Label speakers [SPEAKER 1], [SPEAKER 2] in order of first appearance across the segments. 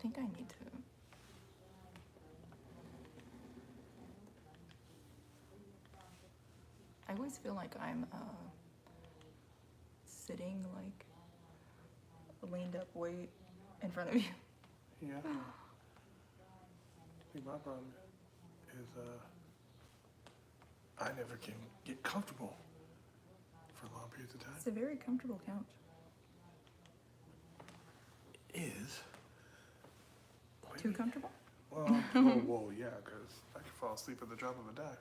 [SPEAKER 1] think I need to. I always feel like I'm sitting like leaned up way in front of you.
[SPEAKER 2] Yeah. I think my problem is I never can get comfortable for long periods of time.
[SPEAKER 1] It's a very comfortable couch.
[SPEAKER 2] Is.
[SPEAKER 1] Too comfortable?
[SPEAKER 2] Well, whoa, yeah, because I can fall asleep at the drop of a dime. All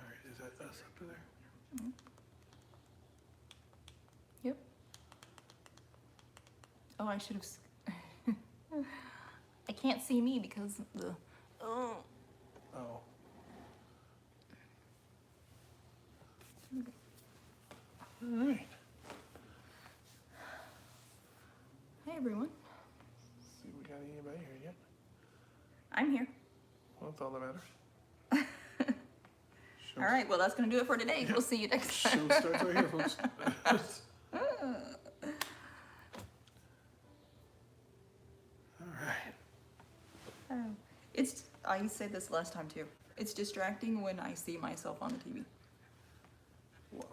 [SPEAKER 2] right, is that us up there?
[SPEAKER 1] Yep. Oh, I should have. I can't see me because the. Oh.
[SPEAKER 2] Oh. All right.
[SPEAKER 1] Hi everyone.
[SPEAKER 2] See, we got anybody here yet?
[SPEAKER 1] I'm here.
[SPEAKER 2] Well, that's all that matters. Show
[SPEAKER 1] All right. Well, that's gonna do it for today.
[SPEAKER 2] Yeah.
[SPEAKER 1] We'll see you next
[SPEAKER 2] Show
[SPEAKER 1] time.
[SPEAKER 2] starts right here, folks. All right.
[SPEAKER 1] It's. I said this last time too. It's distracting when I see myself on the TV.
[SPEAKER 2] Well,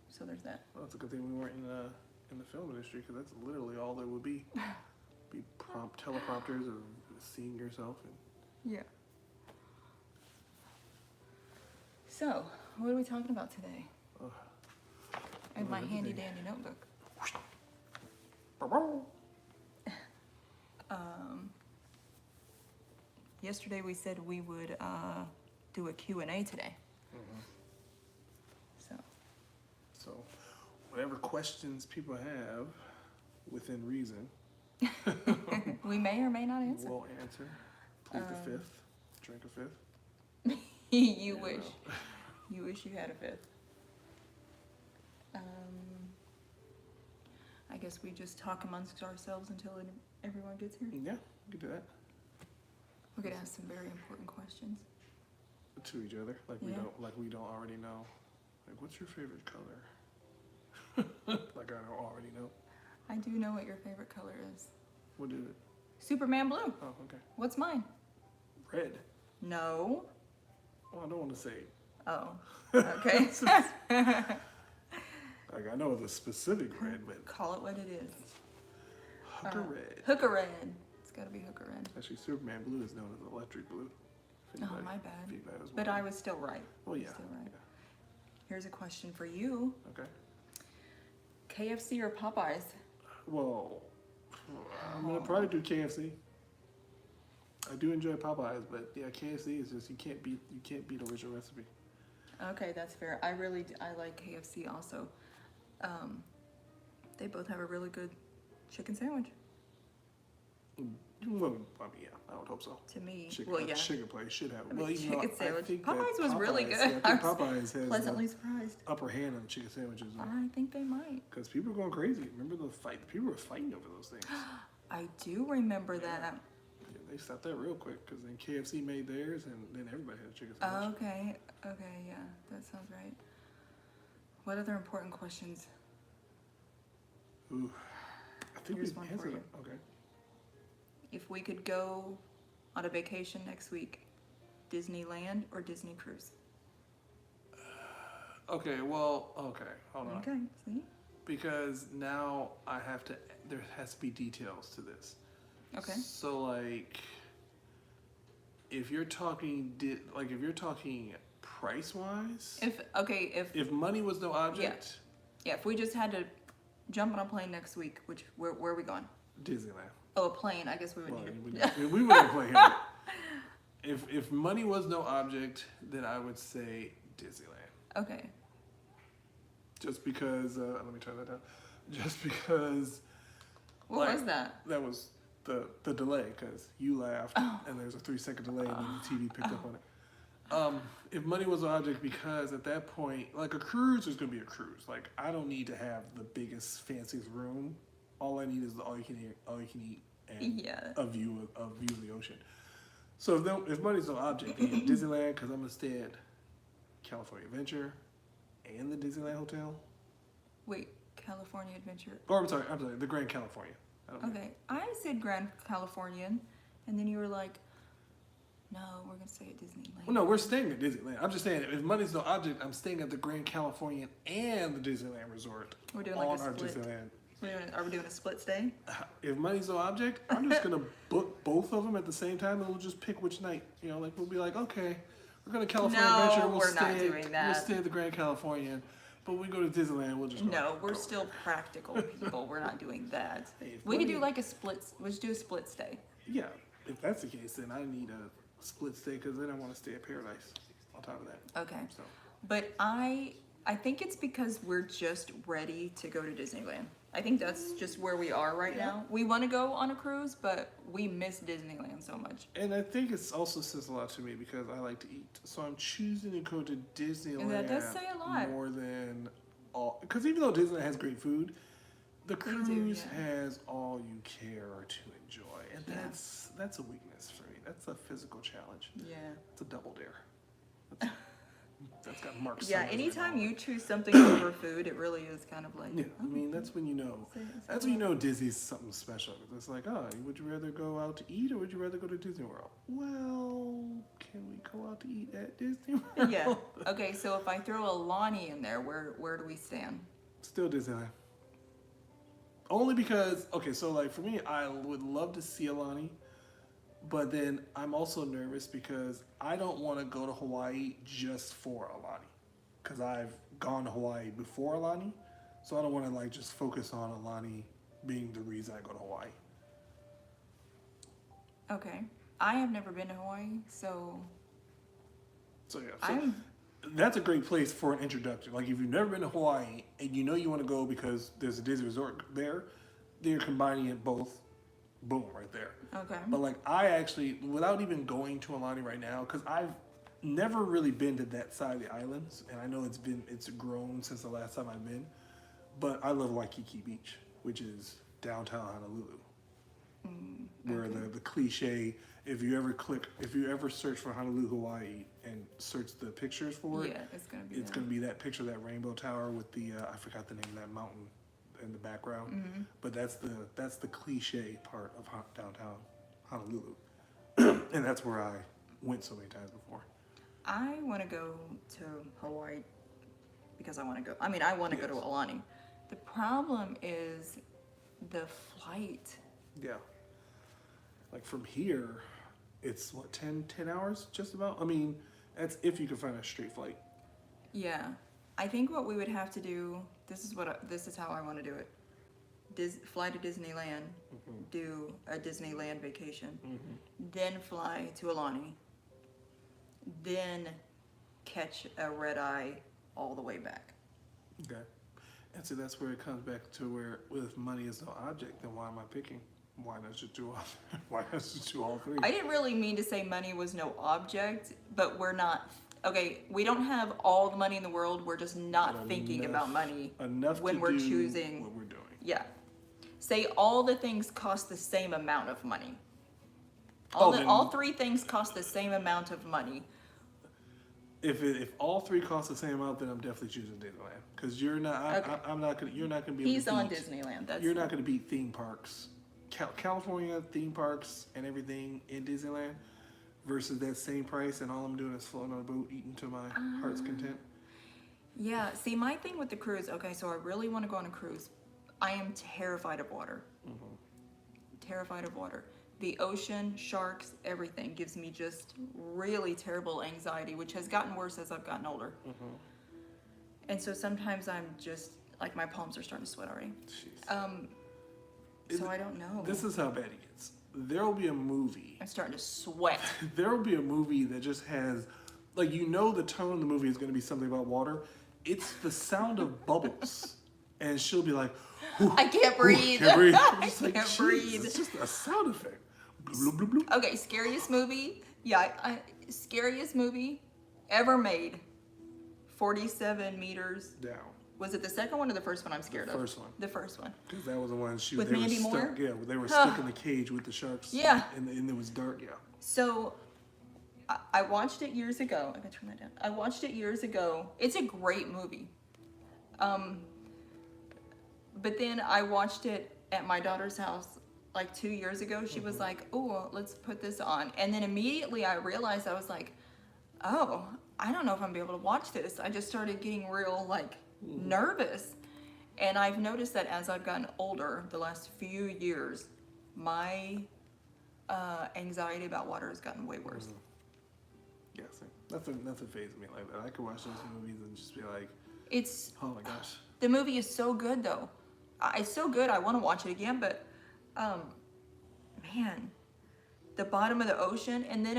[SPEAKER 1] So there's that.
[SPEAKER 2] well, it's a good thing we weren't in the film industry, because that's literally all there would be. Be teleprompters of seeing yourself. And
[SPEAKER 1] Yeah. So, what are we talking about today? In my handy dandy notebook. Yesterday we said we would do a Q&A today.
[SPEAKER 2] So, whatever questions people have, within reason,
[SPEAKER 1] We may or may not answer.
[SPEAKER 2] we'll answer. Plead the fifth. Drink a fifth.
[SPEAKER 1] You wish. You wish you had a fifth. I guess we just talk amongst ourselves until everyone gets here.
[SPEAKER 2] Yeah, we can do that.
[SPEAKER 1] We're gonna ask some very important questions.
[SPEAKER 2] To each other, like
[SPEAKER 1] Yeah.
[SPEAKER 2] we don't already know. Like, what's your favorite color? Like, I don't already know.
[SPEAKER 1] I do know what your favorite color is.
[SPEAKER 2] What is it?
[SPEAKER 1] Superman blue.
[SPEAKER 2] Oh, okay.
[SPEAKER 1] What's mine?
[SPEAKER 2] Red.
[SPEAKER 1] No.
[SPEAKER 2] Well, I don't want to say.
[SPEAKER 1] Oh. Okay.
[SPEAKER 2] Like, I know the specific red, but
[SPEAKER 1] Call it what it is.
[SPEAKER 2] hooker red.
[SPEAKER 1] Hooker red. It's gotta be hooker red.
[SPEAKER 2] Actually, Superman blue is known as electric blue. If
[SPEAKER 1] Oh,
[SPEAKER 2] anybody-
[SPEAKER 1] my
[SPEAKER 2] if
[SPEAKER 1] bad.
[SPEAKER 2] anybody was
[SPEAKER 1] But I
[SPEAKER 2] wondering.
[SPEAKER 1] was still right.
[SPEAKER 2] Well, yeah.
[SPEAKER 1] Still right. Here's a question for you.
[SPEAKER 2] Okay.
[SPEAKER 1] KFC or Popeyes?
[SPEAKER 2] Well, I'm gonna probably do KFC. I do enjoy Popeyes, but yeah, KFC is just you can't beat original recipe.
[SPEAKER 1] Okay, that's fair. I like KFC also. They both have a really good chicken sandwich.
[SPEAKER 2] Well, I mean, yeah, I would hope so.
[SPEAKER 1] To me,
[SPEAKER 2] Chicken,
[SPEAKER 1] well, yeah.
[SPEAKER 2] chicken place should have.
[SPEAKER 1] I mean,
[SPEAKER 2] Well, even though
[SPEAKER 1] chicken sandwich.
[SPEAKER 2] I think that
[SPEAKER 1] Popeyes was really good.
[SPEAKER 2] Yeah, I think
[SPEAKER 1] I was
[SPEAKER 2] Popeyes has
[SPEAKER 1] pleasantly
[SPEAKER 2] the
[SPEAKER 1] surprised.
[SPEAKER 2] upper hand on the chicken sandwiches
[SPEAKER 1] I think they might.
[SPEAKER 2] because people are going crazy. Remember the fight? People were fighting over those things.
[SPEAKER 1] I do remember that.
[SPEAKER 2] Yeah, they stopped that real quick because then KFC made theirs, and then everybody had a chicken
[SPEAKER 1] Oh,
[SPEAKER 2] sandwich.
[SPEAKER 1] okay. Okay, yeah, that sounds right. What other important questions?
[SPEAKER 2] Ooh, I think
[SPEAKER 1] Here's
[SPEAKER 2] we
[SPEAKER 1] one for
[SPEAKER 2] answered
[SPEAKER 1] you.
[SPEAKER 2] it. Okay.
[SPEAKER 1] If we could go on a vacation next week, Disneyland or Disney Cruise?
[SPEAKER 2] Okay. Well. Okay. Hold on.
[SPEAKER 1] Okay, see?
[SPEAKER 2] Because now I have to. There has to be details to this.
[SPEAKER 1] Okay.
[SPEAKER 2] So like, if you're talking, price wise,
[SPEAKER 1] If
[SPEAKER 2] money was no object,
[SPEAKER 1] if we just had to jump on a plane next week, where are we going?
[SPEAKER 2] Disneyland.
[SPEAKER 1] Oh, a plane. I guess we would
[SPEAKER 2] Well,
[SPEAKER 1] need it.
[SPEAKER 2] we wouldn't play here. If money was no object, then I would say Disneyland.
[SPEAKER 1] Okay.
[SPEAKER 2] Just because, let me turn that down. Just because.
[SPEAKER 1] What
[SPEAKER 2] like,
[SPEAKER 1] was that?
[SPEAKER 2] That was the delay, because you laughed and there's a 3-second delay and then the TV picked up on it. If money was an object, because at that point, like a cruise is gonna be a cruise. Like I don't need to have the biggest, fanciest room. All I need is all you can eat, and
[SPEAKER 1] Yeah.
[SPEAKER 2] a view of the ocean. So if money's no object, then Disneyland, because I'm gonna stay at California Adventure and the Disneyland Hotel.
[SPEAKER 1] Wait, California Adventure.
[SPEAKER 2] Or I'm sorry, the Grand California. I don't know.
[SPEAKER 1] Okay, I said Grand Californian, and then you were like, no, we're gonna stay at Disneyland.
[SPEAKER 2] Well, no, we're staying at Disneyland. I'm just saying, if money's no object, I'm staying at the Grand Californian and the Disneyland Resort
[SPEAKER 1] We're doing like
[SPEAKER 2] on
[SPEAKER 1] a
[SPEAKER 2] our
[SPEAKER 1] split.
[SPEAKER 2] Disneyland.
[SPEAKER 1] Are we doing a split stay?
[SPEAKER 2] If money's no object, I'm just gonna book both of them at the same time, and we'll just pick which night. You know, like we'll be like, okay, we're going to California
[SPEAKER 1] No,
[SPEAKER 2] Adventure. We'll
[SPEAKER 1] we're
[SPEAKER 2] stay,
[SPEAKER 1] not doing that.
[SPEAKER 2] We'll stay at the Grand Californian, but we go to Disneyland. We'll just
[SPEAKER 1] No, we're
[SPEAKER 2] go.
[SPEAKER 1] still practical people. We're not doing that.
[SPEAKER 2] Hey, if
[SPEAKER 1] We could do
[SPEAKER 2] money-
[SPEAKER 1] like a split. Let's do a split stay.
[SPEAKER 2] Yeah, if that's the case, then I need a split stay because then I want to stay at Paradise on top of that.
[SPEAKER 1] Okay.
[SPEAKER 2] So
[SPEAKER 1] But I think it's because we're just ready to go to Disneyland. I think that's just where we are right
[SPEAKER 2] Yeah.
[SPEAKER 1] now. We want to go on a cruise, but we miss Disneyland so much.
[SPEAKER 2] And I think it's also says a lot to me because I like to eat. So I'm choosing to go to Disneyland
[SPEAKER 1] that does say a lot.
[SPEAKER 2] more than all. Because even though Disneyland has great food, the
[SPEAKER 1] They
[SPEAKER 2] cruise
[SPEAKER 1] do, yeah.
[SPEAKER 2] has all you care to enjoy. And
[SPEAKER 1] Yeah.
[SPEAKER 2] that's a weakness for me. That's a physical challenge.
[SPEAKER 1] Yeah.
[SPEAKER 2] It's a double dare. That's got marks.
[SPEAKER 1] Yeah,
[SPEAKER 2] on it.
[SPEAKER 1] anytime you choose something over food, it really is kind of like.
[SPEAKER 2] Yeah, I mean, that's when you know. That's when you know Disney's something special. It's like, oh, would you rather go out to eat or would you rather go to Disney World? Well, can we go out to eat at Disney World?
[SPEAKER 1] Yeah. Okay, so if I throw a Lonnie in there, where do we stand?
[SPEAKER 2] Still Disneyland. Only because, okay, so like for me, I would love to see Alani, but then I'm also nervous because I don't want to go to Hawaii just for Alani. Because I've gone to Hawaii before Alani, so I don't want to like just focus on Alani being the reason I go to Hawaii.
[SPEAKER 1] Okay. I have never been to Hawaii, so
[SPEAKER 2] So yeah, so
[SPEAKER 1] I'm
[SPEAKER 2] that's a great place for an introduction. Like if you've never been to Hawaii and you know you want to go because there's a Disney resort there, then you're combining it both. Boom, right there.
[SPEAKER 1] okay.
[SPEAKER 2] But like I actually, without even going to Alani right now, because I've never really been to that side of the islands, and I know it's grown since the last time I've been. But I love Waikiki Beach, which is downtown Honolulu, where the cliche. If you ever search for Honolulu, Hawaii, and search the pictures for it,
[SPEAKER 1] Yeah, it's gonna be.
[SPEAKER 2] it's
[SPEAKER 1] that.
[SPEAKER 2] gonna be that picture of that rainbow tower with the I forgot the name of that mountain in the background.
[SPEAKER 1] Mm-hmm.
[SPEAKER 2] But that's the cliche part of downtown Honolulu, and that's where I went so many times before.
[SPEAKER 1] I want to go to Hawaii because I want to go. I mean, I want to go to
[SPEAKER 2] Yes.
[SPEAKER 1] Alani. The problem is the flight.
[SPEAKER 2] Yeah. Like from here, it's what 10 hours just about. I mean, that's if you can find a straight flight.
[SPEAKER 1] Yeah, I think what we would have to do. This is how I want to do it. Fly to Disneyland, do a Disneyland vacation, then fly to Alani, then catch a red eye all the way back.
[SPEAKER 2] Okay. And so that's where it comes back to where, if money is no object, then why am I picking? Why not just do all? Why not just do all three?
[SPEAKER 1] I didn't really mean to say money was no object, but we're not. Okay, we don't have all the money in the world. We're just not
[SPEAKER 2] But
[SPEAKER 1] thinking
[SPEAKER 2] enough-
[SPEAKER 1] about money
[SPEAKER 2] enough
[SPEAKER 1] when
[SPEAKER 2] to
[SPEAKER 1] we're
[SPEAKER 2] do
[SPEAKER 1] choosing.
[SPEAKER 2] what we're doing.
[SPEAKER 1] Yeah. Say all the things cost the same amount of money.
[SPEAKER 2] Then-
[SPEAKER 1] All three things cost the same amount of money.
[SPEAKER 2] If all three cost the same amount, then I'm definitely choosing Disneyland because you're not.
[SPEAKER 1] Okay.
[SPEAKER 2] I'm not gonna. You're not gonna be. Able
[SPEAKER 1] He's
[SPEAKER 2] to
[SPEAKER 1] on
[SPEAKER 2] beat,
[SPEAKER 1] Disneyland. That's
[SPEAKER 2] You're not gonna beat theme parks, California theme parks and everything in Disneyland, versus that same price, and all I'm doing is floating on a boat, eating to my heart's content.
[SPEAKER 1] Yeah, see, my thing with the cruise, okay, so I really want to go on a cruise. I am terrified of water. Terrified of water. The ocean, sharks, everything gives me just really terrible anxiety, which has gotten worse as I've gotten older. And so sometimes I'm just, like, my palms are starting to sweat already.
[SPEAKER 2] Jeez.
[SPEAKER 1] So I don't know.
[SPEAKER 2] This is how bad it gets. There will be a movie.
[SPEAKER 1] I'm starting to sweat.
[SPEAKER 2] There will be a movie that just has, like, you know, the tone of the movie is going to be something about water. It's the sound of bubbles, and she'll be like,
[SPEAKER 1] I can't breathe.
[SPEAKER 2] Can't breathe. I'm
[SPEAKER 1] I
[SPEAKER 2] just like,
[SPEAKER 1] can't
[SPEAKER 2] "Jeez,
[SPEAKER 1] breathe.
[SPEAKER 2] It's just a sound effect. Bloop, bloop, bloop.
[SPEAKER 1] Okay, scariest movie. Yeah, scariest movie ever made. 47 meters.
[SPEAKER 2] Down.
[SPEAKER 1] Was it the second one or the first one I'm scared of?
[SPEAKER 2] First one.
[SPEAKER 1] The first one.
[SPEAKER 2] Because that was the one
[SPEAKER 1] With
[SPEAKER 2] they
[SPEAKER 1] Mandy
[SPEAKER 2] were
[SPEAKER 1] Moore?
[SPEAKER 2] stuck. Yeah, they were stuck in the cage with the sharks.
[SPEAKER 1] Yeah.
[SPEAKER 2] And it was dark. Yeah.
[SPEAKER 1] So, I watched it years ago. I gotta turn that down. I watched it years ago. It's a great movie. But then I watched it at my daughter's house like 2 years ago. She was
[SPEAKER 2] Mhm.
[SPEAKER 1] like, "Oh, let's put this on," and then immediately I realized, I was like, "Oh, I don't know if I'm gonna be able to watch this." I just started getting real like
[SPEAKER 2] Mhm.
[SPEAKER 1] nervous, and I've noticed that as I've gotten older, the last few years, my anxiety about water has gotten way worse.
[SPEAKER 2] Mhm. Yeah, same. Nothing phases me like that. I could watch those movies and just be like,
[SPEAKER 1] It's
[SPEAKER 2] oh my gosh.
[SPEAKER 1] The movie is so good though. It's so good. I want to watch it again, but man, the bottom of the ocean, and then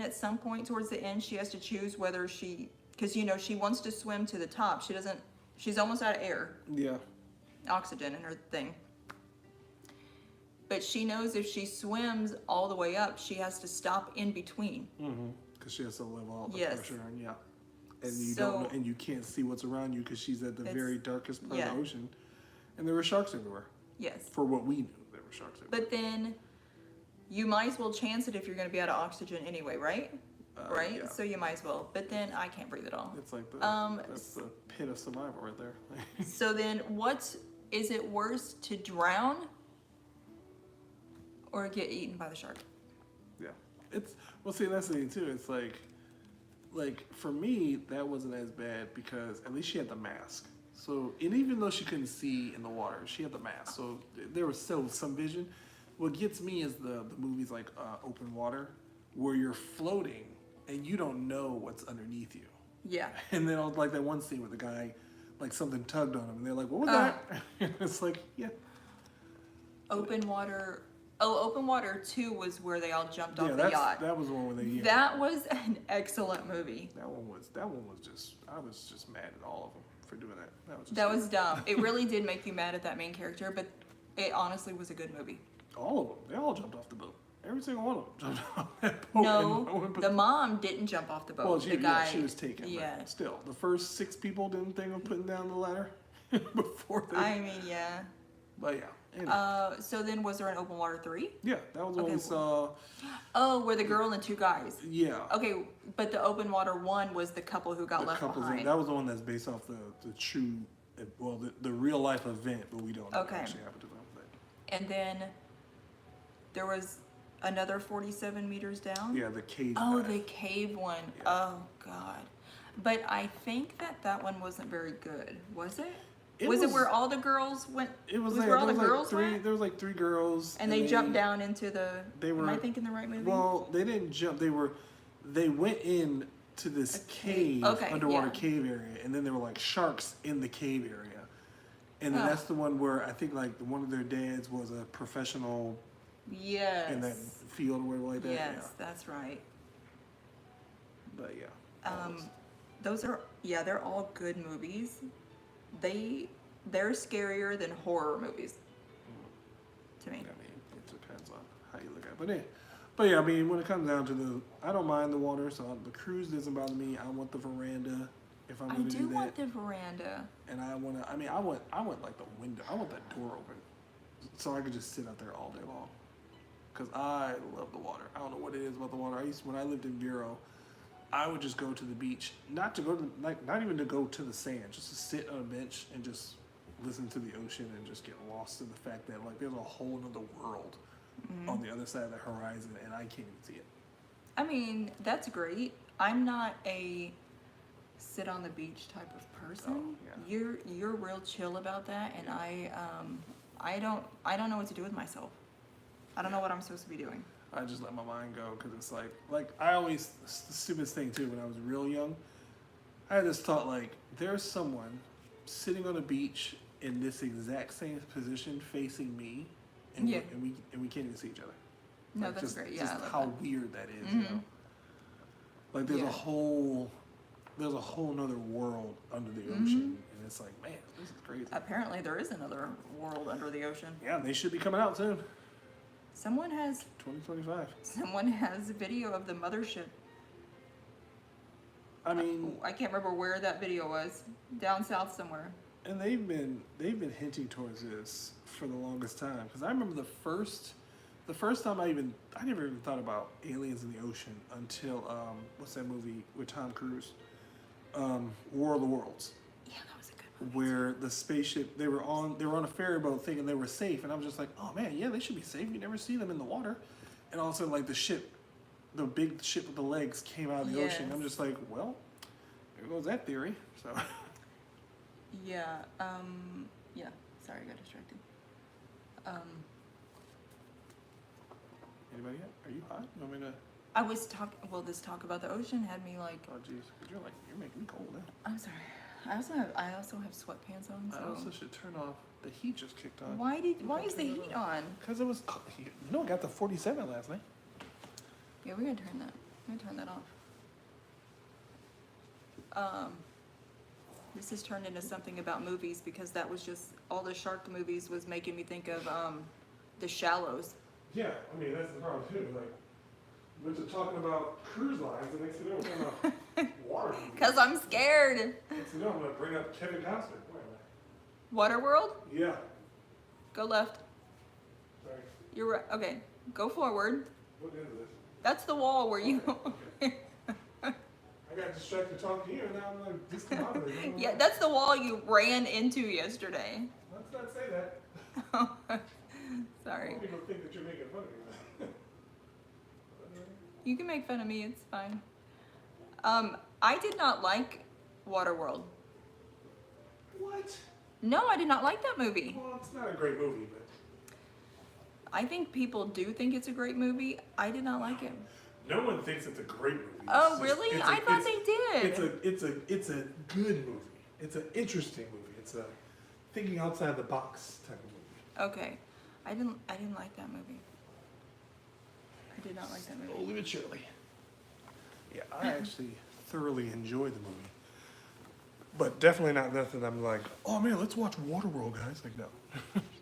[SPEAKER 1] at some point towards the end, she has to choose whether because she wants to swim to the top. She doesn't. She's almost out of air,
[SPEAKER 2] Yeah.
[SPEAKER 1] oxygen in her thing. But she knows if she swims all the way up, she has to stop in between.
[SPEAKER 2] Mm-hmm. Because she has to level out the
[SPEAKER 1] Yes.
[SPEAKER 2] pressure, and yeah. And you
[SPEAKER 1] So-
[SPEAKER 2] don't know, and you can't see what's around you because she's at the
[SPEAKER 1] It's-
[SPEAKER 2] very darkest part
[SPEAKER 1] yeah.
[SPEAKER 2] of the ocean, and there were sharks everywhere.
[SPEAKER 1] Yes.
[SPEAKER 2] For what we knew, there were sharks everywhere.
[SPEAKER 1] But then you might as well chance it if you're going to be out of oxygen anyway, right? Right?
[SPEAKER 2] Yeah.
[SPEAKER 1] So you might as well. But then I can't breathe at all.
[SPEAKER 2] It's like that's the pit of survival right there.
[SPEAKER 1] So then is it worse to drown or get eaten by the shark?
[SPEAKER 2] Yeah, see, that's the thing too. It's like for me that wasn't as bad because at least she had the mask. So, and even though she couldn't see in the water, she had the mask. So there was still some vision. What gets me is the movies like Open Water, where you're floating and you don't know what's underneath you.
[SPEAKER 1] Yeah.
[SPEAKER 2] And then like that one scene where the guy, like something tugged on him, and they're like, "What was
[SPEAKER 1] Uh.
[SPEAKER 2] that?" It's like, yeah,
[SPEAKER 1] Open Water. Oh, Open Water 2 was where they all jumped off
[SPEAKER 2] yeah.
[SPEAKER 1] the yacht.
[SPEAKER 2] That was the one where they. Yeah.
[SPEAKER 1] That was an excellent movie.
[SPEAKER 2] That one was just. I was just mad at all of them for doing that.
[SPEAKER 1] That was dumb. It really did make you mad at that main character, but it honestly was a good movie.
[SPEAKER 2] all of them. They all jumped off the boat. Every single one of them jumped off that boat.
[SPEAKER 1] No, the mom didn't jump off the boat.
[SPEAKER 2] well,
[SPEAKER 1] the guy,
[SPEAKER 2] she was taken.
[SPEAKER 1] Yeah.
[SPEAKER 2] But still, the first 6 people didn't think of putting down the ladder before they.
[SPEAKER 1] I mean, yeah.
[SPEAKER 2] But yeah. Anyway.
[SPEAKER 1] So then was there an Open Water 3?
[SPEAKER 2] Yeah, that was when
[SPEAKER 1] okay,
[SPEAKER 2] we saw.
[SPEAKER 1] Oh, where the girl and 2 guys.
[SPEAKER 2] Yeah.
[SPEAKER 1] Okay, but the Open Water 1 was the couple who got
[SPEAKER 2] The
[SPEAKER 1] left
[SPEAKER 2] couples.
[SPEAKER 1] behind.
[SPEAKER 2] That was the one that's based off the true, well, the real life event, but we don't know
[SPEAKER 1] Okay.
[SPEAKER 2] what actually happened to them. But
[SPEAKER 1] And then there was another 47 meters down.
[SPEAKER 2] yeah, the cave.
[SPEAKER 1] Oh,
[SPEAKER 2] guy.
[SPEAKER 1] the cave one.
[SPEAKER 2] Yeah.
[SPEAKER 1] Oh God. But I think that one wasn't very good, was it?
[SPEAKER 2] It
[SPEAKER 1] was it
[SPEAKER 2] was-
[SPEAKER 1] where all the girls went?
[SPEAKER 2] It was
[SPEAKER 1] where
[SPEAKER 2] there
[SPEAKER 1] all the
[SPEAKER 2] was like
[SPEAKER 1] girls
[SPEAKER 2] 3.
[SPEAKER 1] went?
[SPEAKER 2] There was like 3 girls,
[SPEAKER 1] And they jumped down into the.
[SPEAKER 2] They
[SPEAKER 1] Am I
[SPEAKER 2] were-
[SPEAKER 1] thinking the right movie?
[SPEAKER 2] Well, they didn't jump. They went in to this
[SPEAKER 1] A cave.
[SPEAKER 2] cave,
[SPEAKER 1] Okay,
[SPEAKER 2] underwater
[SPEAKER 1] yeah.
[SPEAKER 2] cave area, and then there were like sharks in the cave area. And then
[SPEAKER 1] Oh.
[SPEAKER 2] that's the one where I think like one of their dads was a professional
[SPEAKER 1] Yes.
[SPEAKER 2] in that field or whatever like that.
[SPEAKER 1] Yes, that's right.
[SPEAKER 2] Yeah. But yeah. that was-
[SPEAKER 1] Those are they're all good movies. They're scarier than horror movies. To me.
[SPEAKER 2] I mean, it depends on how you look at it. But yeah, I mean, when it comes down to I don't mind the water, so the cruise doesn't bother me. I want the veranda if I'm
[SPEAKER 1] I
[SPEAKER 2] going to
[SPEAKER 1] do
[SPEAKER 2] do
[SPEAKER 1] want
[SPEAKER 2] that.
[SPEAKER 1] the veranda.
[SPEAKER 2] And I want to, I want like the window. I want that door open so I could just sit out there all day long. Because I love the water. I don't know what it is about the water. When I lived in Vero, I would just go to the beach, not even to go to the sand, just to sit on a bench and just listen to the ocean and just get lost in the fact that like there's a whole other world on the other side of the horizon and I can't even see it.
[SPEAKER 1] I mean, that's great. I'm not a sit on the beach type of person.
[SPEAKER 2] Oh, yeah.
[SPEAKER 1] You're real chill about that, and I don't know what to do with myself. I don't know what I'm supposed to be doing.
[SPEAKER 2] I just let my mind go because it's like I always, it's the stupidest thing too, when I was real young, I had this thought like, there's someone sitting on a beach in this exact same position facing me, and,
[SPEAKER 1] Yeah.
[SPEAKER 2] we can't even see each other.
[SPEAKER 1] No,
[SPEAKER 2] Like,
[SPEAKER 1] that's
[SPEAKER 2] just,
[SPEAKER 1] great. Yeah,
[SPEAKER 2] just
[SPEAKER 1] I love
[SPEAKER 2] how
[SPEAKER 1] that.
[SPEAKER 2] weird that is, you know? Like there's
[SPEAKER 1] Yeah.
[SPEAKER 2] a whole nother world under the
[SPEAKER 1] Mm-hmm.
[SPEAKER 2] ocean, and it's like, man, this is crazy.
[SPEAKER 1] Apparently, there is another world under the ocean.
[SPEAKER 2] Yeah, they should be coming out soon,
[SPEAKER 1] Someone has
[SPEAKER 2] 2025.
[SPEAKER 1] a video of the mothership.
[SPEAKER 2] I mean,
[SPEAKER 1] I can't remember where that video was. Down south somewhere.
[SPEAKER 2] and they've been hinting towards this for the longest time. Because I remember the first time I never even thought about aliens in the ocean until what's that movie with Tom Cruise? War of the Worlds.
[SPEAKER 1] Yeah, that was a good
[SPEAKER 2] where the spaceship they were on a ferry boat thinking they were safe, and I'm just like, oh man, yeah, they should be safe. You never see them in the water, and all of a sudden like the big ship with the legs came out of the ocean.
[SPEAKER 1] Yes.
[SPEAKER 2] I'm just like, well, there goes that theory. So
[SPEAKER 1] Yeah. Yeah. Sorry, I got distracted.
[SPEAKER 2] anybody yet? Are you hot? You want me to?
[SPEAKER 1] I was talking. Well, this talk about the ocean had me like.
[SPEAKER 2] Oh jeez, you're making me cold now.
[SPEAKER 1] I'm sorry. I also have sweatpants on.
[SPEAKER 2] I
[SPEAKER 1] So.
[SPEAKER 2] also should turn off the heat. Just kicked on.
[SPEAKER 1] Why is the heat on?
[SPEAKER 2] Because it was, it got to 47 last night.
[SPEAKER 1] Yeah, we're gonna turn that. We're gonna turn that off. This has turned into something about movies because that was just all the shark movies was making me think of The Shallows.
[SPEAKER 2] Yeah, I mean, that's the problem too. Like, we're just talking about cruise lines, and next thing you know, we're talking about water movies.
[SPEAKER 1] Cause I'm scared.
[SPEAKER 2] Next thing you know, I'm going to bring up Kevin Costner. Wait a
[SPEAKER 1] Waterworld,
[SPEAKER 2] minute. Yeah,
[SPEAKER 1] go left.
[SPEAKER 2] sorry.
[SPEAKER 1] You're right. Okay, go forward.
[SPEAKER 2] What is this?
[SPEAKER 1] That's the wall where you.
[SPEAKER 2] I got distracted talking to you, and now I'm like discombobulated.
[SPEAKER 1] Yeah, that's the wall you ran into yesterday.
[SPEAKER 2] Let's not say that.
[SPEAKER 1] Sorry.
[SPEAKER 2] People think that you're making fun of me.
[SPEAKER 1] You can make fun of me. It's fine. I did not like Waterworld.
[SPEAKER 2] What?
[SPEAKER 1] No, I did not like that movie.
[SPEAKER 2] Well, it's not a great movie, but
[SPEAKER 1] I think people do think it's a great movie. I did not like it.
[SPEAKER 2] no one thinks it's a great movie.
[SPEAKER 1] Oh,
[SPEAKER 2] It's
[SPEAKER 1] really?
[SPEAKER 2] it's
[SPEAKER 1] I thought they did.
[SPEAKER 2] It's a good movie. It's an interesting movie. It's a thinking outside the box type of movie.
[SPEAKER 1] Okay. I didn't like that movie. I did not like that movie.
[SPEAKER 2] Slowly but surely. Yeah, I actually thoroughly enjoyed the movie. But definitely not nothing I'm like, oh man, let's watch Waterworld, guys. Like, no.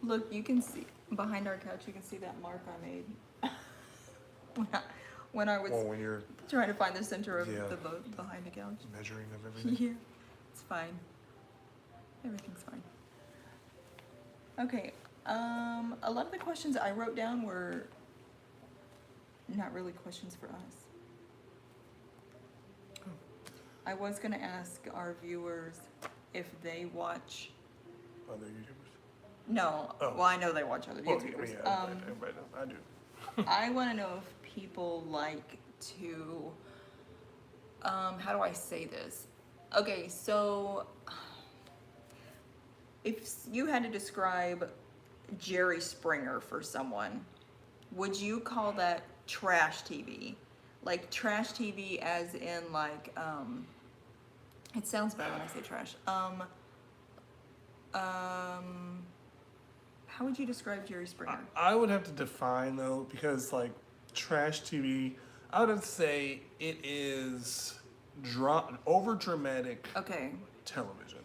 [SPEAKER 1] Look, you can see behind our couch. You can see that mark I made when I was
[SPEAKER 2] Well, when you're
[SPEAKER 1] trying to find the center of
[SPEAKER 2] Yeah.
[SPEAKER 1] the boat behind the couch.
[SPEAKER 2] measuring of everything.
[SPEAKER 1] Yeah, it's fine. Everything's fine. Okay. A lot of the questions I wrote down were not really questions for us. I was gonna ask our viewers if they watch.
[SPEAKER 2] Other YouTubers.
[SPEAKER 1] No,
[SPEAKER 2] Oh.
[SPEAKER 1] well, I know they watch other
[SPEAKER 2] Well,
[SPEAKER 1] YouTubers.
[SPEAKER 2] yeah, everybody does. I do.
[SPEAKER 1] I want to know if people like to. How do I say this? Okay, so if you had to describe Jerry Springer for someone, would you call that trash TV? Like trash TV as in like, it sounds bad when I say trash. How would you describe Jerry Springer?
[SPEAKER 2] I would have to define though, because like trash TV, I would have to say it is over dramatic
[SPEAKER 1] Okay,
[SPEAKER 2] television.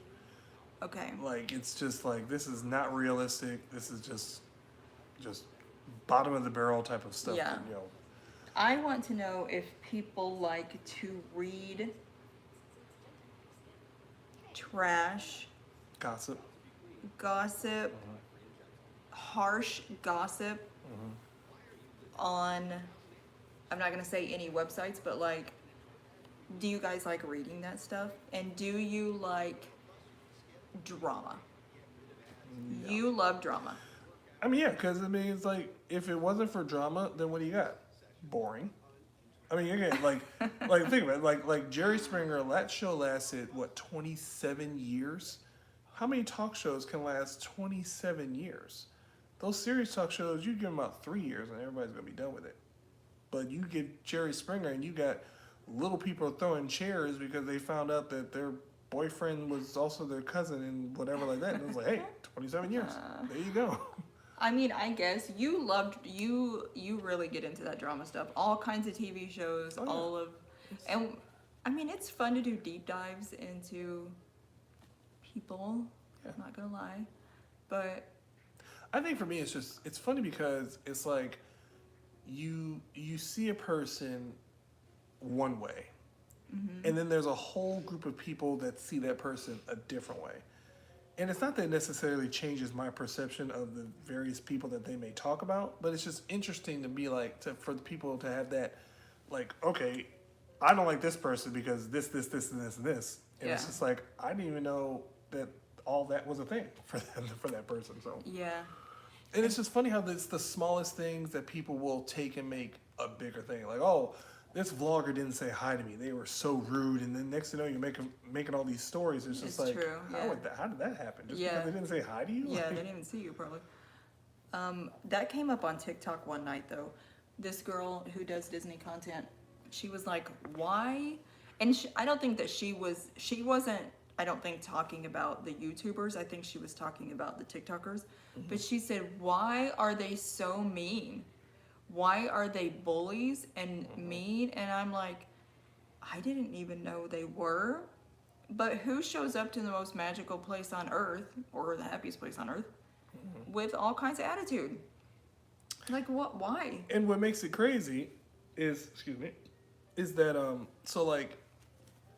[SPEAKER 1] okay.
[SPEAKER 2] Like it's just like this is not realistic. This is just bottom of the barrel type of stuff.
[SPEAKER 1] Yeah.
[SPEAKER 2] That, you know,
[SPEAKER 1] I want to know if people like to read trash,
[SPEAKER 2] gossip.
[SPEAKER 1] gossip, harsh gossip on, I'm not going to say any websites, but like, do you guys like reading that stuff? And do you like drama? You love drama.
[SPEAKER 2] I mean, yeah, because I mean, it's like if it wasn't for drama, then what do you got? Boring. I mean, again, like think about it. Like Jerry Springer, that show lasted what 27 years. How many talk shows can last 27 years? Those serious talk shows, you give them about 3 years, and everybody's gonna be done with it. But you get Jerry Springer, and you got little people throwing chairs because they found out that their boyfriend was also their cousin and whatever like that. And it was like, hey, 27 years. There you go.
[SPEAKER 1] I mean, I guess you really get into that drama stuff. All kinds of TV shows,
[SPEAKER 2] Oh, yeah.
[SPEAKER 1] all of, and I mean, it's fun to do deep dives into people.
[SPEAKER 2] Yeah.
[SPEAKER 1] I'm not gonna lie, but
[SPEAKER 2] I think for me, it's funny because it's like you see a person one way, and then there's a whole group of people that see that person a different way. And it's not that it necessarily changes my perception of the various people that they may talk about, but it's just interesting to be like, for the people to have that, like, okay, I don't like this person because this, and this, and this. And it's
[SPEAKER 1] Yeah.
[SPEAKER 2] just like, I didn't even know that all that was a thing for them, for that person. So,
[SPEAKER 1] Yeah.
[SPEAKER 2] and it's just funny how it's the smallest things that people will take and make a bigger thing. Like, oh, this vlogger didn't say hi to me. They were so rude. And then next thing you know, you're making all these stories. It's just
[SPEAKER 1] It's
[SPEAKER 2] like,
[SPEAKER 1] true,
[SPEAKER 2] how,
[SPEAKER 1] yeah.
[SPEAKER 2] how did that happen? Just
[SPEAKER 1] Yeah.
[SPEAKER 2] because they didn't say hi to you?
[SPEAKER 1] Yeah,
[SPEAKER 2] Like,
[SPEAKER 1] they didn't even see you probably. That came up on TikTok one night though. This girl who does Disney content, she was like, "Why?" And I don't think that she wasn't. I don't think talking about the YouTubers. I think she was talking about the TikTokers. But she said, "Why are they so mean? Why are they bullies and mean?" And I'm like, I didn't even know they were. But who shows up to the most magical place on earth, or the happiest place on earth, with all kinds of attitude? Like, what? Why?
[SPEAKER 2] And what makes it crazy is, excuse me, is that so like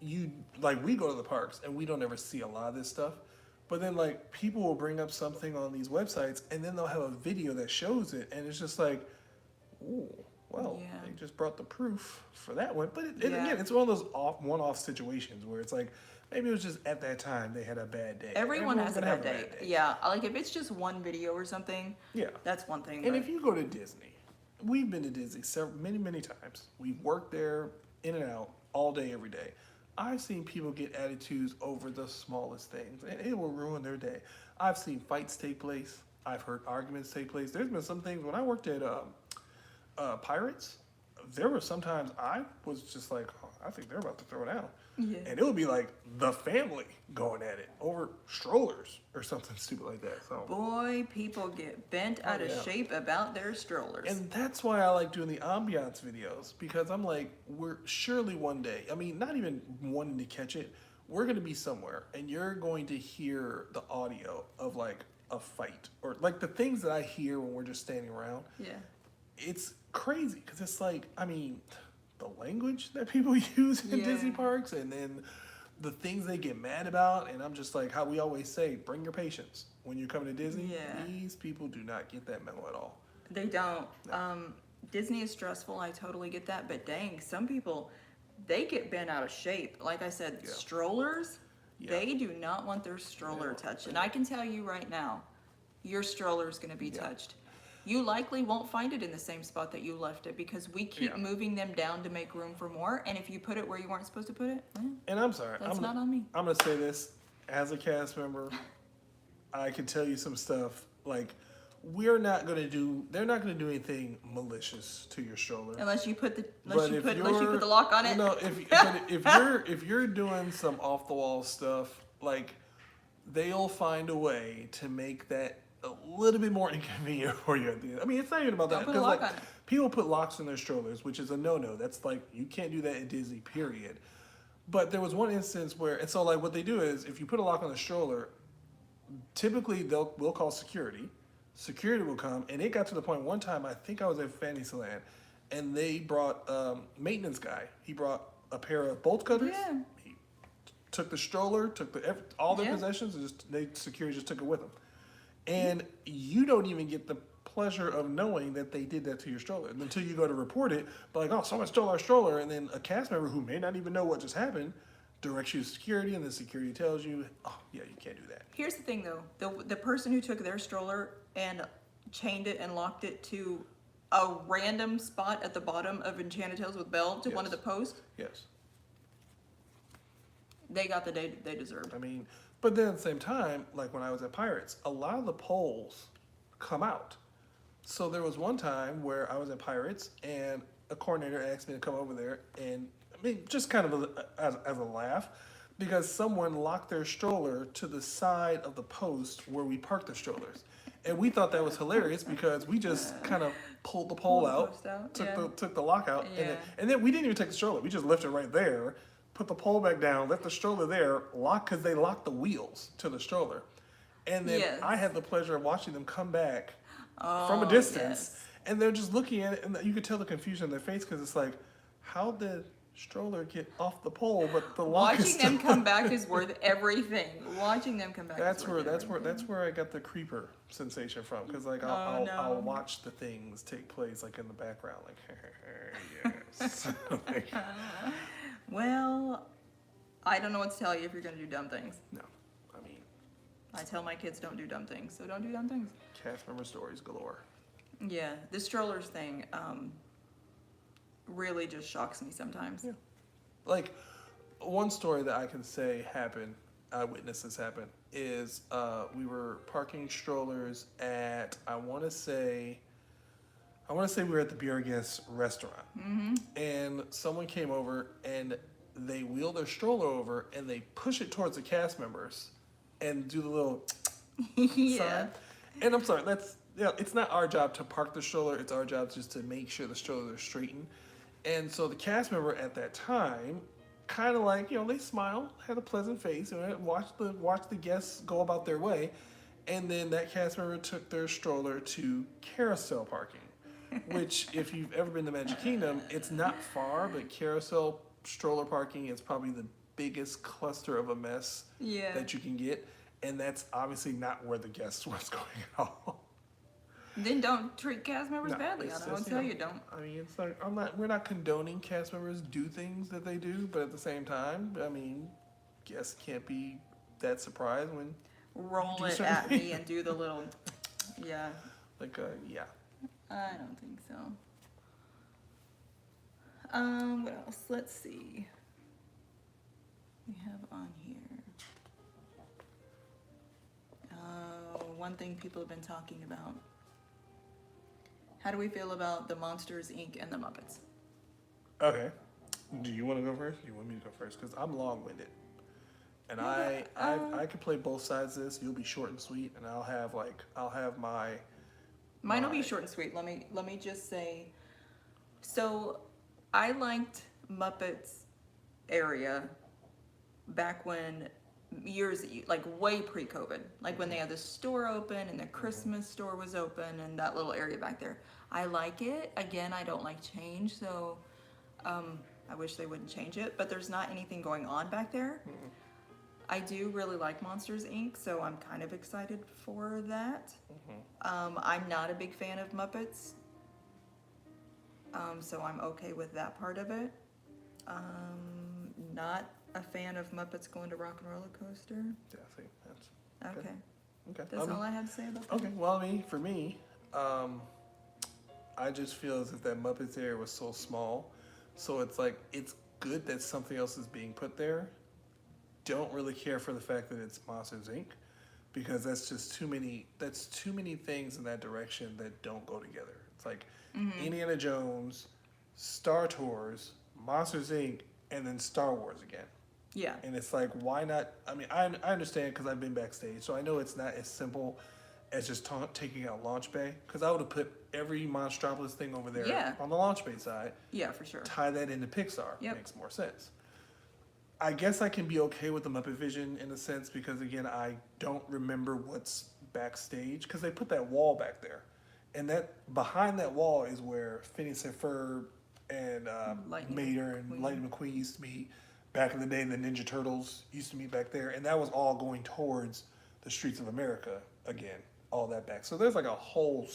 [SPEAKER 2] we go to the parks and we don't ever see a lot of this stuff, but then like people will bring up something on these websites and then they'll have a video that shows it, and it's just like, ooh, well,
[SPEAKER 1] Yeah.
[SPEAKER 2] they just brought the proof for that one. But
[SPEAKER 1] Yeah.
[SPEAKER 2] again, it's one of those one-off situations where it's like maybe it was just at that time they had a bad day.
[SPEAKER 1] Everyone has a
[SPEAKER 2] gonna
[SPEAKER 1] bad
[SPEAKER 2] have
[SPEAKER 1] day. Yeah, like if it's just one video or something,
[SPEAKER 2] Yeah.
[SPEAKER 1] that's one thing.
[SPEAKER 2] And
[SPEAKER 1] but
[SPEAKER 2] if you go to Disney, we've been to Disney many times. We've worked there in and out all day, every day. I've seen people get attitudes over the smallest things, and it will ruin their day. I've seen fights take place. I've heard arguments take place. There's been some things when I worked at Pirates. There were sometimes I was just like, oh, I think they're about to throw down.
[SPEAKER 1] Yeah.
[SPEAKER 2] And it would be like the family going at it over strollers or something stupid like that. So.
[SPEAKER 1] boy, people get bent out of
[SPEAKER 2] yeah.
[SPEAKER 1] shape about their strollers.
[SPEAKER 2] And that's why I like doing the ambiance videos, because I'm like, we're surely one day, I mean, not even wanting to catch it, we're going to be somewhere and you're going to hear the audio of like a fight or like the things that I hear when we're just standing around.
[SPEAKER 1] Yeah.
[SPEAKER 2] It's crazy because it's like, I mean, the language that people use in
[SPEAKER 1] Yeah.
[SPEAKER 2] Disney parks and then the things they get mad about. And I'm just like, how we always say, bring your patience when you're coming to Disney.
[SPEAKER 1] Yeah.
[SPEAKER 2] These people do not get that memo at all.
[SPEAKER 1] They don't.
[SPEAKER 2] No.
[SPEAKER 1] Disney is stressful. I totally get that. But dang, some people, they get bent out of shape. Like I said,
[SPEAKER 2] Yeah.
[SPEAKER 1] strollers,
[SPEAKER 2] Yeah.
[SPEAKER 1] they do not want their stroller
[SPEAKER 2] No.
[SPEAKER 1] touched. And I can tell you right now, your stroller is going to be
[SPEAKER 2] Yeah.
[SPEAKER 1] touched. You likely won't find it in the same spot that you left it because we keep
[SPEAKER 2] Yeah.
[SPEAKER 1] moving them down to make room for more. And if you put it where you weren't supposed to put it,
[SPEAKER 2] And I'm sorry.
[SPEAKER 1] that's
[SPEAKER 2] I'm
[SPEAKER 1] not on me.
[SPEAKER 2] I'm gonna say this as a cast member. I can tell you some stuff like they're not gonna do anything malicious to your stroller.
[SPEAKER 1] Unless you put
[SPEAKER 2] But
[SPEAKER 1] the lock on it.
[SPEAKER 2] You know, if you're doing some off the wall stuff, like they'll find a way to make that a little bit more inconvenient for you at the end. I mean, it's not even about
[SPEAKER 1] Don't
[SPEAKER 2] that
[SPEAKER 1] put a lock
[SPEAKER 2] like
[SPEAKER 1] on it.
[SPEAKER 2] people put locks in their strollers, which is a no-no. That's like you can't do that at Disney. Period. But there was one instance where, and so like what they do is, if you put a lock on the stroller, typically we'll call security. Security will come, and it got to the point one time. I think I was at Fantasyland, and they brought maintenance guy. He brought a pair of bolt cutters.
[SPEAKER 1] Yeah.
[SPEAKER 2] He took the stroller, took all their
[SPEAKER 1] Yeah.
[SPEAKER 2] possessions, and security just took it with them. And you don't even get the pleasure of knowing that they did that to your stroller until you go to report it. But like, oh, someone stole our stroller, and then a cast member who may not even know what just happened directs you to security, and the security tells you, oh yeah, you can't do that.
[SPEAKER 1] Here's the thing though, the person who took their stroller and chained it and locked it to a random spot at the bottom of Enchanted Tales with Belle to one of the
[SPEAKER 2] Yes.
[SPEAKER 1] posts,
[SPEAKER 2] Yes.
[SPEAKER 1] they got the day they deserved.
[SPEAKER 2] I mean, but then at the same time, like when I was at Pirates, a lot of the poles come out. So there was one time where I was at Pirates and a coordinator asked me to come over there, and I mean, just kind of as a laugh, because someone locked their stroller to the side of the post where we parked the strollers. And we thought that was hilarious because we just kind of pulled the pole
[SPEAKER 1] Pulled the
[SPEAKER 2] out,
[SPEAKER 1] post out,
[SPEAKER 2] took
[SPEAKER 1] yeah.
[SPEAKER 2] took the lock out,
[SPEAKER 1] Yeah.
[SPEAKER 2] and then we didn't even take the stroller. We just left it right there, put the pole back down, left the stroller there, because they locked the wheels to the stroller. And then
[SPEAKER 1] Yes.
[SPEAKER 2] I had the pleasure of watching them come back
[SPEAKER 1] Oh,
[SPEAKER 2] from a distance,
[SPEAKER 1] yes.
[SPEAKER 2] and they're just looking at it, and you could tell the confusion in their face because it's like, how did stroller get off the pole, but the lock is
[SPEAKER 1] Watching them
[SPEAKER 2] still-
[SPEAKER 1] come back is worth everything. Watching them come back.
[SPEAKER 2] That's
[SPEAKER 1] is
[SPEAKER 2] where
[SPEAKER 1] worth everything.
[SPEAKER 2] that's where I got the creeper sensation from, because like
[SPEAKER 1] Oh,
[SPEAKER 2] I'll
[SPEAKER 1] no.
[SPEAKER 2] watch the things take place like in the background, like yes. Like,
[SPEAKER 1] Well, I don't know what to tell you if you're gonna do dumb things.
[SPEAKER 2] no, I mean,
[SPEAKER 1] I tell my kids don't do dumb things, so don't do dumb things.
[SPEAKER 2] Cast member stories galore.
[SPEAKER 1] Yeah, the strollers thing really just shocks me sometimes.
[SPEAKER 2] Yeah. Like, one story that I can say happened, I witnessed this happen, is we were parking strollers at, I want to say we were at the Be Our Guest restaurant.
[SPEAKER 1] Mm-hmm.
[SPEAKER 2] And someone came over and they wheel their stroller over and they push it towards the cast members and do the little
[SPEAKER 1] Yeah.
[SPEAKER 2] sign. And I'm sorry, it's not our job to park the stroller. It's our job just to make sure the strollers are straightened. And so the cast member at that time, kind of like, they smiled, had a pleasant face, and watched the guests go about their way. And then that cast member took their stroller to carousel parking, which, if you've ever been to Magic Kingdom, it's not far, but carousel stroller parking is probably the biggest cluster of a mess
[SPEAKER 1] Yeah.
[SPEAKER 2] that you can get. And that's obviously not where the guest was going at all.
[SPEAKER 1] Then don't treat cast members
[SPEAKER 2] No,
[SPEAKER 1] badly.
[SPEAKER 2] it's
[SPEAKER 1] I don't
[SPEAKER 2] just,
[SPEAKER 1] tell you don't.
[SPEAKER 2] I mean, it's like, we're not condoning cast members do things that they do, but at the same time, I mean, guests can't be that surprised when,
[SPEAKER 1] Roll
[SPEAKER 2] Do
[SPEAKER 1] it
[SPEAKER 2] certain
[SPEAKER 1] at me and do the little, yeah.
[SPEAKER 2] like, yeah.
[SPEAKER 1] I don't think so. What else? Let's see. We have on here. One thing people have been talking about. How do we feel about the Monsters Inc. and the Muppets?
[SPEAKER 2] Okay. Do you want to go first? Do you want me to go first? Because I'm long-winded. And
[SPEAKER 1] Yeah,
[SPEAKER 2] I can play both sides of this. You'll be short and sweet, and I'll have my.
[SPEAKER 1] Mine will be
[SPEAKER 2] Right.
[SPEAKER 1] short and sweet. Let me just say. So, I liked Muppets area back when like way pre-COVID, like when they had the store open and the Christmas store was open and that little area back there. I like it. Again, I don't like change, so I wish they wouldn't change it. But there's not anything going on back there.
[SPEAKER 2] Mhm.
[SPEAKER 1] I do really like Monsters Inc., so I'm kind of excited for that. I'm not a big fan of Muppets, so I'm okay with that part of it. Not a fan of Muppets going to Rock and Roller Coaster.
[SPEAKER 2] Yeah, see, that's
[SPEAKER 1] Okay,
[SPEAKER 2] okay.
[SPEAKER 1] that's all I have to say about that.
[SPEAKER 2] Okay, well, I mean, for me, I just feel as if that Muppets area was so small. So it's like, it's good that something else is being put there. Don't really care for the fact that it's Monsters Inc. because that's just too many things in that direction that don't go together. It's like Indiana Jones, Star Tours, Monsters Inc., and then Star Wars again.
[SPEAKER 1] Yeah,
[SPEAKER 2] And it's like, why not? I mean, I understand because I've been backstage, so I know it's not as simple as just taking out Launch Bay. Because I would have put every Monstropolis thing over there
[SPEAKER 1] Yeah.
[SPEAKER 2] on the Launch Bay side,
[SPEAKER 1] yeah, for sure.
[SPEAKER 2] tie that into Pixar.
[SPEAKER 1] Yep.
[SPEAKER 2] Makes more sense. I guess I can be okay with the Muppet Vision in a sense because, again, I don't remember what's backstage because they put that wall back there. And that behind that wall is where Phineas and Ferb and
[SPEAKER 1] Lightning
[SPEAKER 2] Mater and
[SPEAKER 1] McQueen.
[SPEAKER 2] Lightning McQueen used to meet. Back in the day, the Ninja Turtles used to meet back there, and that was all going towards the streets of America again, all that back. So there's like a whole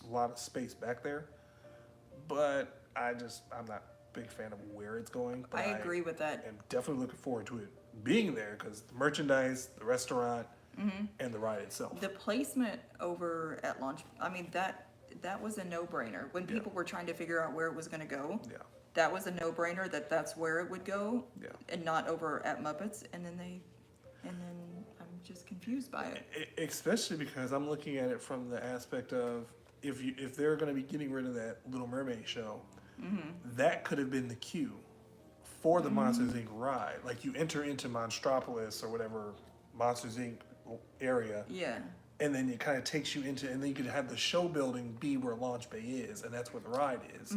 [SPEAKER 2] lot of space back there, but I'm not a big fan of where it's going. But
[SPEAKER 1] I agree with that.
[SPEAKER 2] I'm definitely looking forward to it being there because the merchandise, the restaurant, and the ride itself.
[SPEAKER 1] The placement over at launch, I mean, that was a no-brainer. When people were trying to figure out where it was gonna go,
[SPEAKER 2] Yeah,
[SPEAKER 1] that was a no-brainer that that's where it would go
[SPEAKER 2] yeah.
[SPEAKER 1] and not over at Muppets. And then I'm just confused by it.
[SPEAKER 2] Especially because I'm looking at it from the aspect of if they're going to be getting rid of that Little Mermaid show, that could have been the cue for the Monsters Inc. ride. Like you enter into Monstropolis or whatever Monsters Inc. area,
[SPEAKER 1] Yeah,
[SPEAKER 2] and then it kind of takes you into, and then you could have the show building be where Launch Bay is, and that's where the ride is.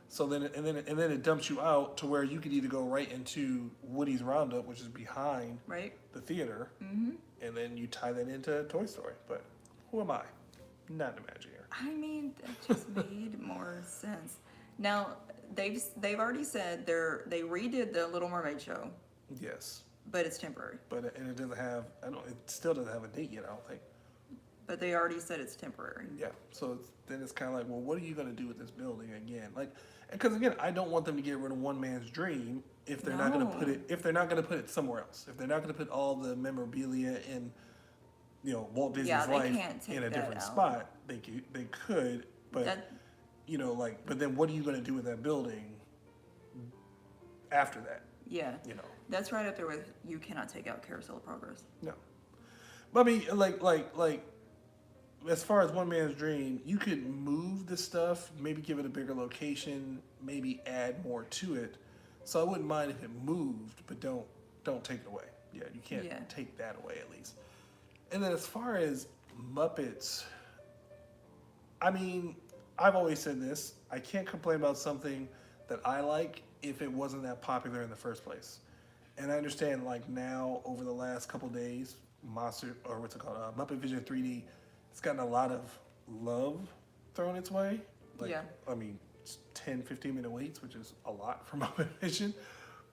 [SPEAKER 2] So then it dumps you out to where you could either go right into Woody's Roundup, which is behind
[SPEAKER 1] right?
[SPEAKER 2] the theater, and then you tie that into Toy Story. But who am I? Not an Imagineer.
[SPEAKER 1] I mean, that just made more sense. Now, they've already said they redid the Little Mermaid show,
[SPEAKER 2] Yes,
[SPEAKER 1] but it's temporary.
[SPEAKER 2] but and it doesn't have. It still doesn't have a date yet. I don't think.
[SPEAKER 1] But they already said it's temporary.
[SPEAKER 2] Yeah. So then it's kind of like, well, what are you going to do with this building again? Like, because again, I don't want them to get rid of One Man's Dream if they're not going to
[SPEAKER 1] No.
[SPEAKER 2] put it. If they're not going to put it somewhere else. If they're not going to put all the memorabilia in Walt Disney's
[SPEAKER 1] Yeah, they
[SPEAKER 2] life
[SPEAKER 1] can't take
[SPEAKER 2] in a
[SPEAKER 1] that
[SPEAKER 2] different
[SPEAKER 1] out.
[SPEAKER 2] spot. They could, but
[SPEAKER 1] That,
[SPEAKER 2] but then what are you going to do with that building after that?
[SPEAKER 1] yeah,
[SPEAKER 2] You know,
[SPEAKER 1] that's right up there with you cannot take out Carousel of Progress.
[SPEAKER 2] no. But I mean, like, as far as one man's dream, you could move the stuff, maybe give it a bigger location, maybe add more to it. So I wouldn't mind if it moved, but don't take it away. Yeah, you can't
[SPEAKER 1] Yeah.
[SPEAKER 2] take that away at least. And then as far as Muppets, I mean, I've always said this: I can't complain about something that I like if it wasn't that popular in the first place. And I understand, like now over the last couple days, Muppet Vision 3D, it's gotten a lot of love thrown its way. Like,
[SPEAKER 1] Yeah.
[SPEAKER 2] I mean, it's 10, 15-minute waits, which is a lot for Muppet Vision.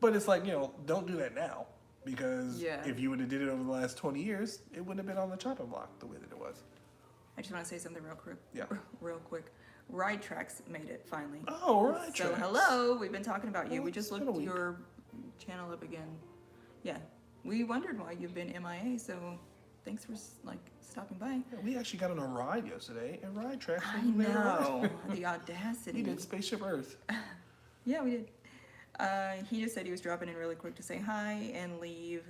[SPEAKER 2] But it's like, don't do that now. Because
[SPEAKER 1] Yeah.
[SPEAKER 2] if you would have did it over the last 20 years, it wouldn't have been on the chopping block the way that it was.
[SPEAKER 1] I just want to say something real quick.
[SPEAKER 2] Yeah.
[SPEAKER 1] Real quick. Ride Tracks made it finally.
[SPEAKER 2] Oh, right.
[SPEAKER 1] So hello, we've been talking about you.
[SPEAKER 2] Well,
[SPEAKER 1] We just
[SPEAKER 2] it's been a
[SPEAKER 1] looked
[SPEAKER 2] week.
[SPEAKER 1] your channel up again. Yeah, we wondered why you've been MIA. So thanks for stopping by.
[SPEAKER 2] Yeah, we actually got on a ride yesterday, and Ride Tracks.
[SPEAKER 1] I
[SPEAKER 2] was there.
[SPEAKER 1] know the audacity.
[SPEAKER 2] We did Spaceship Earth.
[SPEAKER 1] Yeah, we did. He just said he was dropping in really quick to say hi and leave.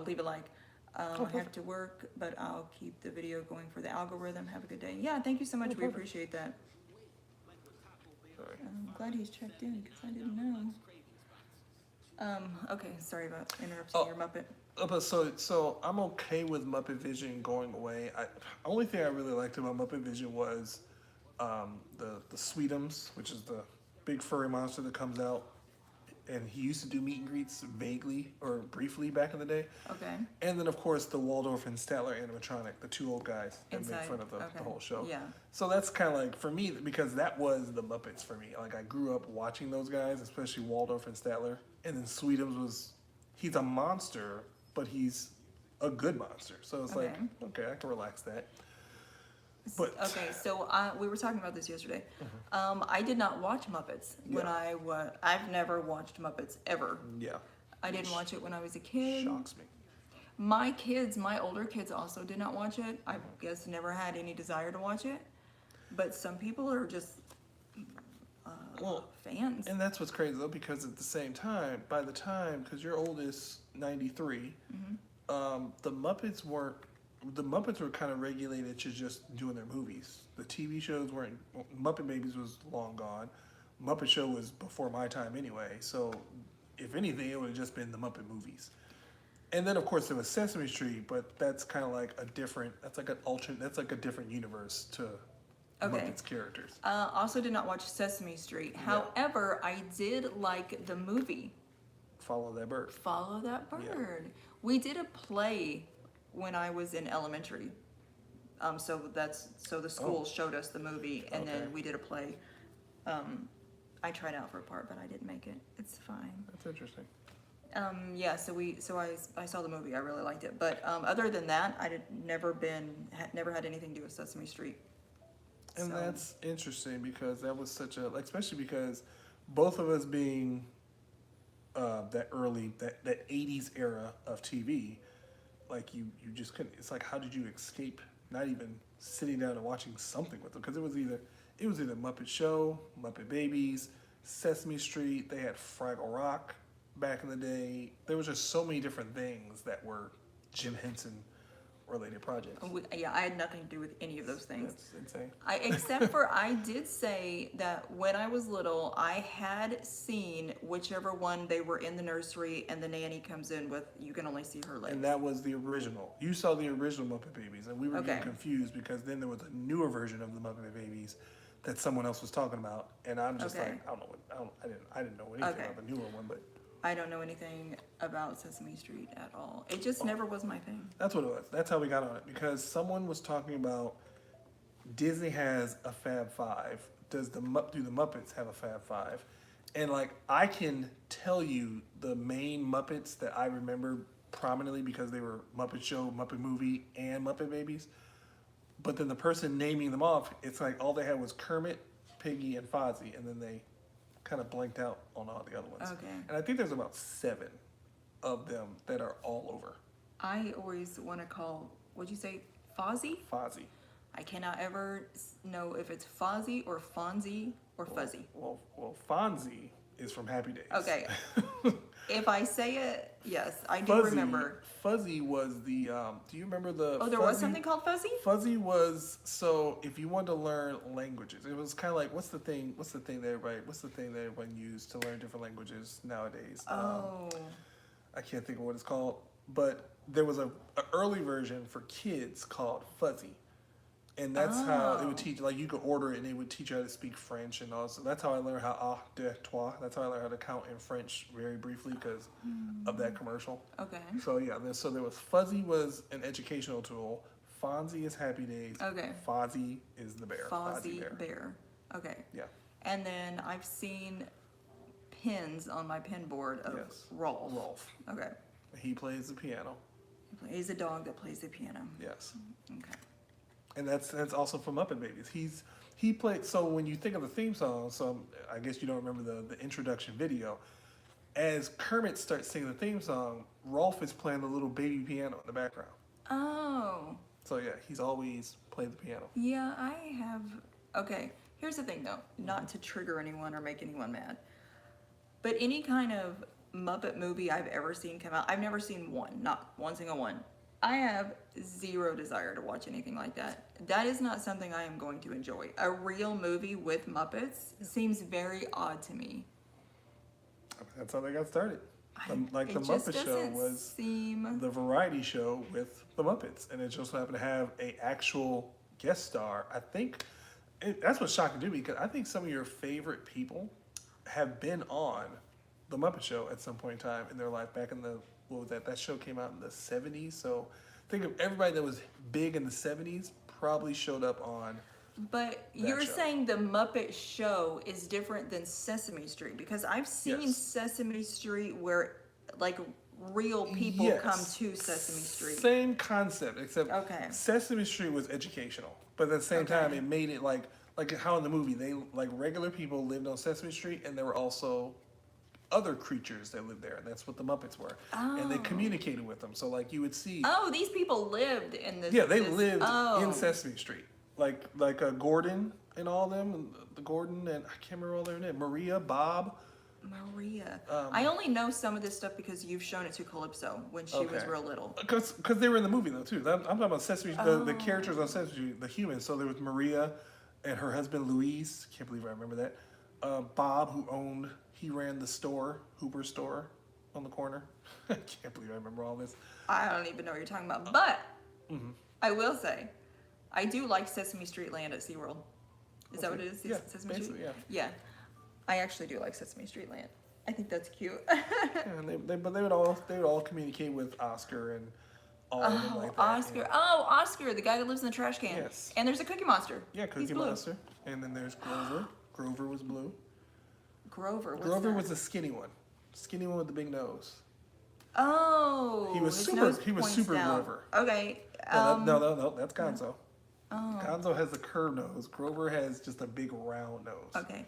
[SPEAKER 1] Leave a like. I have
[SPEAKER 2] perfect.
[SPEAKER 1] to work, but I'll keep the video going for the algorithm. Have a good day. Yeah, thank you so much. We
[SPEAKER 2] perfect.
[SPEAKER 1] appreciate that.
[SPEAKER 2] Sorry.
[SPEAKER 1] I'm glad he's checked in because I didn't know. Okay, sorry about interrupting
[SPEAKER 2] Oh.
[SPEAKER 1] your Muppet.
[SPEAKER 2] But so I'm okay with Muppet Vision going away. Only thing I really liked about Muppet Vision was the Sweetums, which is the big furry monster that comes out, and he used to do meet and greets vaguely or briefly back in the day.
[SPEAKER 1] Okay.
[SPEAKER 2] And then of course the Waldorf and Statler animatronic, the two old guys that
[SPEAKER 1] Inside.
[SPEAKER 2] make fun of the
[SPEAKER 1] Okay.
[SPEAKER 2] whole show.
[SPEAKER 1] Yeah.
[SPEAKER 2] So that's kind of like for me because that was the Muppets for me. Like I grew up watching those guys, especially Waldorf and Statler, and then Sweetums he's a monster, but he's a good monster. So it's like, okay, I can relax that. But
[SPEAKER 1] Okay, so we were talking about this yesterday. I did not watch Muppets when
[SPEAKER 2] Yeah.
[SPEAKER 1] I've never watched Muppets ever.
[SPEAKER 2] yeah,
[SPEAKER 1] I didn't watch it when I was a kid.
[SPEAKER 2] shocks me.
[SPEAKER 1] My older kids also did not watch it. I guess never had any desire to watch it. But some people are just
[SPEAKER 2] Well,
[SPEAKER 1] fans.
[SPEAKER 2] and that's what's crazy though, because at the same time, by the time, because your oldest 93, the Muppets were kind of regulated to just doing their movies. The TV shows weren't. Muppet Babies was long gone. Muppet Show was before my time anyway. So, if anything, it would have just been the Muppet movies. And then, of course, there was Sesame Street, but that's kind of like a different. That's like an alternate. That's like a different universe to
[SPEAKER 1] Okay.
[SPEAKER 2] Muppets characters.
[SPEAKER 1] Also did not watch Sesame Street. However, I did like the movie
[SPEAKER 2] Follow That Bird.
[SPEAKER 1] Follow That
[SPEAKER 2] Yeah.
[SPEAKER 1] Bird. We did a play when I was in elementary. So the school showed us the movie, and
[SPEAKER 2] Okay.
[SPEAKER 1] then we did a play. I tried out for a part, but I didn't make it. It's fine.
[SPEAKER 2] That's interesting.
[SPEAKER 1] Yeah, so I saw the movie. I really liked it, but other than that, I never had anything to do with Sesame Street.
[SPEAKER 2] And
[SPEAKER 1] So-
[SPEAKER 2] that's interesting because that was such a especially because both of us being that 80s era of TV, like you just couldn't. It's like how did you escape not even sitting down and watching something with them? Because it was either Muppet Show, Muppet Babies, Sesame Street. They had Fraggle Rock back in the day. There was just so many different things that were Jim Henson related projects.
[SPEAKER 1] Yeah, I had nothing to do with any of those things.
[SPEAKER 2] That's insane.
[SPEAKER 1] Except for I did say that when I was little, I had seen whichever one they were in the nursery and the nanny comes in with, you can only see her legs.
[SPEAKER 2] And that was the original. You saw the original Muppet Babies, and we were getting
[SPEAKER 1] Okay.
[SPEAKER 2] confused because then there was a newer version of the Muppet Babies that someone else was talking about, and I'm just
[SPEAKER 1] Okay.
[SPEAKER 2] like, I didn't know anything
[SPEAKER 1] Okay.
[SPEAKER 2] about the newer one, but
[SPEAKER 1] I don't know anything about Sesame Street at all. It just never was my thing.
[SPEAKER 2] that's what it was. That's how we got on it because someone was talking about Disney has a Fab Five. Do the Muppets have a Fab Five? And like I can tell you the main Muppets that I remember prominently because they were Muppet Show, Muppet Movie, and Muppet Babies. But then the person naming them off, it's like all they had was Kermit, Piggy, and Fozzie, and then they kind of blanked out on all the other ones.
[SPEAKER 1] Okay.
[SPEAKER 2] And I think there's about 7 of them that are all over.
[SPEAKER 1] I always want to call, what'd you say, Fozzie?
[SPEAKER 2] Fozzie.
[SPEAKER 1] I cannot ever know if it's Fozzie or Fonzie or Fuzzy.
[SPEAKER 2] Well, Fonzie is from Happy Days.
[SPEAKER 1] Okay. If I say it, yes, I do
[SPEAKER 2] Fuzzy,
[SPEAKER 1] remember.
[SPEAKER 2] Fuzzy was the, do you remember the
[SPEAKER 1] Oh, there
[SPEAKER 2] Fuzzy?
[SPEAKER 1] was something called Fuzzy?
[SPEAKER 2] Fuzzy was, so if you wanted to learn languages, it was kind of like, what's the thing that everybody used to learn different languages nowadays?
[SPEAKER 1] Oh.
[SPEAKER 2] I can't think of what it's called, but there was a early version for kids called Fuzzy. And that's how it would teach, like you could order it and it would teach you how to speak French and also that's how I learned how de toi, that's how I learned how to count in French very briefly because of that commercial.
[SPEAKER 1] Okay.
[SPEAKER 2] So yeah, so there was Fuzzy was an educational tool, Fonzie is Happy Days,
[SPEAKER 1] Okay.
[SPEAKER 2] Fozzie is the bear.
[SPEAKER 1] Fozzie Bear. Okay.
[SPEAKER 2] Yeah.
[SPEAKER 1] And then I've seen pins on my pin board of
[SPEAKER 2] Yes.
[SPEAKER 1] Rolf.
[SPEAKER 2] Rolf.
[SPEAKER 1] Okay.
[SPEAKER 2] He plays the piano.
[SPEAKER 1] He's a dog that plays the piano.
[SPEAKER 2] Yes.
[SPEAKER 1] Okay.
[SPEAKER 2] And that's also from Muppet Babies. He played, so when you think of the theme song, so I guess you don't remember the introduction video. As Kermit starts singing the theme song, Rolf is playing the little baby piano in the background.
[SPEAKER 1] Oh.
[SPEAKER 2] So yeah, he's always played the piano.
[SPEAKER 1] Yeah, I have. Okay. Here's the thing though, not to trigger anyone or make anyone mad, but any kind of Muppet movie I've ever seen come out, I've never seen one, not one single one. I have zero desire to watch anything like that. That is not something I am going to enjoy. A real movie with Muppets seems very odd to me.
[SPEAKER 2] That's how they got started. Like
[SPEAKER 1] It
[SPEAKER 2] the
[SPEAKER 1] just
[SPEAKER 2] Muppet Show
[SPEAKER 1] doesn't
[SPEAKER 2] was
[SPEAKER 1] seem.
[SPEAKER 2] the variety show with the Muppets, and it just happened to have a actual guest star. I think that's what's shocking to me because I think some of your favorite people have been on the Muppet Show at some point in time in their life. Back in the what was that? That show came out in the 70s. So think of everybody that was big in the 70s probably showed up on.
[SPEAKER 1] But you're
[SPEAKER 2] show.
[SPEAKER 1] saying the Muppet Show is different than Sesame Street because I've seen
[SPEAKER 2] Yes.
[SPEAKER 1] Sesame Street where like real people
[SPEAKER 2] Yes.
[SPEAKER 1] come to Sesame Street.
[SPEAKER 2] Same concept, except
[SPEAKER 1] Okay.
[SPEAKER 2] Sesame Street was educational, but at the same
[SPEAKER 1] Okay.
[SPEAKER 2] time, it made it like how in the movie they like regular people lived on Sesame Street, and there were also other creatures that lived there, and that's what the Muppets were, and they
[SPEAKER 1] Oh.
[SPEAKER 2] communicated with them. So like you would see,
[SPEAKER 1] Oh, these people lived in this.
[SPEAKER 2] yeah, they
[SPEAKER 1] this-
[SPEAKER 2] lived
[SPEAKER 1] oh.
[SPEAKER 2] in Sesame Street, like Gordon and all them, and the Gordon and I can't remember all their names, Maria, Bob.
[SPEAKER 1] Maria.
[SPEAKER 2] Um,
[SPEAKER 1] I only know some of this stuff because you've shown it to Calypso when she was
[SPEAKER 2] Okay.
[SPEAKER 1] real little.
[SPEAKER 2] Because they were in the movie though too. I'm talking about Sesame, the characters on Sesame Street, the humans. So there was Maria and her husband Louise. Can't believe I remember that. Bob, he ran the store, Hooper store, on the corner. I can't believe I remember all this.
[SPEAKER 1] I don't even know what you're talking about, but
[SPEAKER 2] Mm-hmm.
[SPEAKER 1] I will say, I do like Sesame Street Land at SeaWorld. Is that what it is?
[SPEAKER 2] Yeah,
[SPEAKER 1] Sesame
[SPEAKER 2] basically,
[SPEAKER 1] Street?
[SPEAKER 2] yeah.
[SPEAKER 1] Yeah. I actually do like Sesame Street Land. I think that's cute.
[SPEAKER 2] Yeah, and they would all communicate with Oscar and all of them
[SPEAKER 1] Oh,
[SPEAKER 2] like that.
[SPEAKER 1] Oscar.
[SPEAKER 2] Yeah.
[SPEAKER 1] Oh, Oscar, the guy that lives in the trash can.
[SPEAKER 2] Yes.
[SPEAKER 1] And there's a Cookie Monster.
[SPEAKER 2] Yeah,
[SPEAKER 1] He's
[SPEAKER 2] Cookie
[SPEAKER 1] blue.
[SPEAKER 2] Monster. And then there's Grover. Grover was blue.
[SPEAKER 1] Grover. What's
[SPEAKER 2] Grover
[SPEAKER 1] that?
[SPEAKER 2] was the skinny one with the big nose.
[SPEAKER 1] Oh.
[SPEAKER 2] He was
[SPEAKER 1] his
[SPEAKER 2] super-
[SPEAKER 1] nose
[SPEAKER 2] he was
[SPEAKER 1] points
[SPEAKER 2] super
[SPEAKER 1] down.
[SPEAKER 2] Grover.
[SPEAKER 1] Okay.
[SPEAKER 2] No, that's Gonzo.
[SPEAKER 1] Oh.
[SPEAKER 2] Gonzo has a curved nose. Grover has just a big round nose.
[SPEAKER 1] Okay.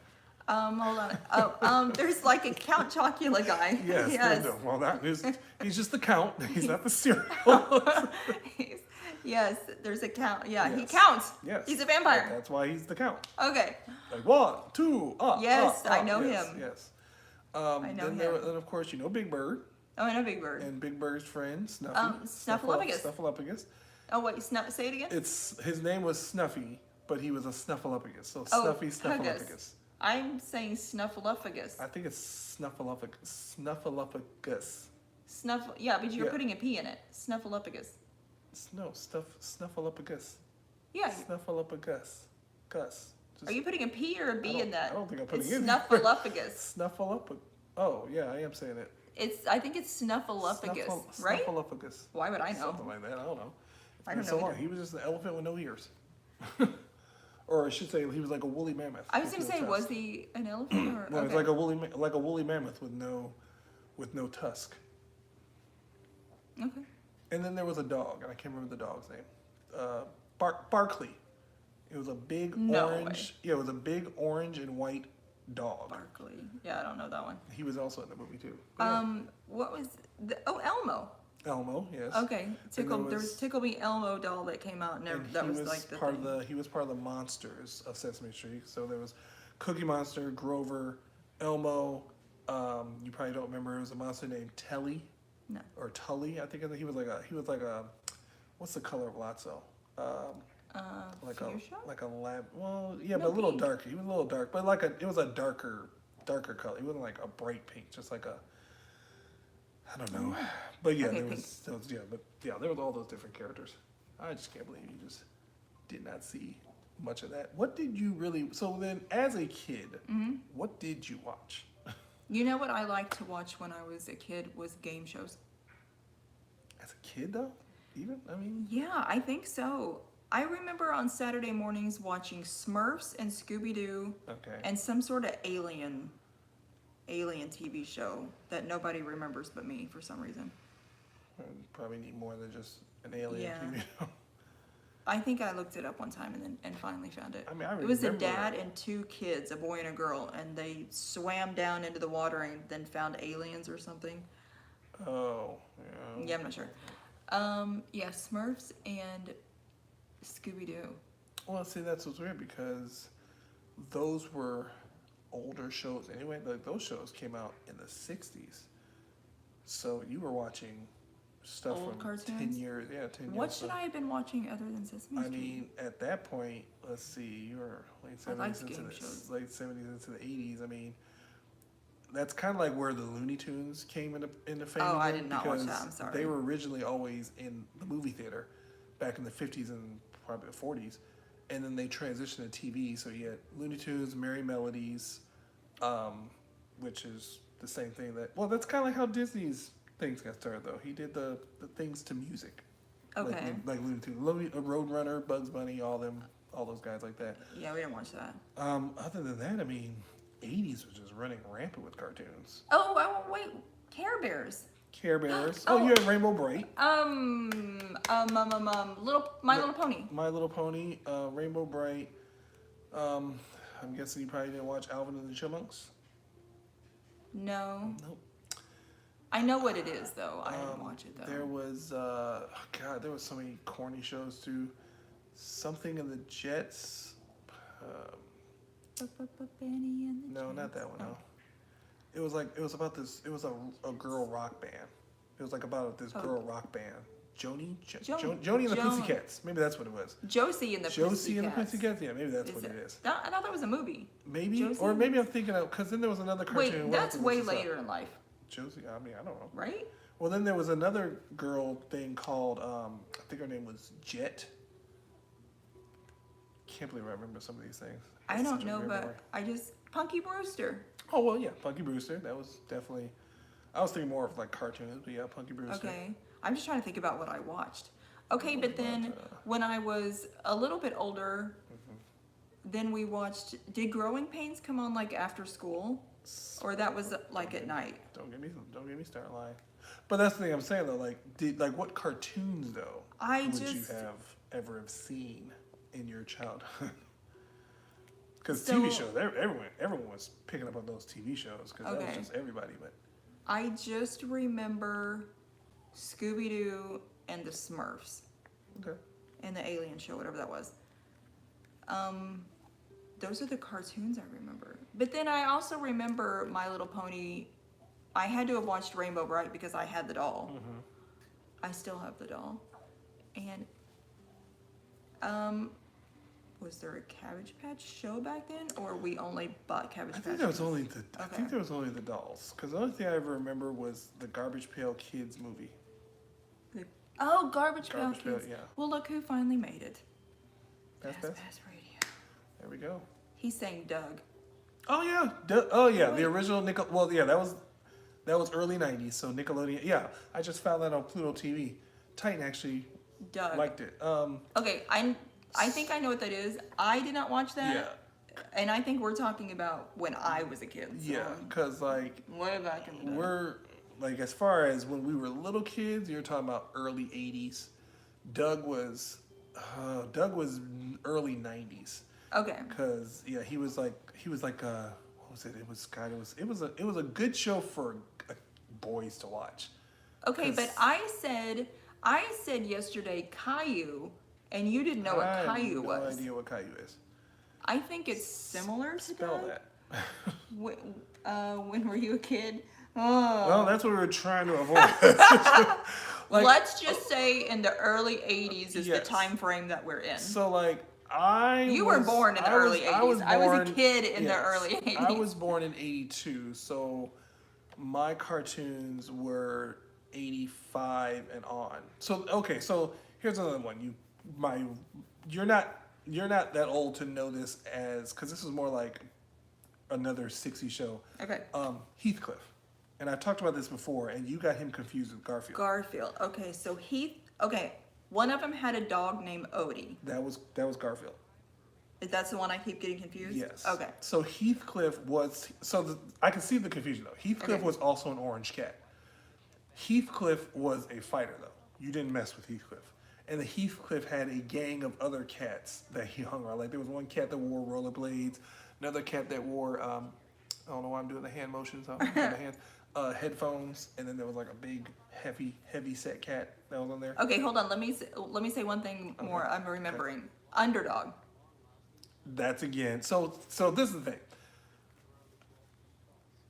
[SPEAKER 1] Hold on. Oh, there's like a Count Chocula guy.
[SPEAKER 2] Yes.
[SPEAKER 1] Yes.
[SPEAKER 2] No, well, he's just the count. He's not the cereal.
[SPEAKER 1] Yes, there's a count. Yeah, he
[SPEAKER 2] Yes.
[SPEAKER 1] counts.
[SPEAKER 2] Yes.
[SPEAKER 1] He's a vampire.
[SPEAKER 2] That's why he's the count.
[SPEAKER 1] Okay.
[SPEAKER 2] Like 1, 2, up.
[SPEAKER 1] Yes,
[SPEAKER 2] up,
[SPEAKER 1] I
[SPEAKER 2] up.
[SPEAKER 1] know
[SPEAKER 2] Yes,
[SPEAKER 1] him.
[SPEAKER 2] Yes.
[SPEAKER 1] I know
[SPEAKER 2] then
[SPEAKER 1] him.
[SPEAKER 2] Then of course you know Big Bird
[SPEAKER 1] Oh, I know Big Bird.
[SPEAKER 2] and Big Bird's friend Snuffy.
[SPEAKER 1] Snuffleupagus.
[SPEAKER 2] Snuffleupagus.
[SPEAKER 1] Oh wait, say it again.
[SPEAKER 2] His name was Snuffy, but he was a Snuffleupagus. So
[SPEAKER 1] Oh,
[SPEAKER 2] Snuffy
[SPEAKER 1] Puggus.
[SPEAKER 2] Snuffleupagus.
[SPEAKER 1] I'm saying Snuffleupagus.
[SPEAKER 2] I think it's Snuffleupagus.
[SPEAKER 1] Yeah, but you're
[SPEAKER 2] Yeah.
[SPEAKER 1] putting a P in it. Snuffleupagus.
[SPEAKER 2] No, Snuffleupagus.
[SPEAKER 1] Yeah.
[SPEAKER 2] Snuffleupagus. Gus. Just-
[SPEAKER 1] Are you putting a P or a B in that?
[SPEAKER 2] I don't think I'm putting
[SPEAKER 1] it's
[SPEAKER 2] it in.
[SPEAKER 1] Snuffleupagus.
[SPEAKER 2] Snuffleupagus. Oh, yeah, I am saying it.
[SPEAKER 1] I think it's Snuffleupagus, right?
[SPEAKER 2] Snuffleupagus.
[SPEAKER 1] Why would I know?
[SPEAKER 2] Something like that. I don't know. It's
[SPEAKER 1] I
[SPEAKER 2] been
[SPEAKER 1] don't
[SPEAKER 2] so
[SPEAKER 1] know
[SPEAKER 2] long.
[SPEAKER 1] either.
[SPEAKER 2] He was just an elephant with no ears. Or I should say, he was like a woolly mammoth.
[SPEAKER 1] I was
[SPEAKER 2] with
[SPEAKER 1] gonna
[SPEAKER 2] no
[SPEAKER 1] say,
[SPEAKER 2] tusk.
[SPEAKER 1] was he an elephant or?
[SPEAKER 2] No,
[SPEAKER 1] okay.
[SPEAKER 2] it's like a woolly mammoth with no tusk.
[SPEAKER 1] Okay.
[SPEAKER 2] And then there was a dog, and I can't remember the dog's name. Barkley. It was a big
[SPEAKER 1] No
[SPEAKER 2] orange. Yeah, it was a big orange and white dog.
[SPEAKER 1] Barkley. Yeah, I don't know that one.
[SPEAKER 2] He was also in the movie too. But yeah.
[SPEAKER 1] What was Elmo?
[SPEAKER 2] Elmo, yes.
[SPEAKER 1] Okay, Tickle.
[SPEAKER 2] there
[SPEAKER 1] There was
[SPEAKER 2] was-
[SPEAKER 1] Tickle Me Elmo doll that came out. Never.
[SPEAKER 2] And
[SPEAKER 1] That
[SPEAKER 2] he
[SPEAKER 1] was
[SPEAKER 2] was
[SPEAKER 1] like the
[SPEAKER 2] part
[SPEAKER 1] thing.
[SPEAKER 2] of the he was part of the monsters of Sesame Street. So there was Cookie Monster, Grover, Elmo. You probably don't remember. It was a monster named Telly
[SPEAKER 1] No.
[SPEAKER 2] or Tully. I think he was like a what's the color of Lotso?
[SPEAKER 1] Fuchsia?
[SPEAKER 2] Like a lab. Well, yeah,
[SPEAKER 1] No,
[SPEAKER 2] but a little
[SPEAKER 1] pink.
[SPEAKER 2] darker. He was a little dark, but it was a darker color. He wasn't like a bright pink, just like a. I don't know, but yeah,
[SPEAKER 1] Okay,
[SPEAKER 2] there
[SPEAKER 1] pink.
[SPEAKER 2] was there was all those different characters. I just can't believe you just did not see much of that. What did you really? So then, as a kid,
[SPEAKER 1] Mm-hmm.
[SPEAKER 2] what did you watch?
[SPEAKER 1] You know what I liked to watch when I was a kid was game shows.
[SPEAKER 2] As a kid, though, even I mean,
[SPEAKER 1] Yeah, I think so. I remember on Saturday mornings watching Smurfs and Scooby Doo
[SPEAKER 2] okay,
[SPEAKER 1] and some sort of alien TV show that nobody remembers but me for some reason.
[SPEAKER 2] probably need more than just an alien
[SPEAKER 1] Yeah.
[SPEAKER 2] TV show.
[SPEAKER 1] I think I looked it up one time and finally found it.
[SPEAKER 2] I mean, I
[SPEAKER 1] It was a
[SPEAKER 2] remember-
[SPEAKER 1] dad and two kids, a boy and a girl, and they swam down into the water and then found aliens or something.
[SPEAKER 2] Oh, yeah.
[SPEAKER 1] Yeah, I'm not sure. Yeah, Smurfs and Scooby Doo.
[SPEAKER 2] Well, see, that's what's weird because those were older shows anyway. Like those shows came out in the '60s, so you were watching stuff
[SPEAKER 1] Old
[SPEAKER 2] from
[SPEAKER 1] cartoons?
[SPEAKER 2] 10 years. Yeah, 10 years.
[SPEAKER 1] What should I have been watching other than Sesame
[SPEAKER 2] I
[SPEAKER 1] Street?
[SPEAKER 2] mean, at that point, let's see, you were late
[SPEAKER 1] I liked
[SPEAKER 2] '70s into
[SPEAKER 1] game
[SPEAKER 2] the
[SPEAKER 1] shows.
[SPEAKER 2] late '70s into the '80s. I mean, that's kind of like where the Looney Tunes came into fame.
[SPEAKER 1] Oh, I
[SPEAKER 2] again,
[SPEAKER 1] did not watch that,
[SPEAKER 2] because
[SPEAKER 1] I'm sorry.
[SPEAKER 2] They were originally always in the movie theater back in the '50s and probably the '40s, and then they transitioned to TV. So you had Looney Tunes, Merry Melodies, which is the same thing that's kind of like how Disney's things got started though. He did the things to music.
[SPEAKER 1] Okay.
[SPEAKER 2] Like Looney Tunes, Roadrunner, Bugs Bunny, all those guys like that.
[SPEAKER 1] Yeah, we didn't watch that.
[SPEAKER 2] Other than that, I mean, '80s was just running rampant with cartoons.
[SPEAKER 1] Oh, wait, Care Bears.
[SPEAKER 2] Care Bears.
[SPEAKER 1] Oh.
[SPEAKER 2] You had Rainbow Bright,
[SPEAKER 1] My Little Pony.
[SPEAKER 2] My Little Pony, Rainbow Bright. I'm guessing you probably didn't watch Alvin and the Chipmunks.
[SPEAKER 1] No,
[SPEAKER 2] Nope.
[SPEAKER 1] I know what it is though. I didn't watch it though.
[SPEAKER 2] There was there was so many corny shows too. Something in the Jets.
[SPEAKER 1] Benny and the
[SPEAKER 2] No, not that
[SPEAKER 1] Jets.
[SPEAKER 2] one. No. It was about this. It was a girl rock band. It was like about this
[SPEAKER 1] Oh.
[SPEAKER 2] girl rock band. Joni
[SPEAKER 1] Joni.
[SPEAKER 2] and the Pussycats. Maybe that's what it was.
[SPEAKER 1] Josie and the
[SPEAKER 2] Josie and the
[SPEAKER 1] Pussycats.
[SPEAKER 2] Pussycats. Yeah, maybe that's
[SPEAKER 1] Is
[SPEAKER 2] what
[SPEAKER 1] it?
[SPEAKER 2] it is.
[SPEAKER 1] I thought that was a movie.
[SPEAKER 2] Maybe,
[SPEAKER 1] Josie
[SPEAKER 2] or
[SPEAKER 1] and
[SPEAKER 2] maybe
[SPEAKER 1] the-
[SPEAKER 2] I'm thinking of because then there was another cartoon.
[SPEAKER 1] Wait,
[SPEAKER 2] We'll have
[SPEAKER 1] that's
[SPEAKER 2] to look
[SPEAKER 1] way
[SPEAKER 2] this up.
[SPEAKER 1] later in life,
[SPEAKER 2] Josie. I mean, I don't know.
[SPEAKER 1] right?
[SPEAKER 2] Well, then there was another girl thing called I think her name was Jet. Can't believe I remember some of these things.
[SPEAKER 1] I
[SPEAKER 2] It's
[SPEAKER 1] don't
[SPEAKER 2] such a
[SPEAKER 1] know,
[SPEAKER 2] weird
[SPEAKER 1] but
[SPEAKER 2] memory.
[SPEAKER 1] I just Punky Brewster.
[SPEAKER 2] Oh well, yeah, Punky Brewster. That was definitely. I was thinking more of like cartoons, but yeah, Punky Brewster.
[SPEAKER 1] Okay, I'm just trying to think about what I watched. Okay, but then
[SPEAKER 2] But,
[SPEAKER 1] when I was a little bit older, then we watched. Did Growing Pains come on like after school, or that was like at night?
[SPEAKER 2] Don't get me started lying. But that's the thing I'm saying though. Like what cartoons though
[SPEAKER 1] I
[SPEAKER 2] would you
[SPEAKER 1] just-
[SPEAKER 2] ever have seen in your childhood? Because
[SPEAKER 1] So-
[SPEAKER 2] TV shows, everyone was picking up on those TV shows because that was
[SPEAKER 1] Okay.
[SPEAKER 2] just everybody. But
[SPEAKER 1] I just remember Scooby Doo and the Smurfs
[SPEAKER 2] okay,
[SPEAKER 1] and the Alien Show, whatever that was. Those are the cartoons I remember. But then I also remember My Little Pony. I had to have watched Rainbow Bright because I had the doll. I still have the doll. And was there a Cabbage Patch show back then, or we only bought Cabbage
[SPEAKER 2] I
[SPEAKER 1] Patch?
[SPEAKER 2] think there was only the I
[SPEAKER 1] Okay.
[SPEAKER 2] think there was only the dolls. Because the only thing I ever remember was the Garbage Pail Kids movie.
[SPEAKER 1] Oh, Garbage Pail
[SPEAKER 2] Garbage Pail,
[SPEAKER 1] Kids.
[SPEAKER 2] yeah.
[SPEAKER 1] Well, look who finally made it.
[SPEAKER 2] That's
[SPEAKER 1] Fast
[SPEAKER 2] best.
[SPEAKER 1] Pass Radio.
[SPEAKER 2] There we go.
[SPEAKER 1] He sang Doug.
[SPEAKER 2] Oh yeah, the
[SPEAKER 1] Wait.
[SPEAKER 2] original Nickel. Well, yeah, that was early '90s. So Nickelodeon. Yeah, I just found that on Pluto TV. Titan actually
[SPEAKER 1] Doug.
[SPEAKER 2] liked it.
[SPEAKER 1] Okay, I think I know what that is. I did not watch that.
[SPEAKER 2] Yeah.
[SPEAKER 1] And I think we're talking about when I was a kid. So
[SPEAKER 2] Yeah, because like
[SPEAKER 1] way back in the day.
[SPEAKER 2] we're like as far as when we were little kids, you're talking about early '80s. Doug was early '90s.
[SPEAKER 1] Okay.
[SPEAKER 2] Cause yeah, he was like what was it? It was a good show for boys to watch.
[SPEAKER 1] Okay, but
[SPEAKER 2] 'Cause
[SPEAKER 1] I said yesterday Caillou, and you didn't know what
[SPEAKER 2] I
[SPEAKER 1] Caillou
[SPEAKER 2] have no
[SPEAKER 1] was.
[SPEAKER 2] idea what Caillou is.
[SPEAKER 1] I think it's similar to
[SPEAKER 2] Spell
[SPEAKER 1] that.
[SPEAKER 2] that.
[SPEAKER 1] When were you a kid?
[SPEAKER 2] Well,
[SPEAKER 1] Oh.
[SPEAKER 2] that's what we were trying to avoid. Like,
[SPEAKER 1] Let's just say in the early 80s is the
[SPEAKER 2] Yes.
[SPEAKER 1] time frame that we're in.
[SPEAKER 2] so like
[SPEAKER 1] You were born in the early 80s. I was a
[SPEAKER 2] born-
[SPEAKER 1] kid in the
[SPEAKER 2] yes,
[SPEAKER 1] early 80s.
[SPEAKER 2] I was born in 82, so my cartoons were 85 and on. So okay, so here's another one. You're not that old to know this as, because this is more like another 60s show.
[SPEAKER 1] Okay.
[SPEAKER 2] Heathcliff. And I've talked about this before, and you got him confused with Garfield.
[SPEAKER 1] Garfield. Okay, so one of them had a dog named Odie.
[SPEAKER 2] That was Garfield.
[SPEAKER 1] That's the one I keep getting confused?
[SPEAKER 2] Yes.
[SPEAKER 1] Okay.
[SPEAKER 2] So Heathcliff was, I can see the confusion though. Heathcliff
[SPEAKER 1] Okay.
[SPEAKER 2] was also an orange cat. Heathcliff was a fighter though. You didn't mess with Heathcliff. And the Heathcliff had a gang of other cats that he hung around. Like there was one cat that wore rollerblades, another cat that wore, I don't know why I'm doing the hand motions, I'm doing the hands, headphones, and then there was like a big, heavy set cat that was on there.
[SPEAKER 1] Okay, hold on. Let me say one thing more. I'm remembering. Underdog.
[SPEAKER 2] That's again. So this is the thing.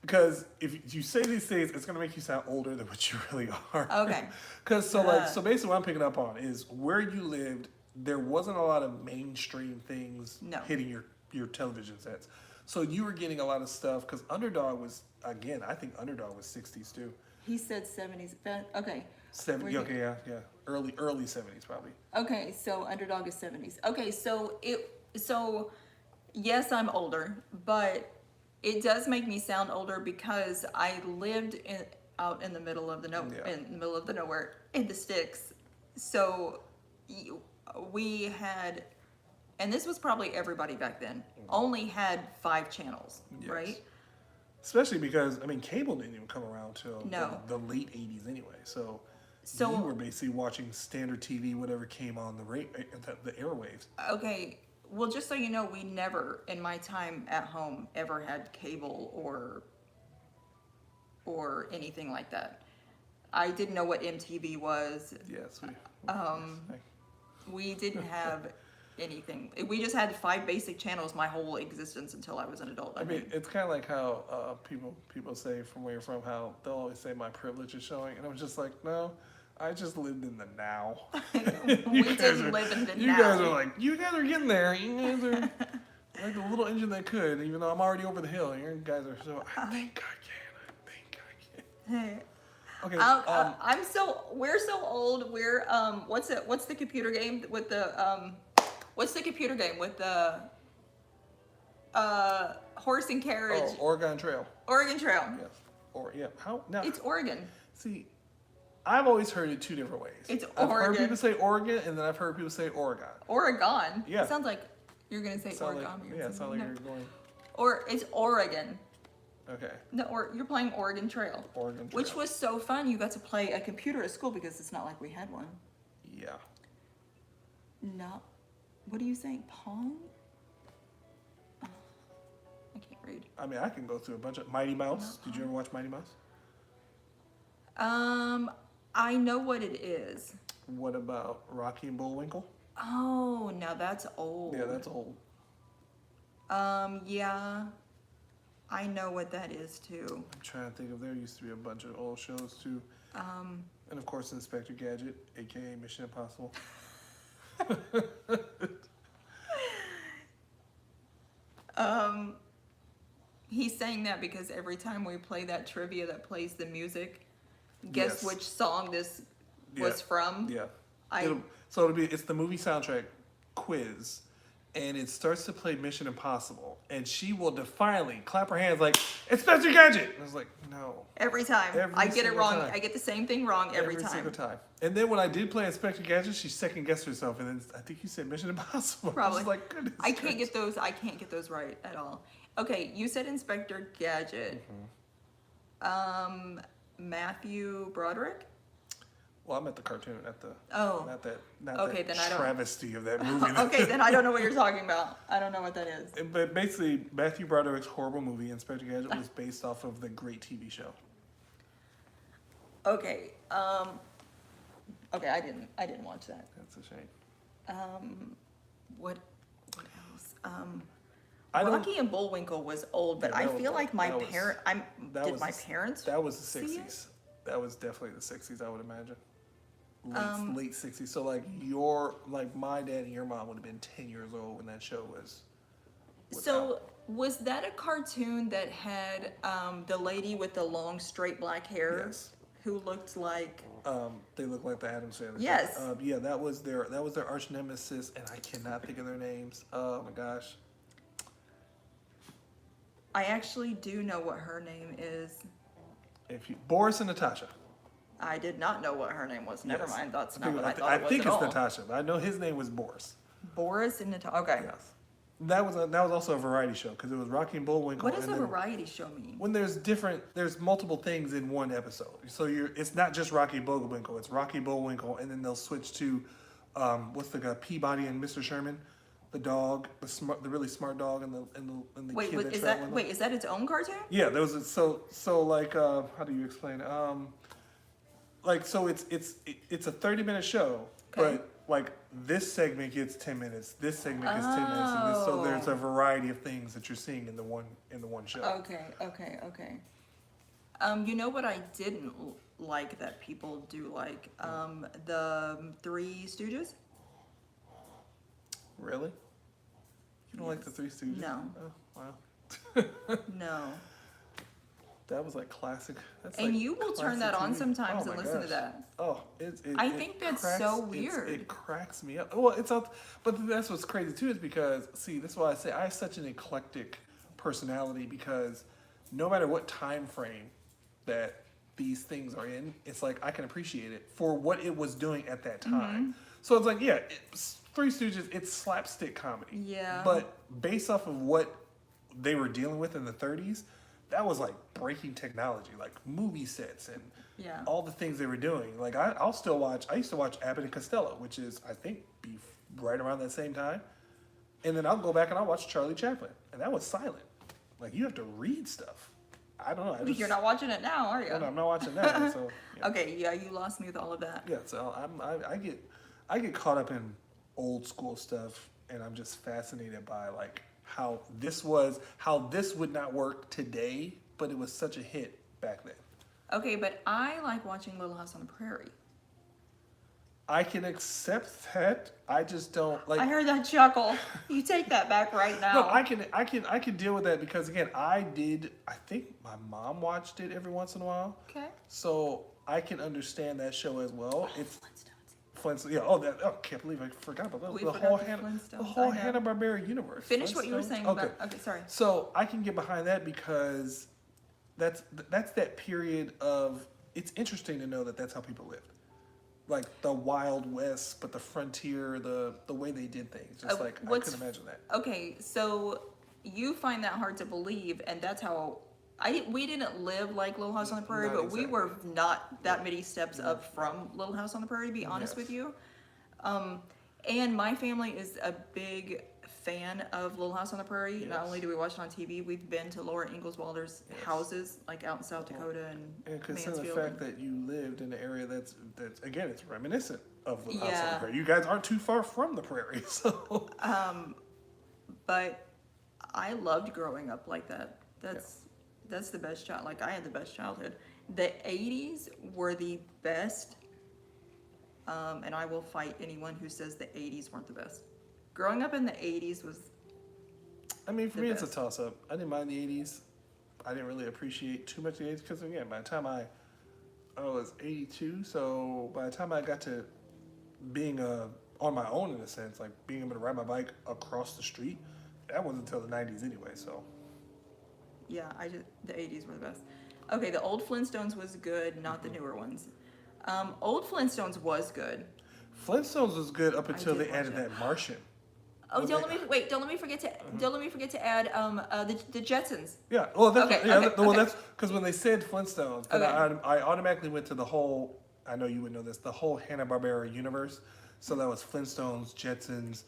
[SPEAKER 2] Because if you say these things, it's gonna make you sound older than what you really are.
[SPEAKER 1] Okay.
[SPEAKER 2] Because so basically what I'm picking up on is where you lived, there wasn't a lot of mainstream things
[SPEAKER 1] No.
[SPEAKER 2] hitting your television sets. So you were getting a lot of stuff because Underdog was, again, I think Underdog was 60s too.
[SPEAKER 1] He said 70s. Okay.
[SPEAKER 2] 70, okay, yeah. Early 70s probably.
[SPEAKER 1] Okay, so Underdog is 70s. Okay, so yes, I'm older, but it does make me sound older because I lived out in the middle of the nowhere in the sticks. So we had, and this was probably everybody back then, only had 5 channels,
[SPEAKER 2] Yes.
[SPEAKER 1] right?
[SPEAKER 2] Especially because, I mean, cable didn't even come around till
[SPEAKER 1] No.
[SPEAKER 2] the late 80s anyway. So
[SPEAKER 1] So-
[SPEAKER 2] you were basically watching standard TV, whatever came on the airwaves.
[SPEAKER 1] Okay, well, just so you know, we never, in my time at home, ever had cable or anything like that. I didn't know what MTV was.
[SPEAKER 2] Yes.
[SPEAKER 1] We didn't have anything. We just had 5 basic channels my whole existence until I was an adult.
[SPEAKER 2] I mean, it's kind of like how people say from where you're from, how they'll always say my privilege is showing. And I'm just like, no, I just lived in the now.
[SPEAKER 1] we didn't live in the
[SPEAKER 2] You
[SPEAKER 1] now.
[SPEAKER 2] guys are like, you guys are getting there. You guys are like the little engine that could, even though I'm already over the hill. You guys are so, I think I can. Okay.
[SPEAKER 1] We're so old. We're what's the computer game with the what's the computer game with the horse and carriage?
[SPEAKER 2] Oh, Oregon Trail.
[SPEAKER 1] Oregon Trail.
[SPEAKER 2] Yes. Or yeah. How now?
[SPEAKER 1] It's Oregon.
[SPEAKER 2] See, I've always heard it 2 different ways.
[SPEAKER 1] It's
[SPEAKER 2] I've heard
[SPEAKER 1] Oregon.
[SPEAKER 2] people say Oregon, and then I've heard people say Oregon.
[SPEAKER 1] Oregon.
[SPEAKER 2] Yeah.
[SPEAKER 1] It sounds like you're gonna say
[SPEAKER 2] Sound
[SPEAKER 1] Oregon.
[SPEAKER 2] like, yeah, it sounds like you're going.
[SPEAKER 1] Or it's Oregon.
[SPEAKER 2] Okay.
[SPEAKER 1] No, or you're playing Oregon Trail.
[SPEAKER 2] Oregon Trail.
[SPEAKER 1] Which was so fun. You got to play a computer at school because it's not like we had one.
[SPEAKER 2] Yeah.
[SPEAKER 1] No. What are you saying? Pong? Oh, I can't read.
[SPEAKER 2] I mean, I can go through a bunch of Mighty Mouse. Did you ever watch Mighty Mouse?
[SPEAKER 1] I know what it is.
[SPEAKER 2] What about Rocky and Bullwinkle?
[SPEAKER 1] Oh, now that's old.
[SPEAKER 2] Yeah, that's old.
[SPEAKER 1] Yeah. I know what that is too.
[SPEAKER 2] I'm trying to think of, there used to be a bunch of old shows too. And of course, Inspector Gadget, aka Mission Impossible.
[SPEAKER 1] He's saying that because every time we play that trivia that plays the music, guess
[SPEAKER 2] Yes.
[SPEAKER 1] which song this was
[SPEAKER 2] Yeah.
[SPEAKER 1] from?
[SPEAKER 2] Yeah.
[SPEAKER 1] I-
[SPEAKER 2] It's the movie soundtrack quiz, and it starts to play Mission Impossible, and she will defiantly clap her hands like, Inspector Gadget! And I was like, no.
[SPEAKER 1] Every time.
[SPEAKER 2] Every
[SPEAKER 1] I get it
[SPEAKER 2] single
[SPEAKER 1] wrong.
[SPEAKER 2] time.
[SPEAKER 1] I get the same thing wrong every time.
[SPEAKER 2] Single time. And then when I did play Inspector Gadget, she second guessed herself, and then I think you said Mission Impossible.
[SPEAKER 1] Probably.
[SPEAKER 2] I was like, goodness
[SPEAKER 1] I can't
[SPEAKER 2] gracious.
[SPEAKER 1] get those right at all. Okay, you said Inspector Gadget.
[SPEAKER 2] Mm-hmm.
[SPEAKER 1] Matthew Broderick?
[SPEAKER 2] Well, I'm at the cartoon, not the
[SPEAKER 1] Oh.
[SPEAKER 2] not
[SPEAKER 1] Okay,
[SPEAKER 2] that
[SPEAKER 1] then I don't-
[SPEAKER 2] travesty of that movie.
[SPEAKER 1] Okay, then I don't know what you're talking about. I don't know what that is.
[SPEAKER 2] But basically, Matthew Broderick's horrible movie, Inspector Gadget, was based off of the great TV show.
[SPEAKER 1] Okay. Okay, I didn't watch that.
[SPEAKER 2] That's a shame.
[SPEAKER 1] What else?
[SPEAKER 2] I don't-
[SPEAKER 1] Rocky and Bullwinkle was old, but
[SPEAKER 2] Yeah,
[SPEAKER 1] I
[SPEAKER 2] that was
[SPEAKER 1] feel
[SPEAKER 2] old.
[SPEAKER 1] like my
[SPEAKER 2] That was-
[SPEAKER 1] parent.
[SPEAKER 2] that
[SPEAKER 1] Did
[SPEAKER 2] was
[SPEAKER 1] my
[SPEAKER 2] the-
[SPEAKER 1] parents?
[SPEAKER 2] That was the
[SPEAKER 1] see it?
[SPEAKER 2] 60s. That was definitely the 60s, I would imagine. Late 60s. So like my dad and your mom would have been 10 years old when that show was.
[SPEAKER 1] So was that a cartoon that had the lady with the long straight black hair
[SPEAKER 2] Yes.
[SPEAKER 1] who looked like?
[SPEAKER 2] They look like the Addams Family.
[SPEAKER 1] Yes.
[SPEAKER 2] Yeah, that was their arch nemesis, and I cannot think of their names. Oh my gosh.
[SPEAKER 1] I actually do know what her name is.
[SPEAKER 2] Boris and Natasha.
[SPEAKER 1] I did not know what her name was. Never
[SPEAKER 2] Yes.
[SPEAKER 1] mind. That's not what I thought
[SPEAKER 2] I
[SPEAKER 1] it was
[SPEAKER 2] think
[SPEAKER 1] at
[SPEAKER 2] it's
[SPEAKER 1] all.
[SPEAKER 2] Natasha, but I know his name was Boris.
[SPEAKER 1] Boris and Natasha. Okay.
[SPEAKER 2] Yes. That was also a variety show because it was Rocky and Bullwinkle.
[SPEAKER 1] What does
[SPEAKER 2] and
[SPEAKER 1] a
[SPEAKER 2] then
[SPEAKER 1] variety show mean?
[SPEAKER 2] when there's multiple things in one episode. So it's not just Rocky and Bullwinkle. It's Rocky Bullwinkle, and then they'll switch to, what's the guy, Peabody and Mr. Sherman, the dog, the really smart dog, and the
[SPEAKER 1] Wait,
[SPEAKER 2] kid
[SPEAKER 1] is
[SPEAKER 2] traveled with him.
[SPEAKER 1] is that its own cartoon?
[SPEAKER 2] Yeah, there was so like how do you explain it? Like so it's a 30-minute show,
[SPEAKER 1] Okay.
[SPEAKER 2] but like this segment gets 10 minutes, this segment gets 10 minutes, and this, so there's a variety of things that you're seeing in the one show.
[SPEAKER 1] Okay. You know what I didn't like that people do like? The Three Stooges?
[SPEAKER 2] Really? You don't like the Three Stooges?
[SPEAKER 1] No.
[SPEAKER 2] Oh, wow.
[SPEAKER 1] No.
[SPEAKER 2] That was like classic. That's
[SPEAKER 1] And
[SPEAKER 2] like
[SPEAKER 1] you will turn
[SPEAKER 2] classic
[SPEAKER 1] that on
[SPEAKER 2] TV.
[SPEAKER 1] sometimes
[SPEAKER 2] Oh
[SPEAKER 1] and
[SPEAKER 2] my
[SPEAKER 1] listen to
[SPEAKER 2] gosh.
[SPEAKER 1] that.
[SPEAKER 2] Oh,
[SPEAKER 1] I think that's so weird.
[SPEAKER 2] It cracks me up. Well, but that's what's crazy too is because see, that's why I say I have such an eclectic personality because no matter what time frame that these things are in, it's like I can appreciate it for what it was doing at that time. So it's like, yeah, Three Stooges, it's slapstick comedy.
[SPEAKER 1] Yeah.
[SPEAKER 2] But based off of what they were dealing with in the 30s, that was like breaking technology, like movie sets and
[SPEAKER 1] Yeah.
[SPEAKER 2] all the things they were doing. Like I used to watch Abbott and Costello, which is I think be right around that same time. And then I'll go back and I'll watch Charlie Chaplin, and that was silent. Like you have to read stuff. I don't know.
[SPEAKER 1] You're not watching it now, are you?
[SPEAKER 2] No, I'm not watching that. So yeah.
[SPEAKER 1] Okay, yeah, you lost me with all of that.
[SPEAKER 2] Yeah, so I get caught up in old school stuff, and I'm just fascinated by like how this would not work today, but it was such a hit back then.
[SPEAKER 1] Okay, but I like watching Little House on the Prairie.
[SPEAKER 2] I can accept that. I just don't like.
[SPEAKER 1] I heard that chuckle. You take that back right now.
[SPEAKER 2] No, I can deal with that because again, I think my mom watched it every once in a while,
[SPEAKER 1] Okay.
[SPEAKER 2] so I can understand that show as well. It's Flintstones. Yeah. Oh, can't believe I forgot about that.
[SPEAKER 1] We
[SPEAKER 2] the
[SPEAKER 1] forgot
[SPEAKER 2] whole
[SPEAKER 1] the
[SPEAKER 2] the
[SPEAKER 1] Flintstones,
[SPEAKER 2] whole
[SPEAKER 1] I know.
[SPEAKER 2] Hanna-Barbera universe.
[SPEAKER 1] Finish what you were
[SPEAKER 2] Flintstones?
[SPEAKER 1] saying
[SPEAKER 2] Okay.
[SPEAKER 1] about. Okay, sorry.
[SPEAKER 2] So I can get behind that because that's that period of. It's interesting to know that that's how people lived, like the Wild West, but the frontier, the way they did things. Just like I
[SPEAKER 1] what's-
[SPEAKER 2] could imagine that.
[SPEAKER 1] Okay, so you find that hard to believe, and that's how we didn't live like Little House on the Prairie,
[SPEAKER 2] Not
[SPEAKER 1] but we
[SPEAKER 2] exactly.
[SPEAKER 1] were not that many steps up from Little House on the Prairie, to be honest
[SPEAKER 2] Yes.
[SPEAKER 1] with you. And my family is a big fan of Little House on the Prairie. Not
[SPEAKER 2] Yes.
[SPEAKER 1] only do we watch it on TV, we've been to Laura Ingalls Wilder's houses, like out in South Dakota and
[SPEAKER 2] And consider the
[SPEAKER 1] Mansfield.
[SPEAKER 2] fact that you lived in an area that's again, it's reminiscent of Little House on
[SPEAKER 1] Yeah.
[SPEAKER 2] the Prairie. You guys aren't too far from the prairie, so
[SPEAKER 1] But I loved growing up like that. That's the best child. Like I had the best childhood. The 80s were the best, and I will fight anyone who says the 80s weren't the best. Growing up in the 80s was
[SPEAKER 2] I mean, for
[SPEAKER 1] The
[SPEAKER 2] me, it's a
[SPEAKER 1] best.
[SPEAKER 2] toss up. I didn't mind the '80s. I didn't really appreciate too much the '80s because again, by the time I was 82, so by the time I got to being on my own in a sense, like being able to ride my bike across the street, that wasn't until the '90s anyway. So
[SPEAKER 1] yeah. The 80s were the best. Okay, the old Flintstones was good, not the newer ones. Old Flintstones was good.
[SPEAKER 2] Flintstones was good up until
[SPEAKER 1] did
[SPEAKER 2] they
[SPEAKER 1] watch
[SPEAKER 2] added
[SPEAKER 1] it.
[SPEAKER 2] that Martian.
[SPEAKER 1] Oh,
[SPEAKER 2] Was
[SPEAKER 1] don't
[SPEAKER 2] it-
[SPEAKER 1] let me wait. Don't let me forget to add the Jetsons.
[SPEAKER 2] Yeah, well, that's
[SPEAKER 1] Okay,
[SPEAKER 2] yeah.
[SPEAKER 1] okay,
[SPEAKER 2] Well,
[SPEAKER 1] okay.
[SPEAKER 2] that's because when they said Flintstones, 'cause
[SPEAKER 1] Okay.
[SPEAKER 2] I automatically went to the whole. I know you would know this. The whole Hanna-Barbera universe. So that was Flintstones, Jetsons.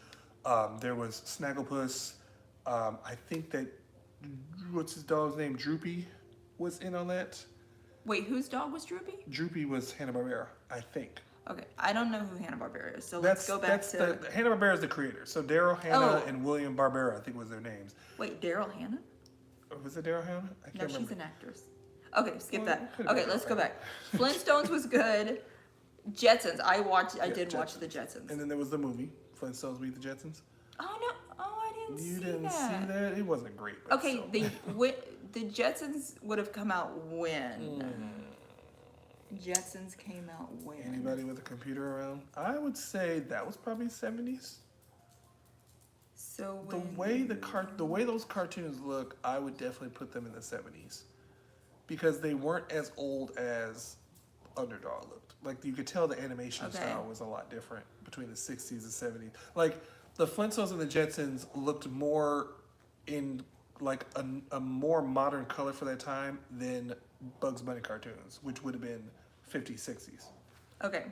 [SPEAKER 2] There was Snagglepuss. I think that what's his dog's name? Droopy was in on that.
[SPEAKER 1] Wait, whose dog was Droopy?
[SPEAKER 2] Droopy was Hanna-Barbera, I think.
[SPEAKER 1] Okay, I don't know who Hanna-Barbera is, so let's go back to...
[SPEAKER 2] The Hanna-Barbera is the creator. So Daryl Hannah
[SPEAKER 1] Oh.
[SPEAKER 2] and William Barbera, I think was their names.
[SPEAKER 1] Wait, Daryl Hannah?
[SPEAKER 2] Or was it Daryl Hannah? I
[SPEAKER 1] No,
[SPEAKER 2] can't
[SPEAKER 1] she's
[SPEAKER 2] remember.
[SPEAKER 1] an actress. Okay, skip
[SPEAKER 2] Well,
[SPEAKER 1] that.
[SPEAKER 2] could've
[SPEAKER 1] Okay,
[SPEAKER 2] been
[SPEAKER 1] let's go
[SPEAKER 2] Daryl
[SPEAKER 1] back. Flintstones was good. Jetsons, I
[SPEAKER 2] Yeah,
[SPEAKER 1] did watch
[SPEAKER 2] Jetsons.
[SPEAKER 1] the Jetsons.
[SPEAKER 2] And then there was the movie, Flintstones Meet the Jetsons.
[SPEAKER 1] Oh no! Oh, I didn't
[SPEAKER 2] You
[SPEAKER 1] see
[SPEAKER 2] didn't
[SPEAKER 1] that.
[SPEAKER 2] see that? It wasn't great. But
[SPEAKER 1] Okay,
[SPEAKER 2] still.
[SPEAKER 1] the Jetsons would have come out when?
[SPEAKER 2] Hmm.
[SPEAKER 1] Jetsons came out when?
[SPEAKER 2] Anybody with a computer around? I would say that was probably 70s.
[SPEAKER 1] So
[SPEAKER 2] The
[SPEAKER 1] when,
[SPEAKER 2] way those cartoons look, I would definitely put them in the 70s. Because they weren't as old as Underdog looked. Like you could tell the animation
[SPEAKER 1] Okay.
[SPEAKER 2] style was a lot different between the 60s and 70s. Like the Flintstones and the Jetsons looked more in like a more modern color for that time than Bugs Bunny cartoons, which would have been 50s, 60s.
[SPEAKER 1] Okay.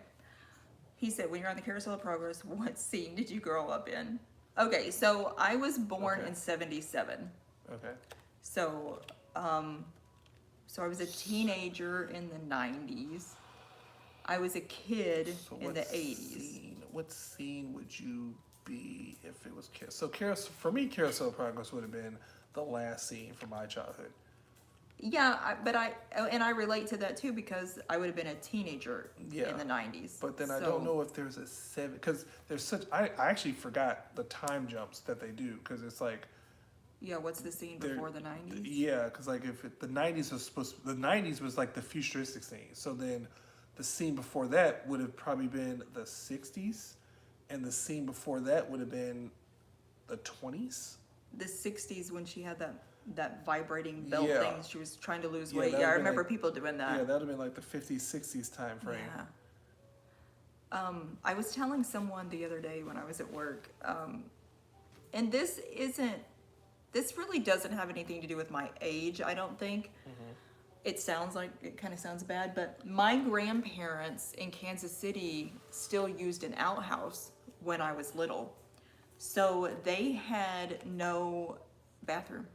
[SPEAKER 1] He said, when you're on the Carousel of Progress, what scene did you grow up in? Okay, so I was born
[SPEAKER 2] Okay.
[SPEAKER 1] in 77.
[SPEAKER 2] Okay.
[SPEAKER 1] So, so I was a teenager in the 90s. I was a kid
[SPEAKER 2] So
[SPEAKER 1] in the 80s.
[SPEAKER 2] What scene would you be if it was so for me, Carousel of Progress would have been the last scene from my childhood.
[SPEAKER 1] Yeah, I relate to that too because I would have been a teenager
[SPEAKER 2] Yeah.
[SPEAKER 1] in the 90s.
[SPEAKER 2] But then I
[SPEAKER 1] So-
[SPEAKER 2] don't know if there's a 7 because there's such. I actually forgot the time jumps that they do because it's like
[SPEAKER 1] Yeah, what's the scene
[SPEAKER 2] they're-
[SPEAKER 1] before the 90s?
[SPEAKER 2] yeah, because like if the 90s was the 90s was like the futuristic scene. So then the scene before that would have probably been the 60s, and the scene before that would have been the 20s.
[SPEAKER 1] The 60s when she had that vibrating belt
[SPEAKER 2] Yeah.
[SPEAKER 1] thing. She was trying to lose
[SPEAKER 2] Yeah,
[SPEAKER 1] weight.
[SPEAKER 2] that
[SPEAKER 1] Yeah, I
[SPEAKER 2] would've been
[SPEAKER 1] remember
[SPEAKER 2] like-
[SPEAKER 1] people doing that.
[SPEAKER 2] Yeah, that would have been like the 50s, 60s time frame.
[SPEAKER 1] Yeah. I was telling someone the other day when I was at work, and this really doesn't have anything to do with my age, I don't think. It kind of sounds bad, but my grandparents in Kansas City still used an outhouse when I was little. So they had no bathroom.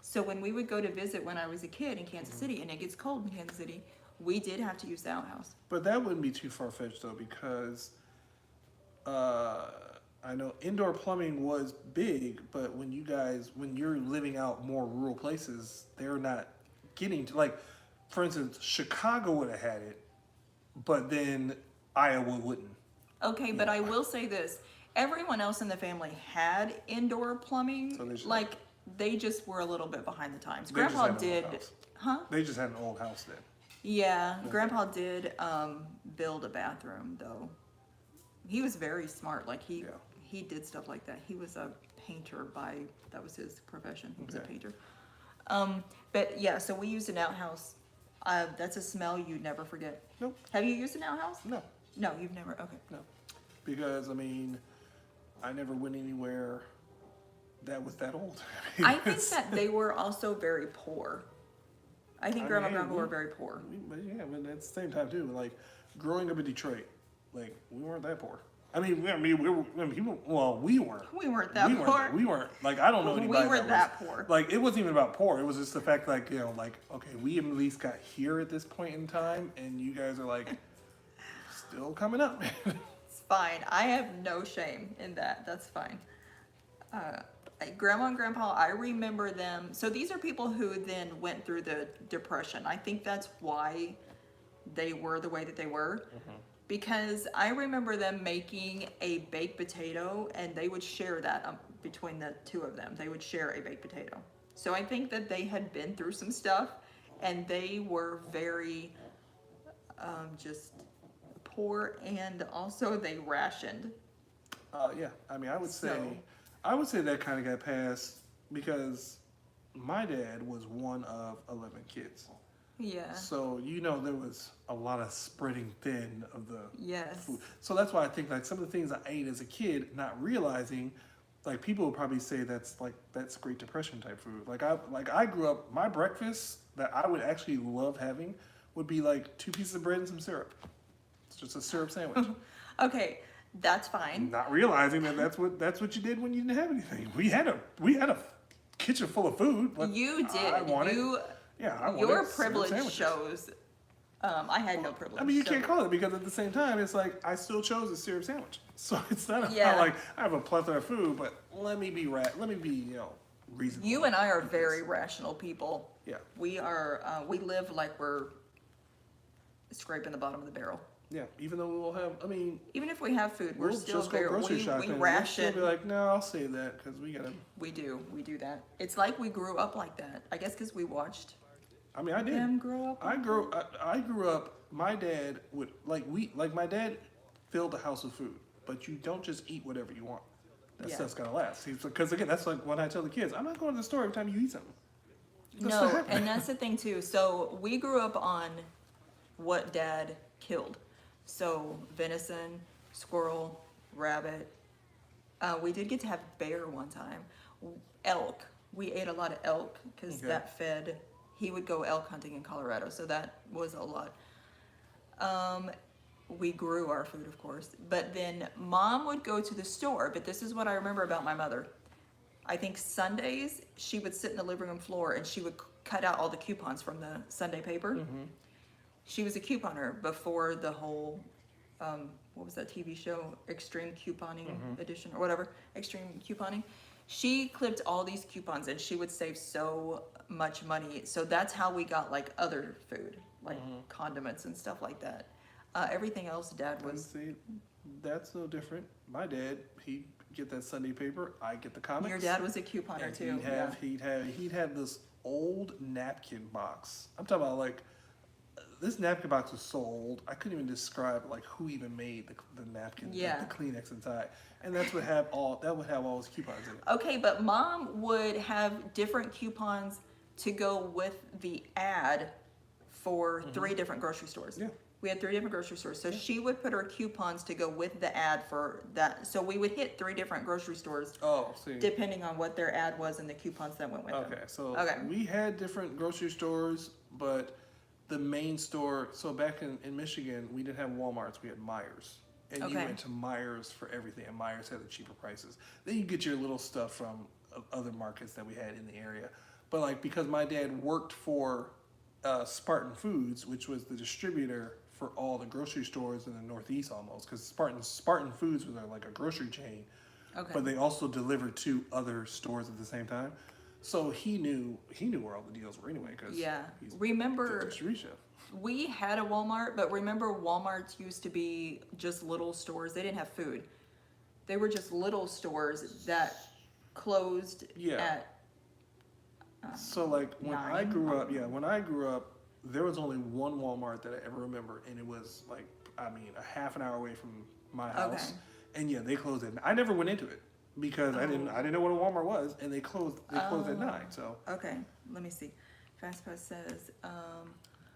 [SPEAKER 1] So when we would go to visit when I was a kid in Kansas City, and it gets cold in Kansas City, we did have to use the outhouse.
[SPEAKER 2] But that wouldn't be too far fetched though, because I know indoor plumbing was big, but when you're living out more rural places, they're not getting to like, for instance, Chicago would have had it, but then Iowa wouldn't.
[SPEAKER 1] Okay, but I will say this. Everyone else in the family had indoor plumbing.
[SPEAKER 2] So they just-
[SPEAKER 1] like, they just were a little bit behind the times.
[SPEAKER 2] They just
[SPEAKER 1] Grandpa
[SPEAKER 2] had an old
[SPEAKER 1] did,
[SPEAKER 2] house.
[SPEAKER 1] huh?
[SPEAKER 2] They just had an old house then.
[SPEAKER 1] Yeah, Grandpa did build a bathroom, though. He was very smart. Like,
[SPEAKER 2] Yeah.
[SPEAKER 1] he did stuff like that. He was a painter that was his profession. He was a
[SPEAKER 2] Okay.
[SPEAKER 1] painter. But yeah, so we used an outhouse. That's a smell you'd never forget.
[SPEAKER 2] Nope.
[SPEAKER 1] Have you used an outhouse?
[SPEAKER 2] No.
[SPEAKER 1] No, you've never. Okay.
[SPEAKER 2] No. Because I mean, I never went anywhere that was that old.
[SPEAKER 1] I think that they were also very poor. I think
[SPEAKER 2] I
[SPEAKER 1] Grandma
[SPEAKER 2] mean,
[SPEAKER 1] and Grandpa
[SPEAKER 2] we-
[SPEAKER 1] were very poor.
[SPEAKER 2] But yeah, but at the same time too, like growing up in Detroit, like we weren't that poor. we were. Well, we weren't.
[SPEAKER 1] We weren't that poor.
[SPEAKER 2] We weren't. Like I don't know
[SPEAKER 1] We
[SPEAKER 2] anybody.
[SPEAKER 1] weren't that poor.
[SPEAKER 2] Like it wasn't even about poor. It was just the fact, like like okay, we at least got here at this point in time, and you guys are like still coming up.
[SPEAKER 1] It's fine. I have no shame in that. That's fine. Grandma and Grandpa, I remember them. So these are people who then went through the Depression. I think that's why they were the way that they were. Because I remember them making a baked potato and they would share that between the two of them. They would share a baked potato. So I think that they had been through some stuff and they were very just poor, and also they rationed.
[SPEAKER 2] Yeah, I mean, I would say
[SPEAKER 1] So-
[SPEAKER 2] that kind of got passed because my dad was one of 11 kids.
[SPEAKER 1] Yeah.
[SPEAKER 2] So, there was a lot of spreading thin of the
[SPEAKER 1] Yes.
[SPEAKER 2] food. So that's why I think like some of the things I ate as a kid, not realizing, like people would probably say that's Great Depression type food. Like I grew up, my breakfast that I would actually love having would be like 2 pieces of bread and some syrup. It's just a syrup sandwich.
[SPEAKER 1] Okay, that's fine.
[SPEAKER 2] Not realizing that that's what you did when you didn't have anything. We had a kitchen full of food, but
[SPEAKER 1] You did.
[SPEAKER 2] I wanted, Yeah, I wanted
[SPEAKER 1] Your
[SPEAKER 2] syrup
[SPEAKER 1] privilege
[SPEAKER 2] sandwiches.
[SPEAKER 1] shows. I had no privilege.
[SPEAKER 2] I mean, you
[SPEAKER 1] so-
[SPEAKER 2] can't call it because at the same time, it's like I still chose a syrup sandwich. So it's not about
[SPEAKER 1] Yeah.
[SPEAKER 2] like I have a plethora of food, but let me be reasonable.
[SPEAKER 1] You and I are
[SPEAKER 2] with
[SPEAKER 1] very
[SPEAKER 2] this.
[SPEAKER 1] rational people.
[SPEAKER 2] Yeah.
[SPEAKER 1] We are. We live like we're scraping the bottom of the barrel.
[SPEAKER 2] Yeah, even though we'll have, I mean,
[SPEAKER 1] Even if we have food, we're
[SPEAKER 2] we'll
[SPEAKER 1] still
[SPEAKER 2] just go
[SPEAKER 1] very.
[SPEAKER 2] grocery
[SPEAKER 1] We
[SPEAKER 2] shopping. We'll
[SPEAKER 1] ration.
[SPEAKER 2] still be like, no, I'll save that because we gotta.
[SPEAKER 1] We do that. It's like we grew up like that. I guess because we watched
[SPEAKER 2] I mean, I did.
[SPEAKER 1] them grow up.
[SPEAKER 2] I grew up. My dad would my dad filled the house with food, but you don't just eat whatever you want. That
[SPEAKER 1] Yeah.
[SPEAKER 2] stuff's gotta last. Because again, that's like when I tell the kids, I'm not going to the store every time you eat something. That's not
[SPEAKER 1] No,
[SPEAKER 2] happening.
[SPEAKER 1] and that's the thing too. So we grew up on what Dad killed. So venison, squirrel, rabbit. We did get to have bear one time. Elk. We ate a lot of elk because
[SPEAKER 2] Okay.
[SPEAKER 1] that fed. He would go elk hunting in Colorado, so that was a lot. We grew our food, of course, but then Mom would go to the store. But this is what I remember about my mother. I think Sundays she would sit in the living room floor and she would cut out all the coupons from the Sunday paper.
[SPEAKER 2] Mm-hmm.
[SPEAKER 1] She was a couponer before the whole, what was that TV show, Extreme Couponing Edition or whatever, Extreme Couponing. She clipped all these coupons and she would save so much money. So that's how we got like other food, like condiments and stuff like that. Everything else, Dad
[SPEAKER 2] And
[SPEAKER 1] was.
[SPEAKER 2] see, that's no different. My dad, he'd get that Sunday paper. I get the comics.
[SPEAKER 1] Your dad was a couponer
[SPEAKER 2] and
[SPEAKER 1] too.
[SPEAKER 2] he'd have this old napkin box. I'm talking about like this napkin box was so old I couldn't even describe like who even made the napkin,
[SPEAKER 1] Yeah.
[SPEAKER 2] the Kleenex inside, and that would have all his coupons in it.
[SPEAKER 1] Okay, but Mom would have different coupons to go with the ad for 3 different grocery stores.
[SPEAKER 2] Yeah.
[SPEAKER 1] We had 3 different grocery stores. So she would put her coupons to go with the ad for that. So we would hit 3 different grocery stores
[SPEAKER 2] Oh, see.
[SPEAKER 1] depending on what their ad was and the coupons that went with them.
[SPEAKER 2] Okay, so
[SPEAKER 1] Okay.
[SPEAKER 2] we had different grocery stores, but the main store, so back in Michigan, we didn't have Walmarts, we had Myers. And you
[SPEAKER 1] Okay.
[SPEAKER 2] went to Myers for everything, and Myers had the cheaper prices. Then you get your little stuff from other markets that we had in the area. But like, because my dad worked for Spartan Foods, which was the distributor for all the grocery stores in the Northeast almost, because Spartan Foods was like a grocery chain,
[SPEAKER 1] Okay.
[SPEAKER 2] but they also delivered to other stores at the same time. So he knew where all the deals were anyway, because
[SPEAKER 1] Yeah.
[SPEAKER 2] he's the
[SPEAKER 1] Remember,
[SPEAKER 2] distribution.
[SPEAKER 1] we had a Walmart, but remember Walmarts used to be just little stores. They didn't have food. They were just little stores that closed
[SPEAKER 2] Yeah.
[SPEAKER 1] at
[SPEAKER 2] So like when I
[SPEAKER 1] 9.
[SPEAKER 2] when I grew up, there was only one Walmart that I ever remember, and it was like, I mean, a half an hour away from my house.
[SPEAKER 1] Okay.
[SPEAKER 2] And yeah, they closed it. I never went into it because I didn't know what a Walmart was, and they closed at 9. So
[SPEAKER 1] Okay, let me see. FastPass says,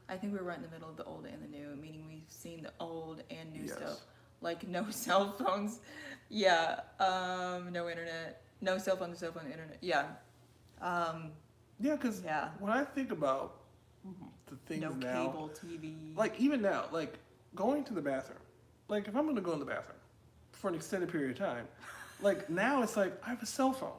[SPEAKER 1] I think we're right in the middle of the old and the new, meaning we've seen the old and new
[SPEAKER 2] Yes.
[SPEAKER 1] stuff. Like no cell phones. Yeah. No internet. No cell phone, internet. Yeah.
[SPEAKER 2] yeah, because
[SPEAKER 1] Yeah.
[SPEAKER 2] when I think about the things
[SPEAKER 1] No
[SPEAKER 2] now,
[SPEAKER 1] cable TV.
[SPEAKER 2] like even now, like going to the bathroom, like if I'm gonna go in the bathroom for an extended period of time, like now it's like I have a cell phone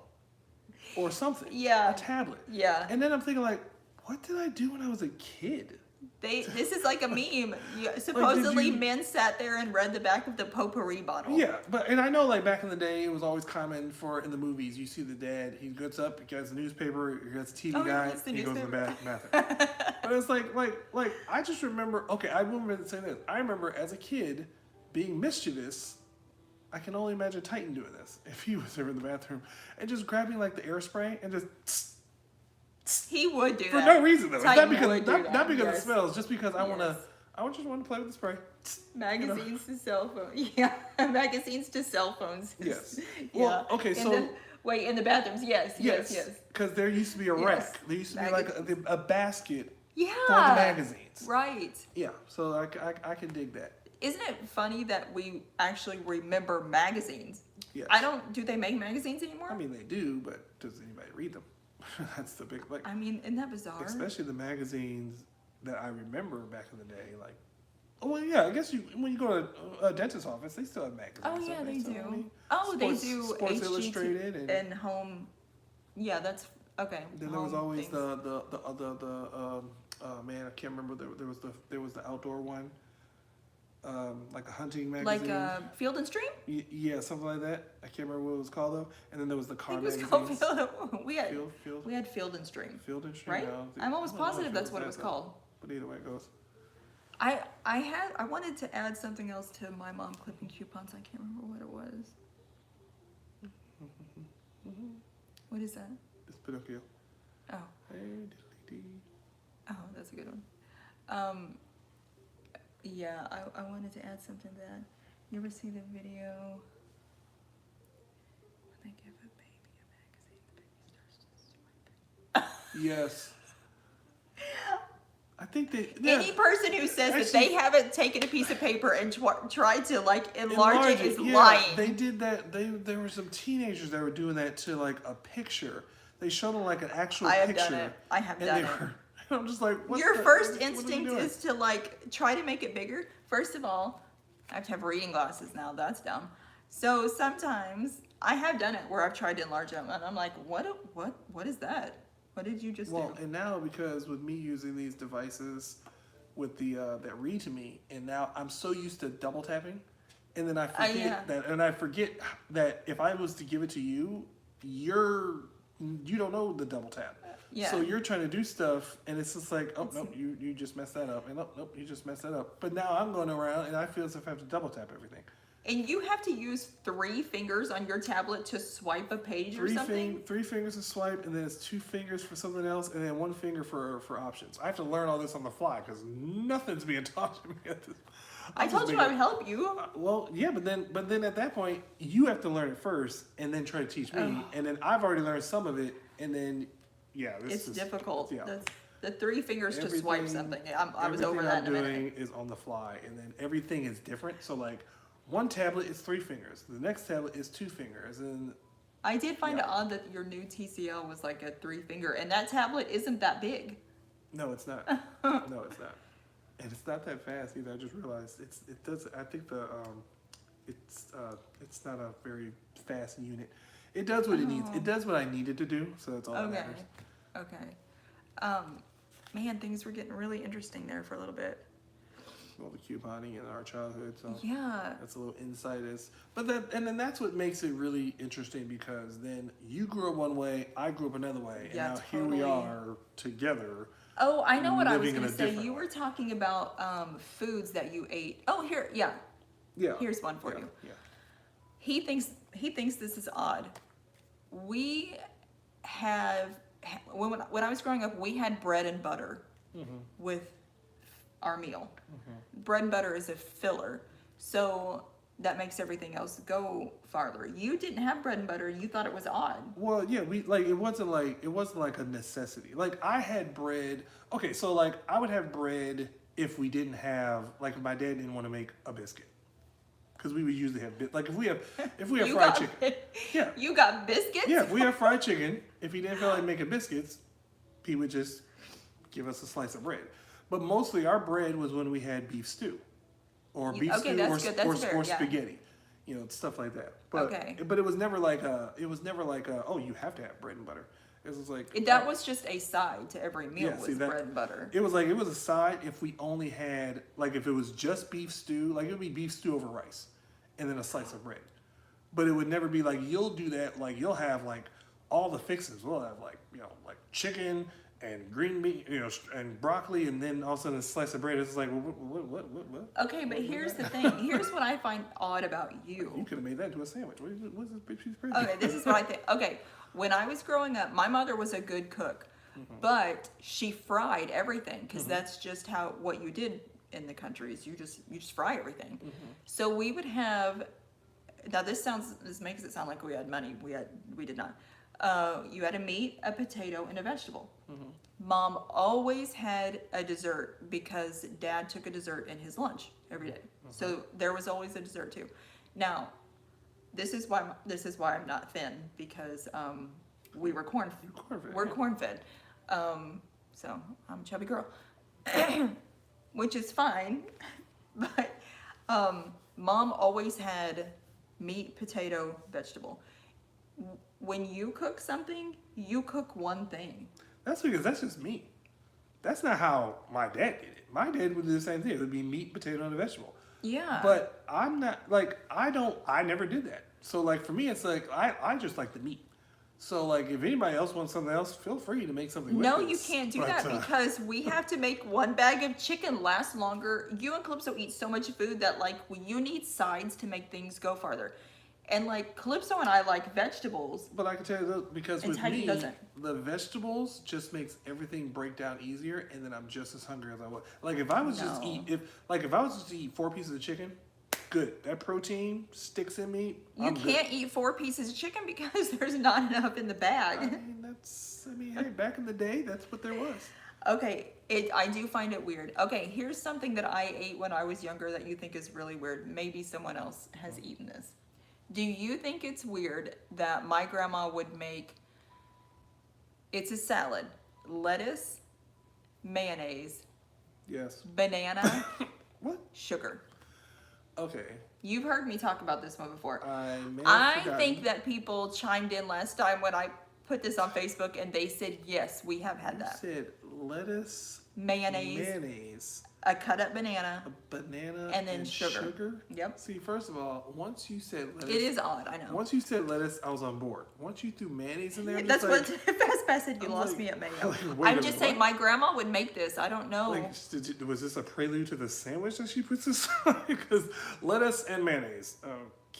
[SPEAKER 2] or something,
[SPEAKER 1] Yeah.
[SPEAKER 2] a tablet,
[SPEAKER 1] Yeah.
[SPEAKER 2] and then I'm thinking like, what did I do when I was a kid?
[SPEAKER 1] This is like a meme. Supposedly
[SPEAKER 2] you-
[SPEAKER 1] men sat there and read the back of the potpourri bottle.
[SPEAKER 2] Yeah, and I know like back in the day, it was always common for in the movies. You see the dad, he gets up, he gets the newspaper, he gets the TV
[SPEAKER 1] Oh, yeah,
[SPEAKER 2] guy,
[SPEAKER 1] it's the
[SPEAKER 2] he goes to the
[SPEAKER 1] newspaper.
[SPEAKER 2] bathroom. But it's like I just remember. Okay, I remember saying this. I remember as a kid being mischievous. I can only imagine Titan doing this if he was ever in the bathroom and just grabbing like the air spray and just
[SPEAKER 1] He would do
[SPEAKER 2] for
[SPEAKER 1] that.
[SPEAKER 2] no reason though. It's
[SPEAKER 1] Titan
[SPEAKER 2] not because
[SPEAKER 1] would do
[SPEAKER 2] not
[SPEAKER 1] that,
[SPEAKER 2] because
[SPEAKER 1] yes.
[SPEAKER 2] it smells, just because I
[SPEAKER 1] Yes.
[SPEAKER 2] just want to play with the spray.
[SPEAKER 1] Magazines to cell phones. Yeah, magazines to cell phones.
[SPEAKER 2] Yes.
[SPEAKER 1] Yeah.
[SPEAKER 2] Well, okay, so-
[SPEAKER 1] wait, in the bathrooms. Yes.
[SPEAKER 2] Because there used to be a
[SPEAKER 1] Yes.
[SPEAKER 2] rack. There used to be like a basket
[SPEAKER 1] Yeah.
[SPEAKER 2] for the magazines.
[SPEAKER 1] Right.
[SPEAKER 2] Yeah, so I can dig that.
[SPEAKER 1] Isn't it funny that we actually remember magazines?
[SPEAKER 2] Yes.
[SPEAKER 1] Do they make magazines anymore?
[SPEAKER 2] I mean, they do, but does anybody read them? That's the big like.
[SPEAKER 1] Isn't that bizarre?
[SPEAKER 2] Especially the magazines that I remember back in the day, like. Oh well, yeah. I guess when you go to a dentist's office, they still have magazines.
[SPEAKER 1] Oh yeah,
[SPEAKER 2] don't
[SPEAKER 1] they
[SPEAKER 2] So,
[SPEAKER 1] do.
[SPEAKER 2] I mean,
[SPEAKER 1] They
[SPEAKER 2] Sports-
[SPEAKER 1] do.
[SPEAKER 2] Sports
[SPEAKER 1] HGTV
[SPEAKER 2] Illustrated and
[SPEAKER 1] and Home. Yeah, that's Okay.
[SPEAKER 2] Then there was
[SPEAKER 1] home
[SPEAKER 2] always
[SPEAKER 1] things.
[SPEAKER 2] man, I can't remember. There was the outdoor one, like a hunting
[SPEAKER 1] Like
[SPEAKER 2] magazine.
[SPEAKER 1] Field and Stream.
[SPEAKER 2] Yeah, something like that. I can't remember what it was called though. And then there was the
[SPEAKER 1] I
[SPEAKER 2] car
[SPEAKER 1] think it was
[SPEAKER 2] magazines.
[SPEAKER 1] called Field.
[SPEAKER 2] Field,
[SPEAKER 1] We had Field and Stream,
[SPEAKER 2] Field and Stream.
[SPEAKER 1] right?
[SPEAKER 2] No,
[SPEAKER 1] I'm almost
[SPEAKER 2] I don't know
[SPEAKER 1] positive
[SPEAKER 2] if
[SPEAKER 1] that's what it was
[SPEAKER 2] that,
[SPEAKER 1] called.
[SPEAKER 2] But either way it goes.
[SPEAKER 1] I wanted to add something else to my mom clipping coupons. I can't remember what it was. What is that?
[SPEAKER 2] It's Pinocchio.
[SPEAKER 1] Oh,
[SPEAKER 2] Hey, diddly-dee.
[SPEAKER 1] oh, that's a good one. Yeah, I wanted to add something to that. You ever see the video when they give a baby a magazine, the baby starts to swipe it?
[SPEAKER 2] Yes. I think they.
[SPEAKER 1] Any person who says that they haven't taken a piece of paper and tried to like enlarge it is lying.
[SPEAKER 2] They did that. There were some teenagers that were doing that to like a picture. They showed them like an actual
[SPEAKER 1] I have
[SPEAKER 2] picture.
[SPEAKER 1] done it. I have
[SPEAKER 2] and
[SPEAKER 1] done
[SPEAKER 2] they
[SPEAKER 1] it.
[SPEAKER 2] were, I'm just like, what
[SPEAKER 1] Your
[SPEAKER 2] the-
[SPEAKER 1] first
[SPEAKER 2] what are we
[SPEAKER 1] instinct
[SPEAKER 2] doing?
[SPEAKER 1] is to like try to make it bigger. First of all, I have to have reading glasses now. That's dumb. So sometimes I have done it where I've tried to enlarge them, and I'm like, what is that? What did you just
[SPEAKER 2] Well,
[SPEAKER 1] do?
[SPEAKER 2] and now because with me using these devices with the that read to me, and now I'm so used to double tapping, and then I forget
[SPEAKER 1] yeah.
[SPEAKER 2] that if I was to give it to you, you don't know the double tap.
[SPEAKER 1] Yeah.
[SPEAKER 2] So you're trying to do stuff, and it's just like, oh nope, you just messed that up, and oh nope, you just messed that up. But now I'm going around, and I feel as if I have to double tap everything.
[SPEAKER 1] And you have to use 3 fingers on your tablet to swipe a page or something?
[SPEAKER 2] Three fingers to swipe, and then it's 2 fingers for something else, and then 1 finger for options. I have to learn all this on the fly because nothing's being taught to me at this.
[SPEAKER 1] I told you I would help you.
[SPEAKER 2] Well, yeah, but then at that point you have to learn it first, and then try to teach me, and then I've already learned some of it, and then
[SPEAKER 1] It's difficult.
[SPEAKER 2] Yeah.
[SPEAKER 1] That's the 3 fingers to swipe something. I was over
[SPEAKER 2] everything
[SPEAKER 1] that
[SPEAKER 2] I'm
[SPEAKER 1] in a minute.
[SPEAKER 2] doing is on the fly, and then everything is different. So like, one tablet is 3 fingers, the next tablet is 2 fingers, and
[SPEAKER 1] I did find it odd that your new TCL was like a 3 finger, and that tablet isn't that big.
[SPEAKER 2] no, it's not. No, it's not, and it's not that fast either. I just realized it does. I think it's not a very fast unit. It does what it needs. It does what I needed to do, so that's all that
[SPEAKER 1] Okay.
[SPEAKER 2] matters.
[SPEAKER 1] Okay. Man, things were getting really interesting there for a little bit.
[SPEAKER 2] All the couponing in our childhood, so
[SPEAKER 1] Yeah.
[SPEAKER 2] that's a little insight. And then that's what makes it really interesting, because then you grew up one way, I grew up another way,
[SPEAKER 1] Yeah,
[SPEAKER 2] and now here we
[SPEAKER 1] totally.
[SPEAKER 2] are together.
[SPEAKER 1] Oh, I know what I was
[SPEAKER 2] Living in
[SPEAKER 1] going to
[SPEAKER 2] a
[SPEAKER 1] say.
[SPEAKER 2] different
[SPEAKER 1] You
[SPEAKER 2] way.
[SPEAKER 1] were talking about foods that you ate. Oh, here, yeah.
[SPEAKER 2] Yeah.
[SPEAKER 1] Here's one for
[SPEAKER 2] yeah,
[SPEAKER 1] you.
[SPEAKER 2] Yeah.
[SPEAKER 1] He thinks this is odd. We have when I was growing up, we had bread and butter with our meal. Bread and butter is a filler, so that makes everything else go farther. You didn't have bread and butter. You thought it was odd.
[SPEAKER 2] Well, yeah, it wasn't like a necessity. Like I had bread. Okay, so like I would have bread if we didn't have, like, if my dad didn't want to make a biscuit, because we would usually have like if we have
[SPEAKER 1] You
[SPEAKER 2] fried
[SPEAKER 1] got-
[SPEAKER 2] chicken. Yeah.
[SPEAKER 1] You got biscuits?
[SPEAKER 2] Yeah, if we have fried chicken, if he didn't feel like making biscuits, he would just give us a slice of bread. But mostly our bread was when we had beef stew, or
[SPEAKER 1] You-
[SPEAKER 2] beef
[SPEAKER 1] okay,
[SPEAKER 2] stew,
[SPEAKER 1] that's good. That's fair,
[SPEAKER 2] or
[SPEAKER 1] yeah.
[SPEAKER 2] spaghetti, stuff like that. But
[SPEAKER 1] Okay.
[SPEAKER 2] but it was never like oh, you have to have bread and butter. It was like
[SPEAKER 1] That was just a side to every meal,
[SPEAKER 2] Yeah,
[SPEAKER 1] was
[SPEAKER 2] see, that-
[SPEAKER 1] bread and butter.
[SPEAKER 2] it was a side if we only had, like, if it was just beef stew, like it would be beef stew over rice, and then a slice of bread. But it would never be like, you'll do that, like you'll have like all the fixes. We'll have like chicken and green meat, and broccoli, and then all of a sudden a slice of bread. It's like, what?
[SPEAKER 1] Okay, but here's the thing. Here's what I find odd about
[SPEAKER 2] You
[SPEAKER 1] you.
[SPEAKER 2] could have made that into a sandwich. What's this big piece of bread?
[SPEAKER 1] Okay, this is what I think. Okay, when I was growing up, my mother was a good cook, but she fried everything because that's just what you did in the country is you just fry everything. So we would have. Now this makes it sound like we had money. We did not. You had a meat, a potato, and a vegetable. Mom always had a dessert because Dad took a dessert in his lunch every day. So there was always a dessert too. Now, this is why I'm not thin, because we were
[SPEAKER 2] Corn-fed,
[SPEAKER 1] we're
[SPEAKER 2] yeah.
[SPEAKER 1] corn fed. So I'm a chubby girl, which is fine. But Mom always had meat, potato, vegetable. When you cook something, you cook one thing.
[SPEAKER 2] That's because that's just me. That's not how my dad did it. My dad would do the same thing. It would be meat, potato, and a vegetable.
[SPEAKER 1] Yeah.
[SPEAKER 2] But I'm not like I never did that. So like for me, it's like I just like the meat. So like if anybody else wants something else, feel free to make something.
[SPEAKER 1] No,
[SPEAKER 2] with
[SPEAKER 1] you
[SPEAKER 2] this.
[SPEAKER 1] can't do
[SPEAKER 2] But,
[SPEAKER 1] that because we have to make one bag of chicken last longer. You and Calypso eat so much food that like you need sides to make things go farther. And like Calypso and I like vegetables.
[SPEAKER 2] But I can tell you this, because
[SPEAKER 1] And
[SPEAKER 2] with
[SPEAKER 1] Tiny
[SPEAKER 2] me,
[SPEAKER 1] doesn't.
[SPEAKER 2] the vegetables just makes everything break down easier, and then I'm just as hungry as I was. Like if I was just
[SPEAKER 1] No.
[SPEAKER 2] eat if I was just to eat 4 pieces of chicken, good. That protein sticks in me.
[SPEAKER 1] You
[SPEAKER 2] I'm good.
[SPEAKER 1] can't eat 4 pieces of chicken because there's not enough in the bag.
[SPEAKER 2] I mean, hey, back in the day, that's what there was.
[SPEAKER 1] Okay, I do find it weird. Okay, here's something that I ate when I was younger that you think is really weird. Maybe someone else has eaten this. Do you think it's weird that my grandma would make, it's a salad, lettuce, mayonnaise,
[SPEAKER 2] Yes.
[SPEAKER 1] banana,
[SPEAKER 2] What?
[SPEAKER 1] sugar?
[SPEAKER 2] Okay.
[SPEAKER 1] You've heard me talk about this one before.
[SPEAKER 2] I may have
[SPEAKER 1] I
[SPEAKER 2] forgotten.
[SPEAKER 1] think that people chimed in last time when I put this on Facebook and they said, yes, we have had
[SPEAKER 2] You
[SPEAKER 1] that.
[SPEAKER 2] said lettuce,
[SPEAKER 1] Mayonnaise, a cut up banana.
[SPEAKER 2] a banana,
[SPEAKER 1] And then sugar. Yep.
[SPEAKER 2] See, first of all, once you said lettuce,
[SPEAKER 1] It is odd, I know.
[SPEAKER 2] Once you said lettuce, I was on board. Once you threw mayonnaise in there, I'm
[SPEAKER 1] That's
[SPEAKER 2] just
[SPEAKER 1] what
[SPEAKER 2] like,
[SPEAKER 1] Fast Pass said. You
[SPEAKER 2] I'm
[SPEAKER 1] lost
[SPEAKER 2] like-
[SPEAKER 1] me at mayo.
[SPEAKER 2] like, wait a
[SPEAKER 1] I'm
[SPEAKER 2] minute,
[SPEAKER 1] just saying,
[SPEAKER 2] what?
[SPEAKER 1] my grandma would make this. I don't know.
[SPEAKER 2] Like, was this a prelude to the sandwich that she puts this on? Because lettuce and mayonnaise.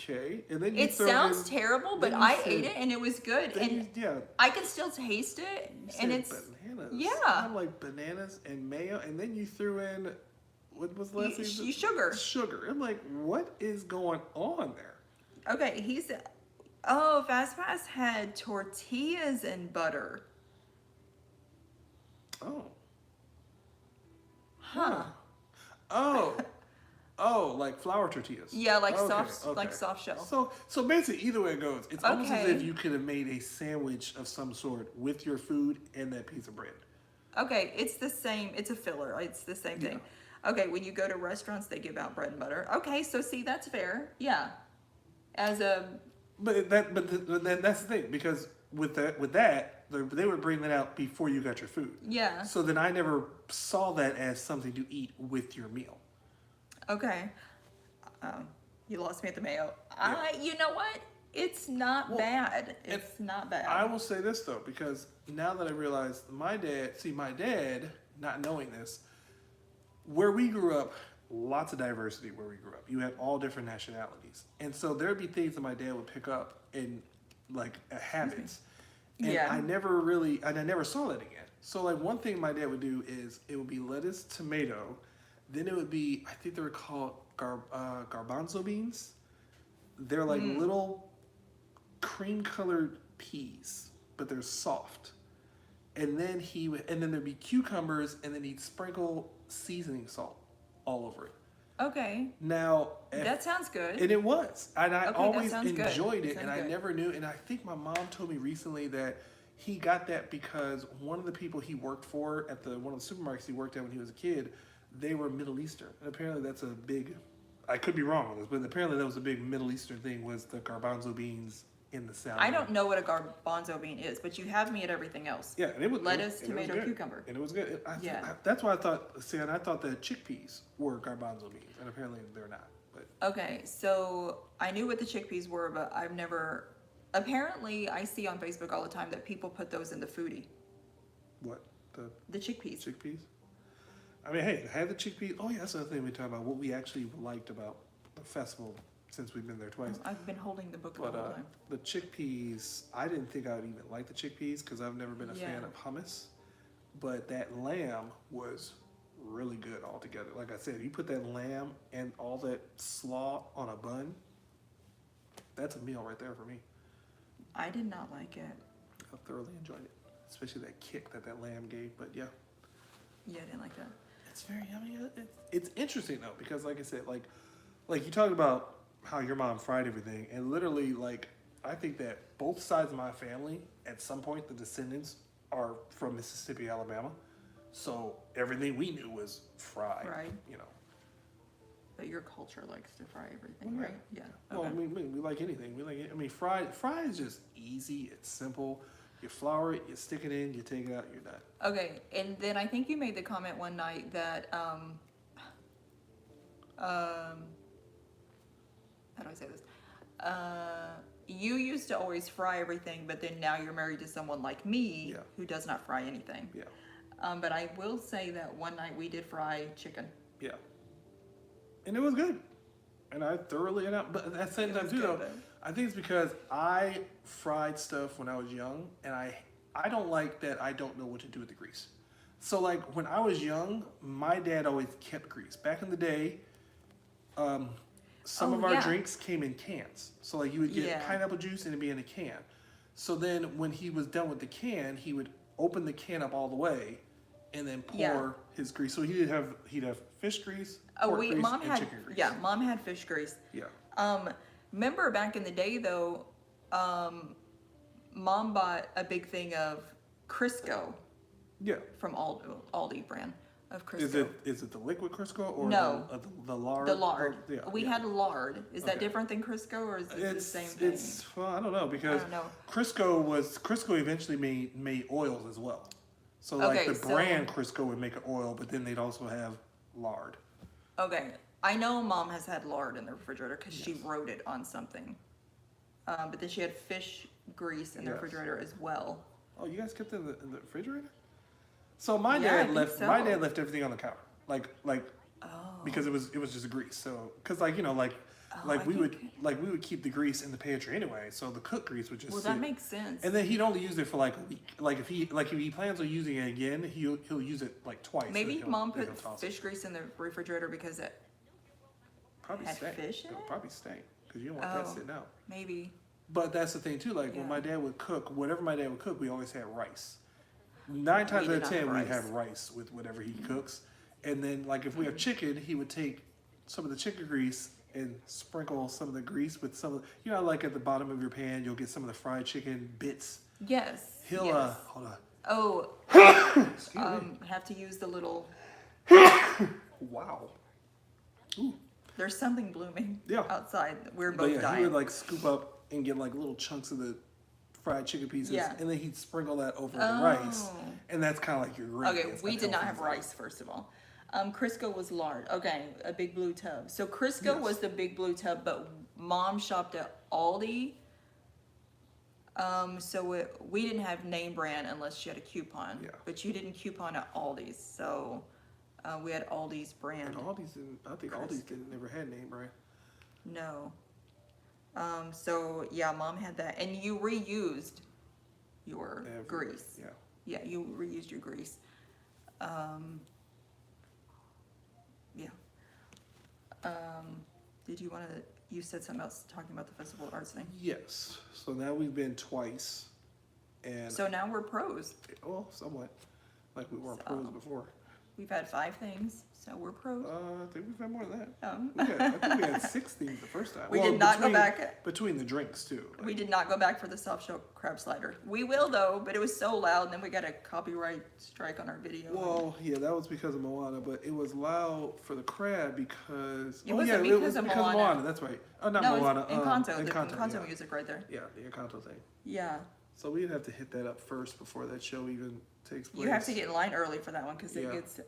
[SPEAKER 2] Okay, and then you
[SPEAKER 1] It
[SPEAKER 2] throw
[SPEAKER 1] sounds
[SPEAKER 2] in,
[SPEAKER 1] terrible, but
[SPEAKER 2] then you
[SPEAKER 1] I
[SPEAKER 2] said-
[SPEAKER 1] ate it and it was good,
[SPEAKER 2] then
[SPEAKER 1] and
[SPEAKER 2] you, yeah,
[SPEAKER 1] I can still taste it,
[SPEAKER 2] you
[SPEAKER 1] and
[SPEAKER 2] said
[SPEAKER 1] it's
[SPEAKER 2] bananas.
[SPEAKER 1] yeah.
[SPEAKER 2] I'm like bananas and mayo, and then you threw in what was the last thing?
[SPEAKER 1] sugar.
[SPEAKER 2] Sugar. I'm like, what is going on there?
[SPEAKER 1] Okay, he said, "Oh, Fast Pass had tortillas and butter."
[SPEAKER 2] Oh.
[SPEAKER 1] Huh?
[SPEAKER 2] Oh. Oh, like flour tortillas.
[SPEAKER 1] Yeah, like
[SPEAKER 2] Okay,
[SPEAKER 1] soft,
[SPEAKER 2] okay.
[SPEAKER 1] like soft shell.
[SPEAKER 2] So basically, either way it goes, it's almost as
[SPEAKER 1] Okay.
[SPEAKER 2] if you could have made a sandwich of some sort with your food and that piece of bread.
[SPEAKER 1] Okay, it's the same. It's a filler. It's the same thing. Okay, when you go to restaurants, they give out bread and butter. Okay, so see, that's fair. Yeah, as a
[SPEAKER 2] But that's the thing, because with that they would bring that out before you got your food.
[SPEAKER 1] yeah.
[SPEAKER 2] So then I never saw that as something to eat with your meal.
[SPEAKER 1] Okay. You lost me at the mayo. You know what? It's not bad. It's not bad.
[SPEAKER 2] I will say this though, because now that I realize my dad, not knowing this, where we grew up, lots of diversity where we grew up. You had all different nationalities. And so there'd be things that my dad would pick up in like habits. And
[SPEAKER 1] Yeah.
[SPEAKER 2] I never saw that again. So like one thing my dad would do is it would be lettuce, tomato, then it would be, I think they were called garbanzo beans. They're like little cream colored peas, but they're soft. And then there'd be cucumbers, and then he'd sprinkle seasoning salt all over it.
[SPEAKER 1] Okay.
[SPEAKER 2] Now,
[SPEAKER 1] That sounds good.
[SPEAKER 2] and it was, and I
[SPEAKER 1] Okay, that
[SPEAKER 2] always
[SPEAKER 1] sounds good.
[SPEAKER 2] enjoyed
[SPEAKER 1] That
[SPEAKER 2] it, and
[SPEAKER 1] sounds
[SPEAKER 2] I
[SPEAKER 1] good.
[SPEAKER 2] never knew. And I think my mom told me recently that he got that because one of the people he worked for at one of the supermarkets he worked at when he was a kid, they were Middle Eastern, and apparently that's a big. I could be wrong on this, but apparently that was a big Middle Eastern thing, was the garbanzo beans in the salad.
[SPEAKER 1] I don't know what a garbanzo bean is, but you have me at everything else.
[SPEAKER 2] Yeah, and it was
[SPEAKER 1] Lettuce,
[SPEAKER 2] and it was
[SPEAKER 1] tomato,
[SPEAKER 2] good.
[SPEAKER 1] cucumber.
[SPEAKER 2] And it was good.
[SPEAKER 1] Yeah.
[SPEAKER 2] That's why I thought. See, and I thought that chickpeas were garbanzo beans, and apparently they're not. But
[SPEAKER 1] Okay, so I knew what the chickpeas were, but I've never. Apparently, I see on Facebook all the time that people put those in the foodie.
[SPEAKER 2] what
[SPEAKER 1] The chickpeas.
[SPEAKER 2] chickpeas? I mean, hey, had the chickpeas. Oh yeah, that's the other thing we talk about. What we actually liked about the festival, since we've been there twice.
[SPEAKER 1] I've been holding the book the
[SPEAKER 2] But
[SPEAKER 1] whole time.
[SPEAKER 2] the chickpeas, I didn't think I would even like the chickpeas because I've never been a fan
[SPEAKER 1] Yeah.
[SPEAKER 2] of hummus. But that lamb was really good altogether. Like I said, you put that lamb and all that slaw on a bun, that's a meal right there for me.
[SPEAKER 1] I did not like it.
[SPEAKER 2] I thoroughly enjoyed it, especially that kick that lamb gave. But yeah,
[SPEAKER 1] Yeah, I didn't like that.
[SPEAKER 2] it's very. I mean, it's interesting though because, like I said, like you talked about how your mom fried everything, and literally, like I think that both sides of my family, at some point, the descendants are from Mississippi, Alabama, so everything we knew was fried.
[SPEAKER 1] Fried.
[SPEAKER 2] You know.
[SPEAKER 1] But your culture likes to fry everything,
[SPEAKER 2] Yeah.
[SPEAKER 1] right? Yeah.
[SPEAKER 2] Well,
[SPEAKER 1] Okay.
[SPEAKER 2] I mean, we like anything. We like it. I mean, fried is just easy. It's simple. You flour it, you stick it in, you take it out, you're done.
[SPEAKER 1] Okay, and then I think you made the comment one night that how do I say this? You used to always fry everything, but then now you're married to someone like me
[SPEAKER 2] Yeah.
[SPEAKER 1] who does not fry anything.
[SPEAKER 2] Yeah.
[SPEAKER 1] But I will say that one night we did fry chicken.
[SPEAKER 2] Yeah. And it was good. And I thoroughly, but at the same
[SPEAKER 1] It
[SPEAKER 2] time
[SPEAKER 1] was
[SPEAKER 2] too,
[SPEAKER 1] good,
[SPEAKER 2] though, I think it's because I fried stuff when I was young, and I don't like that I don't know what to do with the grease. So like when I was young, my dad always kept grease. Back in the day, some
[SPEAKER 1] Oh,
[SPEAKER 2] of our
[SPEAKER 1] yeah.
[SPEAKER 2] drinks came in cans. So like you would get
[SPEAKER 1] Yeah.
[SPEAKER 2] pineapple juice and it'd be in a can. So then when he was done with the can, he would open the can up all the way and then pour
[SPEAKER 1] Yeah.
[SPEAKER 2] his grease. So he'd have fish grease,
[SPEAKER 1] Oh,
[SPEAKER 2] pork grease,
[SPEAKER 1] Mom
[SPEAKER 2] and
[SPEAKER 1] had,
[SPEAKER 2] chicken grease.
[SPEAKER 1] yeah, Mom had fish grease.
[SPEAKER 2] Yeah.
[SPEAKER 1] Remember back in the day though, Mom bought a big thing of Crisco
[SPEAKER 2] Yeah.
[SPEAKER 1] from Aldi brand of Crisco.
[SPEAKER 2] Is it the liquid Crisco or
[SPEAKER 1] No.
[SPEAKER 2] the lard?
[SPEAKER 1] The lard.
[SPEAKER 2] Oh, yeah,
[SPEAKER 1] We
[SPEAKER 2] yeah.
[SPEAKER 1] had lard. Is that
[SPEAKER 2] Okay.
[SPEAKER 1] different than Crisco, or is it the same thing?
[SPEAKER 2] Well, I don't know, because
[SPEAKER 1] I don't know.
[SPEAKER 2] Crisco eventually made oils as well. So like
[SPEAKER 1] Okay,
[SPEAKER 2] the
[SPEAKER 1] so-
[SPEAKER 2] brand Crisco would make an oil, but then they'd also have lard.
[SPEAKER 1] Okay, I know Mom has had lard in the refrigerator because she wrote it on something. But then she had fish grease in the
[SPEAKER 2] Yes.
[SPEAKER 1] refrigerator as well.
[SPEAKER 2] Oh, you guys kept it in the refrigerator? So my
[SPEAKER 1] Yeah, I
[SPEAKER 2] dad
[SPEAKER 1] think
[SPEAKER 2] left
[SPEAKER 1] so.
[SPEAKER 2] my dad left everything on the counter, like
[SPEAKER 1] Oh.
[SPEAKER 2] because it was just grease. So because like
[SPEAKER 1] I
[SPEAKER 2] we would
[SPEAKER 1] think-
[SPEAKER 2] we would keep the grease in the pantry anyway. So the cooked grease would just
[SPEAKER 1] Well,
[SPEAKER 2] sit.
[SPEAKER 1] that makes sense.
[SPEAKER 2] And then he'd only use it for like a week. Like if he plans on using it again, he'll use it like twice.
[SPEAKER 1] Maybe
[SPEAKER 2] then he'll-
[SPEAKER 1] Mom
[SPEAKER 2] then
[SPEAKER 1] put
[SPEAKER 2] he'll toss it.
[SPEAKER 1] fish grease in the refrigerator because it
[SPEAKER 2] Probably
[SPEAKER 1] had
[SPEAKER 2] stank.
[SPEAKER 1] fish in
[SPEAKER 2] It'll
[SPEAKER 1] it?
[SPEAKER 2] probably stink because you don't want that
[SPEAKER 1] Oh.
[SPEAKER 2] sitting out.
[SPEAKER 1] maybe.
[SPEAKER 2] But that's the thing too. Like
[SPEAKER 1] Yeah.
[SPEAKER 2] when my dad would cook, whatever my dad would cook, we always had rice. 9 times
[SPEAKER 1] We
[SPEAKER 2] out
[SPEAKER 1] did
[SPEAKER 2] of
[SPEAKER 1] not
[SPEAKER 2] 10,
[SPEAKER 1] have
[SPEAKER 2] we have rice with whatever he cooks. And then like if we have
[SPEAKER 1] Mm-hmm.
[SPEAKER 2] chicken, he would take some of the chicken grease and sprinkle some of the grease with some of like at the bottom of your pan, you'll get some of the fried chicken bits.
[SPEAKER 1] Yes.
[SPEAKER 2] He'll
[SPEAKER 1] yes.
[SPEAKER 2] hold on.
[SPEAKER 1] Oh,
[SPEAKER 2] Excuse me.
[SPEAKER 1] have to use the little.
[SPEAKER 2] Wow. Ooh.
[SPEAKER 1] There's something blooming
[SPEAKER 2] Yeah.
[SPEAKER 1] outside. We're
[SPEAKER 2] But
[SPEAKER 1] both
[SPEAKER 2] yeah,
[SPEAKER 1] dying.
[SPEAKER 2] he would like scoop up and get like little chunks of the fried chicken pieces,
[SPEAKER 1] Yeah.
[SPEAKER 2] and then he'd sprinkle that over the
[SPEAKER 1] Oh.
[SPEAKER 2] rice, and that's kind of like your gravy.
[SPEAKER 1] Okay,
[SPEAKER 2] It's
[SPEAKER 1] we
[SPEAKER 2] got
[SPEAKER 1] did not
[SPEAKER 2] healthy
[SPEAKER 1] have rice, first of all. Crisco was lard. Okay, a big blue tub. So Crisco
[SPEAKER 2] Yes.
[SPEAKER 1] was the big blue tub, but Mom shopped at Aldi. We didn't have name brand unless she had a coupon.
[SPEAKER 2] Yeah.
[SPEAKER 1] But you didn't coupon at Aldi's, so we had Aldi's brand.
[SPEAKER 2] And Aldi's didn't. I think Aldi's didn't never had name brand.
[SPEAKER 1] No. So yeah, Mom had that, and you reused your
[SPEAKER 2] Everywhere.
[SPEAKER 1] grease.
[SPEAKER 2] Yeah.
[SPEAKER 1] Yeah, you reused your grease. Yeah. Did you want to? You said something else talking about the Festival of Arts thing.
[SPEAKER 2] Yes. So now we've been twice, and
[SPEAKER 1] So now we're pros.
[SPEAKER 2] somewhat like we weren't
[SPEAKER 1] So-
[SPEAKER 2] pros before.
[SPEAKER 1] We've had 5 things, so we're pros.
[SPEAKER 2] I think we've had more than that.
[SPEAKER 1] Um,
[SPEAKER 2] I think we had 6 things the first time.
[SPEAKER 1] We did not go back.
[SPEAKER 2] between the drinks too.
[SPEAKER 1] We did not go back for the soft shell crab slider. We will though, but it was so loud, and then we got a copyright strike on our video.
[SPEAKER 2] Well, yeah, that was because of Moana, but it was loud for the crab because
[SPEAKER 1] It wasn't because of Moana.
[SPEAKER 2] That's right. Oh, not
[SPEAKER 1] no,
[SPEAKER 2] Moana.
[SPEAKER 1] it's Encanto, the
[SPEAKER 2] Encanto,
[SPEAKER 1] Encanto
[SPEAKER 2] yeah.
[SPEAKER 1] music right there.
[SPEAKER 2] Yeah, the Encanto thing.
[SPEAKER 1] Yeah,
[SPEAKER 2] So we'd have to hit that up first before that show even takes place.
[SPEAKER 1] you have to get in line early for that one because
[SPEAKER 2] Yeah.
[SPEAKER 1] it gets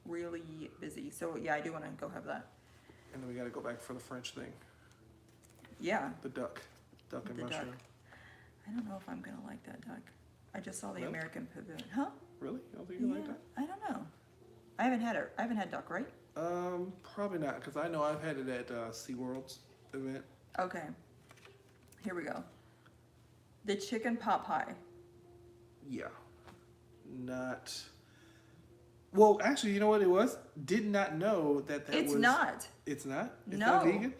[SPEAKER 1] really busy. So yeah, I do want to go have that.
[SPEAKER 2] And then we got to go back for the French thing,
[SPEAKER 1] Yeah,
[SPEAKER 2] the duck and
[SPEAKER 1] The duck.
[SPEAKER 2] mushroom.
[SPEAKER 1] I don't know if I'm gonna like that duck. I just saw the
[SPEAKER 2] No?
[SPEAKER 1] American Pavilion. Huh?
[SPEAKER 2] Really? You don't think you like that?
[SPEAKER 1] I don't know. I haven't had it. I haven't had duck, right?
[SPEAKER 2] Probably not, because I know I've had it at SeaWorld's event.
[SPEAKER 1] Okay. Here we go. The chicken pot pie.
[SPEAKER 2] Yeah. Not. Well, actually, you know what it was? Did not know that
[SPEAKER 1] It's
[SPEAKER 2] was.
[SPEAKER 1] not.
[SPEAKER 2] It's not? It's
[SPEAKER 1] No.
[SPEAKER 2] not vegan?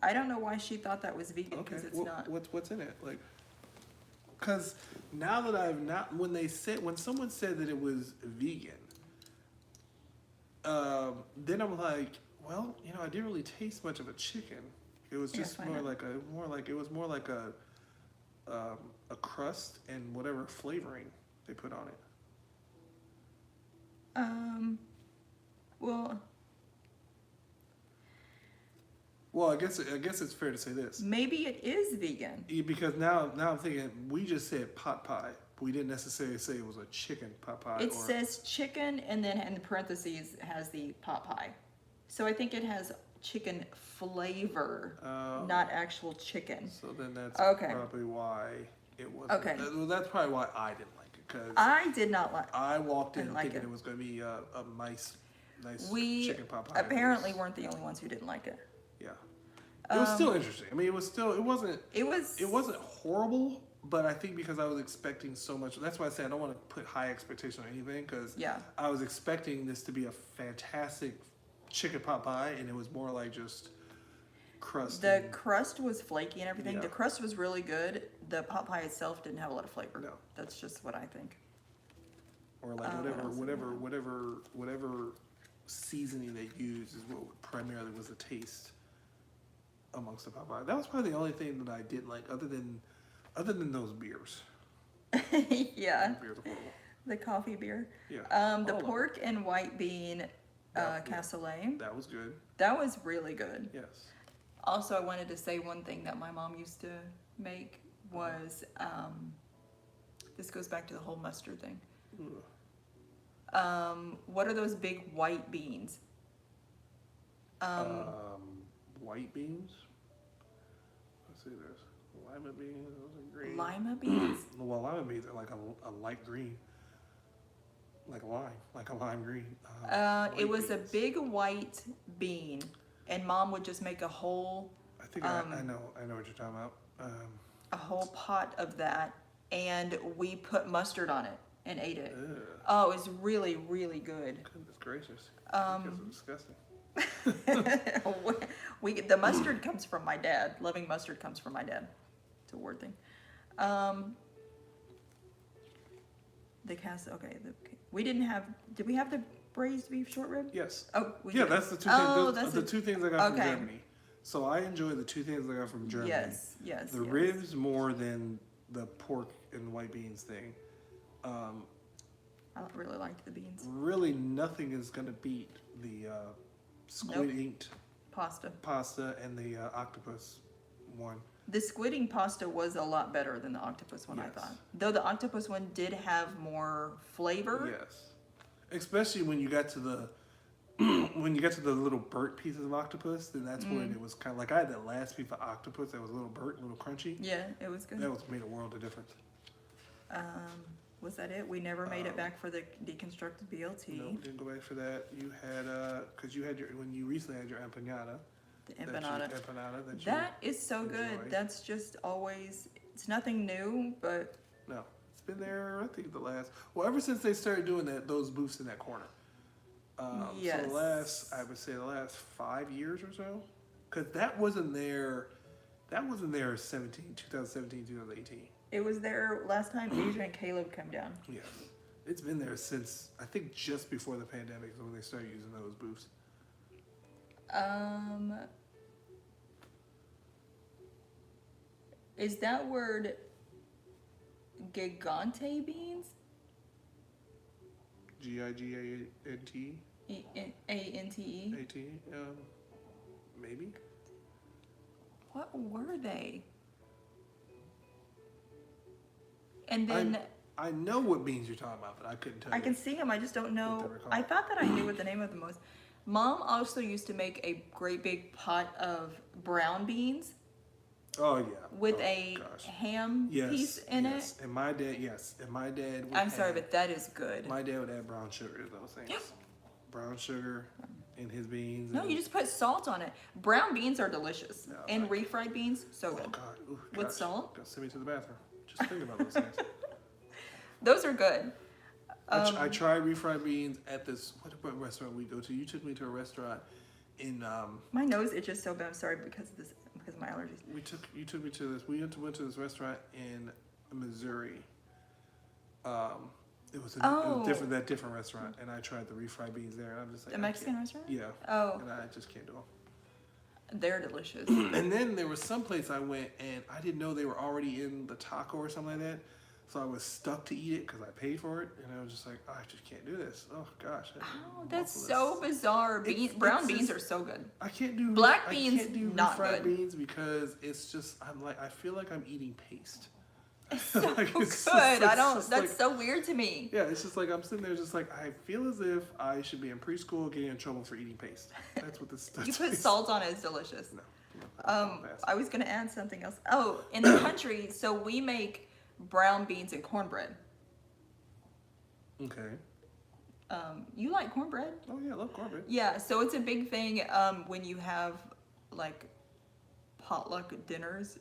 [SPEAKER 1] I don't know why she thought that was vegan
[SPEAKER 2] Okay.
[SPEAKER 1] because it's
[SPEAKER 2] Well,
[SPEAKER 1] not.
[SPEAKER 2] What's in it? Like, because now that I've not, when someone said that it was vegan, then I'm like, well, I didn't really taste much of a chicken. It was
[SPEAKER 1] Yeah,
[SPEAKER 2] just
[SPEAKER 1] find
[SPEAKER 2] more
[SPEAKER 1] out.
[SPEAKER 2] like a crust and whatever flavoring they put on it. Well, I guess it's fair to say this.
[SPEAKER 1] Maybe it is vegan.
[SPEAKER 2] Because now I'm thinking, we just said pot pie. We didn't necessarily say it was a chicken pot pie.
[SPEAKER 1] It says chicken, and then in parentheses has the pot pie. So I think it has chicken flavor, not actual chicken.
[SPEAKER 2] So then that's
[SPEAKER 1] Okay.
[SPEAKER 2] probably why it wasn't.
[SPEAKER 1] Okay.
[SPEAKER 2] Well, that's probably why I didn't like it, because
[SPEAKER 1] I did not like.
[SPEAKER 2] I walked in
[SPEAKER 1] didn't like
[SPEAKER 2] thinking
[SPEAKER 1] it.
[SPEAKER 2] it was going to be a nice
[SPEAKER 1] We
[SPEAKER 2] chicken pot pie.
[SPEAKER 1] apparently weren't the only ones who didn't like it.
[SPEAKER 2] Yeah. It was still interesting. I mean, it wasn't
[SPEAKER 1] It was
[SPEAKER 2] horrible, but I think because I was expecting so much, that's why I say I don't want to put high expectations on anything, because
[SPEAKER 1] Yeah.
[SPEAKER 2] I was expecting this to be a fantastic chicken pot pie, and it was more like just crust.
[SPEAKER 1] The
[SPEAKER 2] and-
[SPEAKER 1] crust was flaky and everything.
[SPEAKER 2] Yeah.
[SPEAKER 1] The crust was really good. The pot pie itself didn't have a lot of flavor.
[SPEAKER 2] No.
[SPEAKER 1] That's just what I think.
[SPEAKER 2] or like
[SPEAKER 1] what else?
[SPEAKER 2] whatever seasoning they used is what primarily was the taste amongst the pot pie. That was probably the only thing that I didn't like, other than those beers.
[SPEAKER 1] Yeah.
[SPEAKER 2] The beers were horrible.
[SPEAKER 1] The coffee beer.
[SPEAKER 2] Yeah.
[SPEAKER 1] The
[SPEAKER 2] all of
[SPEAKER 1] pork and white bean
[SPEAKER 2] Yeah.
[SPEAKER 1] cassoulet.
[SPEAKER 2] That was good.
[SPEAKER 1] That was really good.
[SPEAKER 2] Yes.
[SPEAKER 1] Also, I wanted to say one thing that my mom used to make was this goes back to the whole mustard thing.
[SPEAKER 2] Ugh.
[SPEAKER 1] What are those big white beans?
[SPEAKER 2] White beans. Let's see. There's lima beans. Those are green.
[SPEAKER 1] Lima beans?
[SPEAKER 2] Well, lima beans are like a light green, like a lime green.
[SPEAKER 1] It
[SPEAKER 2] White
[SPEAKER 1] was a
[SPEAKER 2] beans.
[SPEAKER 1] big white bean, and mom would just make a whole
[SPEAKER 2] I think I know what you're talking about.
[SPEAKER 1] pot of that, and we put mustard on it and ate it.
[SPEAKER 2] Ugh,
[SPEAKER 1] Oh, it was really, really good.
[SPEAKER 2] goodness gracious. Because it's disgusting.
[SPEAKER 1] The mustard comes from my dad. Loving mustard comes from my dad. It's a word thing. We didn't have. Did we have the braised beef short rib?
[SPEAKER 2] Yes.
[SPEAKER 1] Oh, we
[SPEAKER 2] Yeah,
[SPEAKER 1] did.
[SPEAKER 2] that's the two
[SPEAKER 1] Oh,
[SPEAKER 2] things.
[SPEAKER 1] that's
[SPEAKER 2] The two things I got from
[SPEAKER 1] okay.
[SPEAKER 2] Germany. So I enjoy the two things I got from Germany.
[SPEAKER 1] Yes, yes.
[SPEAKER 2] The
[SPEAKER 1] yes.
[SPEAKER 2] ribs more than the pork and white beans thing.
[SPEAKER 1] I really liked the beans.
[SPEAKER 2] Really, nothing is gonna beat the squid inked
[SPEAKER 1] Pasta.
[SPEAKER 2] pasta and the octopus one.
[SPEAKER 1] The squid ink pasta was a lot better than the octopus one, I
[SPEAKER 2] Yes.
[SPEAKER 1] thought. Though the octopus one did have more flavor.
[SPEAKER 2] Yes, especially when you got to the little burnt pieces of octopus, then that's when it was kind of like I had that last piece of octopus that was a little burnt, a little crunchy.
[SPEAKER 1] Yeah, it was good.
[SPEAKER 2] That was made a world of difference.
[SPEAKER 1] Was that it? We never made it back for the deconstructed BLT.
[SPEAKER 2] No, didn't go back for that. You had because you had when you recently had your empanada.
[SPEAKER 1] The
[SPEAKER 2] that you-
[SPEAKER 1] empanada.
[SPEAKER 2] That you.
[SPEAKER 1] That is so good.
[SPEAKER 2] enjoy.
[SPEAKER 1] That's just always, it's nothing new, but
[SPEAKER 2] No, it's been there. I think ever since they started doing those booths in that corner.
[SPEAKER 1] Yes.
[SPEAKER 2] So I would say the last 5 years or so, because that wasn't there. That wasn't there 2017, 2018.
[SPEAKER 1] it was there last time Asia and Caleb come down.
[SPEAKER 2] Yeah, it's been there since I think just before the pandemic is when they started using those booths.
[SPEAKER 1] Is that word gigante beans?
[SPEAKER 2] GIGANT
[SPEAKER 1] A-N-T-E?
[SPEAKER 2] AT maybe.
[SPEAKER 1] What were they? And then
[SPEAKER 2] I know what beans you're talking about, but I couldn't tell
[SPEAKER 1] I
[SPEAKER 2] you.
[SPEAKER 1] can see them. I just don't know.
[SPEAKER 2] they're called.
[SPEAKER 1] I thought that I knew what the name of them was. Mom also used to make a great big pot of brown beans
[SPEAKER 2] Oh yeah.
[SPEAKER 1] with
[SPEAKER 2] Oh,
[SPEAKER 1] a
[SPEAKER 2] gosh.
[SPEAKER 1] ham
[SPEAKER 2] Yes,
[SPEAKER 1] piece in
[SPEAKER 2] yes. And my dad, would
[SPEAKER 1] it. I'm sorry,
[SPEAKER 2] add-
[SPEAKER 1] but that is good.
[SPEAKER 2] my dad would add brown sugar to those things. Brown sugar in his beans.
[SPEAKER 1] No,
[SPEAKER 2] and-
[SPEAKER 1] you just put salt on it. Brown beans are delicious.
[SPEAKER 2] No,
[SPEAKER 1] And
[SPEAKER 2] I-
[SPEAKER 1] refried beans, so
[SPEAKER 2] Oh
[SPEAKER 1] good.
[SPEAKER 2] God. Ooh,
[SPEAKER 1] With
[SPEAKER 2] gosh.
[SPEAKER 1] salt?
[SPEAKER 2] Gotta send me to the bathroom. Just think about those things.
[SPEAKER 1] Those are good.
[SPEAKER 2] I tried refried beans at this what restaurant we go to. You took me to a restaurant in
[SPEAKER 1] My nose itches so bad. I'm sorry because of my allergies.
[SPEAKER 2] you took me to this. We went to this restaurant in Missouri. It was a different restaurant, and I tried the refried beans there, and I'm just like
[SPEAKER 1] A Mexican restaurant?
[SPEAKER 2] Yeah.
[SPEAKER 1] Oh,
[SPEAKER 2] And I just can't do them.
[SPEAKER 1] they're delicious.
[SPEAKER 2] And then there was some place I went, and I didn't know they were already in the taco or something like that. So I was stuck to eat it because I paid for it, and I was just like, oh, I just can't do this. Oh gosh.
[SPEAKER 1] Oh, that's so bizarre. Brown beans are so good.
[SPEAKER 2] I can't do
[SPEAKER 1] Black beans,
[SPEAKER 2] I can't do
[SPEAKER 1] not
[SPEAKER 2] refried
[SPEAKER 1] good.
[SPEAKER 2] beans because it's just I feel like I'm eating paste.
[SPEAKER 1] It's so
[SPEAKER 2] Like,
[SPEAKER 1] good.
[SPEAKER 2] it's just- it's
[SPEAKER 1] That's
[SPEAKER 2] like-
[SPEAKER 1] so weird to me.
[SPEAKER 2] Yeah, it's just like I'm sitting there, just like I feel as if I should be in preschool getting in trouble for eating paste. That's what this stuff
[SPEAKER 1] You put
[SPEAKER 2] is.
[SPEAKER 1] salt on it, it's delicious.
[SPEAKER 2] No. Pass.
[SPEAKER 1] I was gonna add something else. Oh, in the country, so we make brown beans and cornbread.
[SPEAKER 2] Okay.
[SPEAKER 1] You like cornbread?
[SPEAKER 2] Oh yeah, I love cornbread.
[SPEAKER 1] Yeah, so it's a big thing when you have like potluck dinners.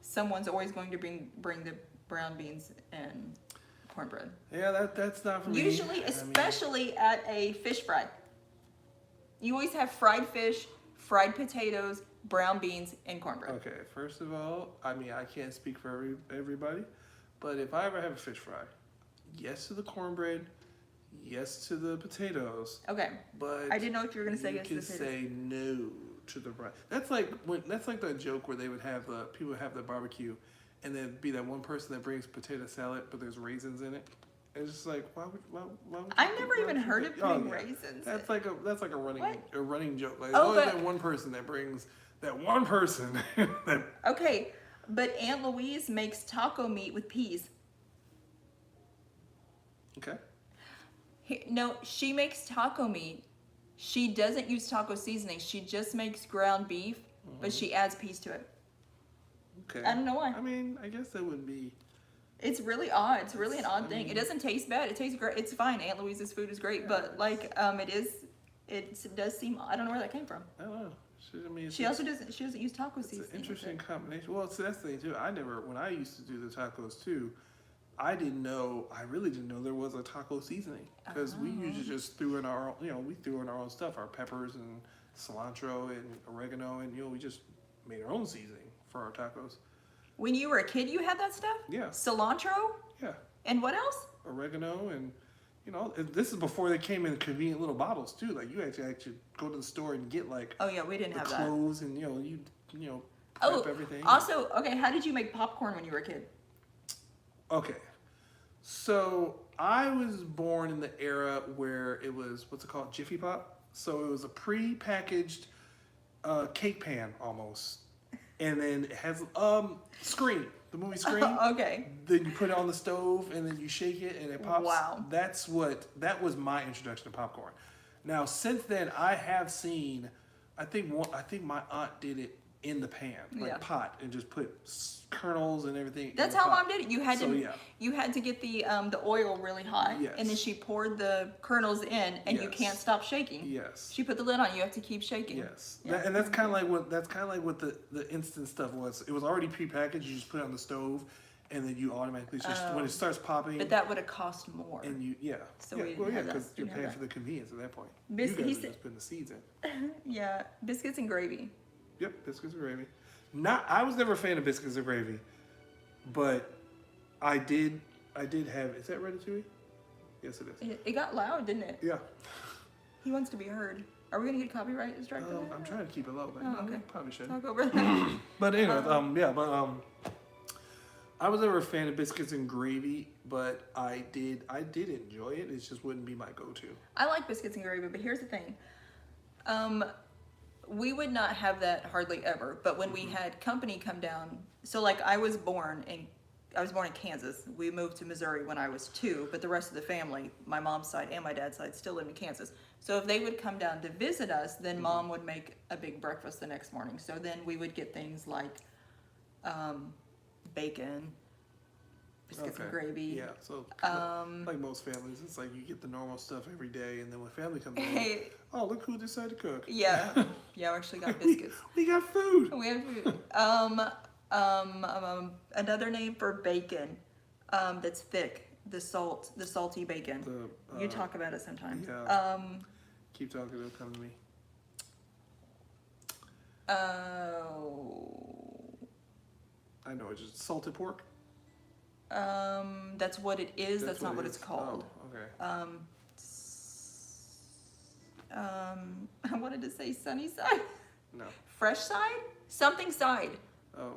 [SPEAKER 1] Someone's always going to bring the brown beans and cornbread.
[SPEAKER 2] Yeah, that's not for me.
[SPEAKER 1] Usually,
[SPEAKER 2] I mean,
[SPEAKER 1] especially at a fish fry. You always have fried fish, fried potatoes, brown beans, and cornbread.
[SPEAKER 2] okay, first of all, I mean I can't speak for everybody, but if I ever have a fish fry, yes to the cornbread, yes to the potatoes,
[SPEAKER 1] Okay.
[SPEAKER 2] but
[SPEAKER 1] I didn't know if you were gonna say
[SPEAKER 2] you
[SPEAKER 1] yes to
[SPEAKER 2] can
[SPEAKER 1] the potatoes.
[SPEAKER 2] say no to the brown. That's like the joke where they would have people have the barbecue, and then be that one person that brings potato salad, but there's raisins in it. It's just like why would you
[SPEAKER 1] I've never
[SPEAKER 2] why
[SPEAKER 1] even
[SPEAKER 2] would you
[SPEAKER 1] heard
[SPEAKER 2] do-
[SPEAKER 1] of putting
[SPEAKER 2] yeah.
[SPEAKER 1] raisins.
[SPEAKER 2] That's like a running
[SPEAKER 1] What?
[SPEAKER 2] joke. Like
[SPEAKER 1] Oh,
[SPEAKER 2] always
[SPEAKER 1] but-
[SPEAKER 2] that one person that brings that one person that
[SPEAKER 1] Okay, but Aunt Louise makes taco meat with peas.
[SPEAKER 2] okay.
[SPEAKER 1] No, she makes taco meat. She doesn't use taco seasoning. She just makes ground beef, but she adds peas to it.
[SPEAKER 2] Okay.
[SPEAKER 1] I don't know why.
[SPEAKER 2] I mean, I guess that would be.
[SPEAKER 1] It's really odd. It's really an odd
[SPEAKER 2] I
[SPEAKER 1] thing. It
[SPEAKER 2] mean-
[SPEAKER 1] doesn't taste bad. It tastes great. It's fine. Aunt Louise's food is great,
[SPEAKER 2] Yeah,
[SPEAKER 1] but like it does seem. I don't know where that came from.
[SPEAKER 2] I don't know. I mean,
[SPEAKER 1] She also doesn't. She doesn't use taco
[SPEAKER 2] It's
[SPEAKER 1] seasoning.
[SPEAKER 2] an
[SPEAKER 1] with
[SPEAKER 2] interesting
[SPEAKER 1] it.
[SPEAKER 2] combination. Well, see, that's the thing too. When I used to do the tacos too, I really didn't know there was a taco seasoning because we usually just threw in our own, we threw in our own stuff, our peppers and cilantro and oregano, and we just made our own seasoning for our tacos.
[SPEAKER 1] When you were a kid, you had that stuff.
[SPEAKER 2] Yeah.
[SPEAKER 1] Cilantro
[SPEAKER 2] Yeah,
[SPEAKER 1] and what else?
[SPEAKER 2] oregano and. This is before they came in convenient little bottles too. Like you actually go to the store and get like
[SPEAKER 1] Oh yeah, we didn't
[SPEAKER 2] the
[SPEAKER 1] have that.
[SPEAKER 2] cloves and you prep
[SPEAKER 1] Oh,
[SPEAKER 2] everything.
[SPEAKER 1] also, okay, how did you make popcorn when you were a kid?
[SPEAKER 2] Okay. So I was born in the era where it was, what's it called? Jiffy Pop. So it was a pre-packaged cake pan almost. And then it has Scream, the movie Scream.
[SPEAKER 1] Okay.
[SPEAKER 2] Then you put it on the stove and then you shake it and it pops.
[SPEAKER 1] Wow.
[SPEAKER 2] That was my introduction to popcorn. Now since then I have seen, I think my aunt did it in the pan, like
[SPEAKER 1] Yeah.
[SPEAKER 2] pot, and just put kernels and everything. in
[SPEAKER 1] That's
[SPEAKER 2] the
[SPEAKER 1] how
[SPEAKER 2] pot.
[SPEAKER 1] mom did it. You had
[SPEAKER 2] So,
[SPEAKER 1] to
[SPEAKER 2] yeah.
[SPEAKER 1] you had to get the oil really hot,
[SPEAKER 2] Yes.
[SPEAKER 1] and then she poured the kernels in, and you
[SPEAKER 2] Yes.
[SPEAKER 1] can't stop shaking.
[SPEAKER 2] Yes.
[SPEAKER 1] She put the lid on. You have to keep shaking.
[SPEAKER 2] Yes,
[SPEAKER 1] Yeah.
[SPEAKER 2] and that's kind of like what the instant stuff was. It was already prepackaged. You just put it on the stove, and then you automatically just when it starts popping.
[SPEAKER 1] But that would have cost more.
[SPEAKER 2] and you
[SPEAKER 1] So
[SPEAKER 2] yeah,
[SPEAKER 1] we didn't
[SPEAKER 2] well yeah,
[SPEAKER 1] have that.
[SPEAKER 2] because you're
[SPEAKER 1] Didn't have
[SPEAKER 2] paying
[SPEAKER 1] that.
[SPEAKER 2] for the convenience at that point.
[SPEAKER 1] Bis-
[SPEAKER 2] you
[SPEAKER 1] he
[SPEAKER 2] guys are
[SPEAKER 1] said-
[SPEAKER 2] just putting the seeds in.
[SPEAKER 1] Yeah, biscuits and gravy.
[SPEAKER 2] Yep, biscuits and gravy. I was never a fan of biscuits and gravy, but I did have. Is that Ratatouille? Yes, it is.
[SPEAKER 1] It got loud, didn't it?
[SPEAKER 2] Yeah.
[SPEAKER 1] He wants to be heard. Are we gonna get copyright strike? for that?
[SPEAKER 2] I'm trying to keep it low, but
[SPEAKER 1] Oh,
[SPEAKER 2] no,
[SPEAKER 1] okay.
[SPEAKER 2] probably should.
[SPEAKER 1] Talk over that.
[SPEAKER 2] But anyway, I was never a fan of biscuits and gravy, but I did enjoy it. It just wouldn't be my go-to.
[SPEAKER 1] I like biscuits and gravy, but here's the thing. We would not have that hardly ever, but when we had company come down, so like I was born in Kansas. We moved to Missouri when I was 2, but the rest of the family, my mom's side and my dad's side, still lived in Kansas. So if they would come down to visit us, then mom would make a big breakfast the next morning. So then we would get things like bacon, biscuits and gravy.
[SPEAKER 2] Yeah, so like most families, it's like you get the normal stuff every day, and then when family comes in,
[SPEAKER 1] Hey,
[SPEAKER 2] oh look who decided to cook.
[SPEAKER 1] yeah, yeah, we actually got biscuits.
[SPEAKER 2] we got food.
[SPEAKER 1] We have food. Another name for bacon, that's thick. The salty bacon. You talk about it sometimes.
[SPEAKER 2] Yeah. Keep talking, it'll come to me.
[SPEAKER 1] Oh.
[SPEAKER 2] I know, it's just salted pork.
[SPEAKER 1] That's what it is. That's not what
[SPEAKER 2] it
[SPEAKER 1] it's
[SPEAKER 2] is.
[SPEAKER 1] called.
[SPEAKER 2] Oh, okay.
[SPEAKER 1] I wanted to say sunny side,
[SPEAKER 2] No.
[SPEAKER 1] fresh side, something side.
[SPEAKER 2] Oh.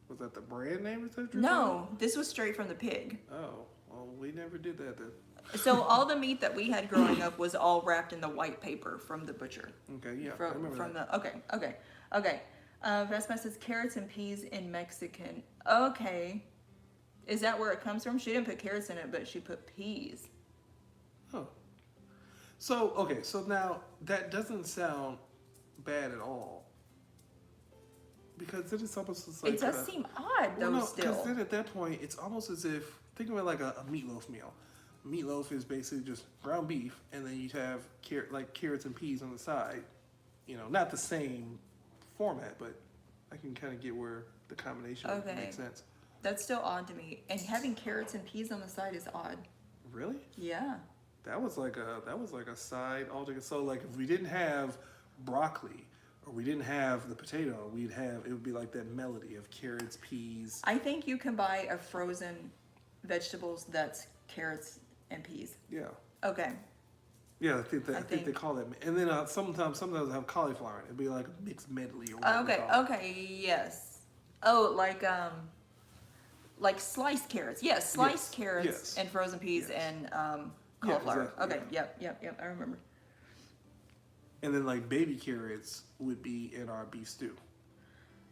[SPEAKER 2] Was that the brand name or something?
[SPEAKER 1] No, this was straight from the pig.
[SPEAKER 2] Oh, well, we never did that then.
[SPEAKER 1] So all the meat that we had growing up was all wrapped in the white paper from the butcher.
[SPEAKER 2] Okay, yeah, I
[SPEAKER 1] From
[SPEAKER 2] remember that.
[SPEAKER 1] okay. Vespa says carrots and peas in Mexican. Okay. Is that where it comes from? She didn't put carrots in it, but she put peas.
[SPEAKER 2] Oh. So, okay, so now that doesn't sound bad at all. Because it is almost just like
[SPEAKER 1] It does seem odd though,
[SPEAKER 2] well, no,
[SPEAKER 1] still.
[SPEAKER 2] because then at that point, it's almost as if, think of it like a meatloaf meal. Meatloaf is basically just ground beef, and then you'd have carrots and peas on the side. You know, not the same format, but I can kind of get where the combination
[SPEAKER 1] Okay.
[SPEAKER 2] makes sense.
[SPEAKER 1] That's still odd to me. And having carrots and peas on the side is odd.
[SPEAKER 2] Really?
[SPEAKER 1] Yeah.
[SPEAKER 2] That was like a side altogether. So like if we didn't have broccoli or we didn't have the potato, it would be like that melody of carrots, peas.
[SPEAKER 1] I think you can buy a frozen vegetables that's carrots and peas.
[SPEAKER 2] Yeah.
[SPEAKER 1] Okay.
[SPEAKER 2] Yeah, I think they
[SPEAKER 1] think-
[SPEAKER 2] call that. And then sometimes have cauliflower in it. It'd be like a mixed medley or whatever.
[SPEAKER 1] Okay,
[SPEAKER 2] they call it.
[SPEAKER 1] okay, yes. Oh, like sliced carrots. Yes, sliced
[SPEAKER 2] Yes,
[SPEAKER 1] carrots
[SPEAKER 2] yes,
[SPEAKER 1] and frozen peas
[SPEAKER 2] yes.
[SPEAKER 1] and cauliflower.
[SPEAKER 2] exactly,
[SPEAKER 1] Okay, yep, I remember.
[SPEAKER 2] And then like baby carrots would be in our beef stew.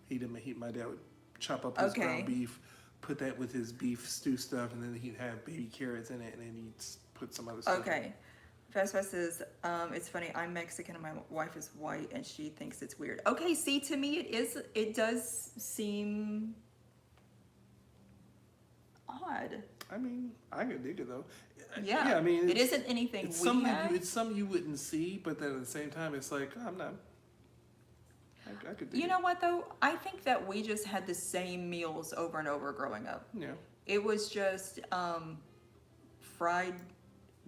[SPEAKER 2] My dad would chop up his
[SPEAKER 1] Okay.
[SPEAKER 2] ground beef, put that with his beef stew stuff, and then he'd have baby carrots in it, and then he'd put some other stuff.
[SPEAKER 1] Okay. Fast says, it's funny, I'm Mexican and my wife is white and she thinks it's weird. Okay, see, to me it does seem odd.
[SPEAKER 2] I mean, I could dig it though.
[SPEAKER 1] Yeah.
[SPEAKER 2] I mean,
[SPEAKER 1] it isn't anything
[SPEAKER 2] it's
[SPEAKER 1] we
[SPEAKER 2] something
[SPEAKER 1] have.
[SPEAKER 2] it's something you wouldn't see, but then at the same time, it's like I'm not. I could dig
[SPEAKER 1] You
[SPEAKER 2] it.
[SPEAKER 1] know what though? I think that we just had the same meals over and over growing up.
[SPEAKER 2] Yeah.
[SPEAKER 1] It was just fried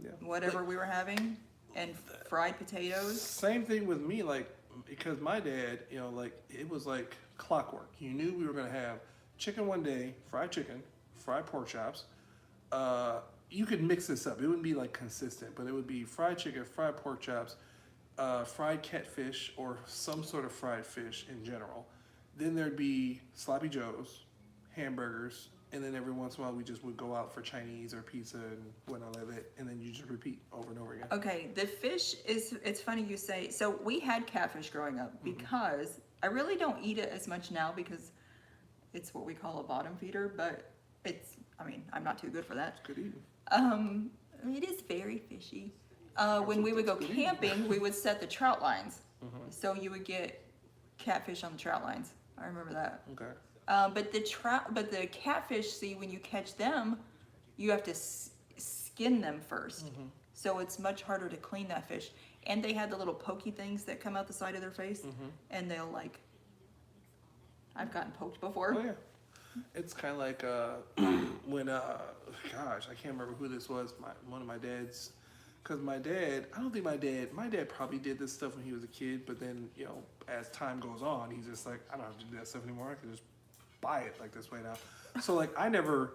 [SPEAKER 2] Yeah.
[SPEAKER 1] whatever we were having and fried potatoes.
[SPEAKER 2] Same thing with me, like, because my dad, you know, like, it was like clockwork. You knew we were going to have chicken one day, fried pork chops. You could mix this up. It wouldn't be like consistent, but it would be fried chicken, fried pork chops, fried catfish, or some sort of fried fish in general. Then there'd be sloppy joes, hamburgers, and then every once in a while we just would go out for Chinese or pizza and whatnot like that, and then you just repeat over and over again.
[SPEAKER 1] Okay, the fish it's funny you say, so we had catfish growing up because I really don't eat it as much now because it's what we call a bottom feeder, but I'm not too good for that.
[SPEAKER 2] Good eating.
[SPEAKER 1] It is very fishy. When we would go camping, we would set the trout lines. So you would get catfish on the trout lines. I remember that.
[SPEAKER 2] Okay.
[SPEAKER 1] But the catfish, see, when you catch them, you have to skin them first. So it's much harder to clean that fish. And they had the little pokey things that come out the side of their face, and they'll like. I've gotten poked before.
[SPEAKER 2] Oh yeah. It's kind of like when gosh, I can't remember who this was. One of my dad's, because my dad probably did this stuff when he was a kid, but then you know as time goes on, he's just like I don't have to do that stuff anymore. I can just buy it like this way now. So like I never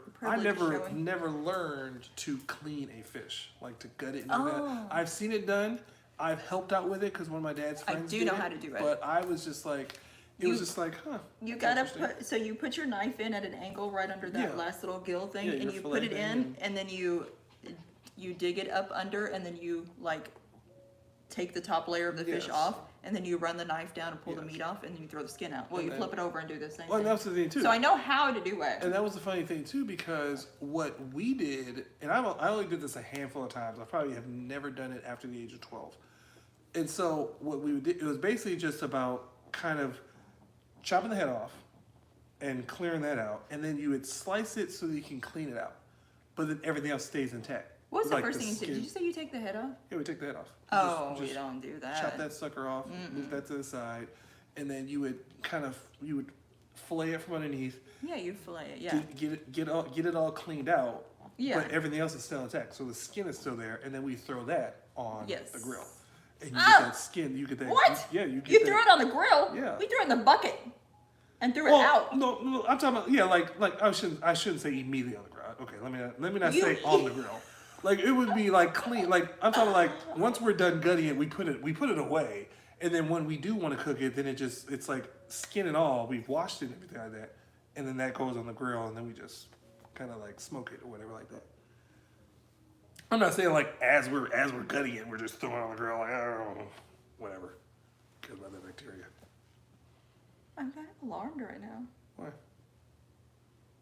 [SPEAKER 2] learned to clean a fish, like to gut it and do that. I've seen it done. I've helped out with it because one of my dad's friends
[SPEAKER 1] do know how to do it.
[SPEAKER 2] But I was just like,
[SPEAKER 1] You
[SPEAKER 2] that's
[SPEAKER 1] gotta
[SPEAKER 2] interesting.
[SPEAKER 1] you put your knife in at an angle right under that
[SPEAKER 2] Yeah.
[SPEAKER 1] last little gill thing,
[SPEAKER 2] Yeah,
[SPEAKER 1] and
[SPEAKER 2] your
[SPEAKER 1] you
[SPEAKER 2] fillet
[SPEAKER 1] put it
[SPEAKER 2] thing
[SPEAKER 1] in, and then you dig it up under, and then you like take the top layer of the fish
[SPEAKER 2] Yes.
[SPEAKER 1] off, and then you run the knife down and pull the
[SPEAKER 2] Yes.
[SPEAKER 1] meat off, and then you throw the skin out. Well,
[SPEAKER 2] And
[SPEAKER 1] you
[SPEAKER 2] then-
[SPEAKER 1] flip it over and do the same
[SPEAKER 2] Well, and
[SPEAKER 1] thing.
[SPEAKER 2] that's the thing too.
[SPEAKER 1] So I know how to do it.
[SPEAKER 2] And that was the funny thing too, because what we did, and I only did this a handful of times. I probably have never done it after the age of 12. And so what we did, it was basically just about kind of chopping the head off and clearing that out, and then you would slice it so that you can clean it out, but then everything else stays intact.
[SPEAKER 1] What was the
[SPEAKER 2] Like
[SPEAKER 1] first thing you did?
[SPEAKER 2] skin.
[SPEAKER 1] Did you say you take the head off?
[SPEAKER 2] Yeah, we take the head off.
[SPEAKER 1] Oh,
[SPEAKER 2] Just
[SPEAKER 1] we don't do that.
[SPEAKER 2] chop that sucker off, move that to the side, and then you would fillet it from underneath.
[SPEAKER 1] Yeah, you fillet it. Yeah.
[SPEAKER 2] Get it all cleaned out.
[SPEAKER 1] Yeah.
[SPEAKER 2] But everything else is still intact, so the skin is still there, and then we throw that on
[SPEAKER 1] Yes.
[SPEAKER 2] the grill, and you
[SPEAKER 1] Oh!
[SPEAKER 2] get that skin. You get that.
[SPEAKER 1] What?
[SPEAKER 2] Yeah, you get
[SPEAKER 1] You
[SPEAKER 2] that.
[SPEAKER 1] threw it on the grill.
[SPEAKER 2] Yeah.
[SPEAKER 1] We threw it in the bucket and threw it
[SPEAKER 2] Well,
[SPEAKER 1] out.
[SPEAKER 2] no, I'm talking about like I shouldn't say immediately on the grill. Okay, let me not
[SPEAKER 1] You-
[SPEAKER 2] say on the grill. Like it would be like clean. Like I'm talking like once we're done gutting it, we put it away, and then when we do want to cook it, then it's like skin and all. We've washed it and everything like that. and then that goes on the grill, and then we just kind of like smoke it or whatever like that. I'm not saying like as we're gutting it, we're just throwing it on the grill like oh, whatever, because of the bacteria.
[SPEAKER 1] I'm kind of alarmed right now.
[SPEAKER 2] Why?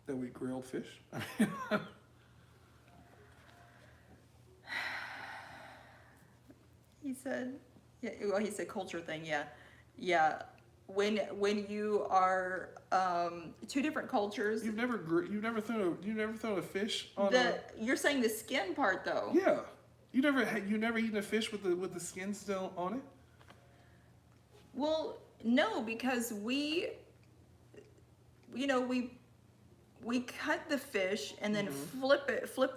[SPEAKER 2] That we grilled fish?
[SPEAKER 1] He said, yeah, well, he said culture thing, yeah. Yeah, when you are two different cultures,
[SPEAKER 2] You've never thrown a fish on
[SPEAKER 1] you're saying the skin part though.
[SPEAKER 2] yeah. You never eaten a fish with the skin still on it?
[SPEAKER 1] Well, no, because we cut the fish and then flip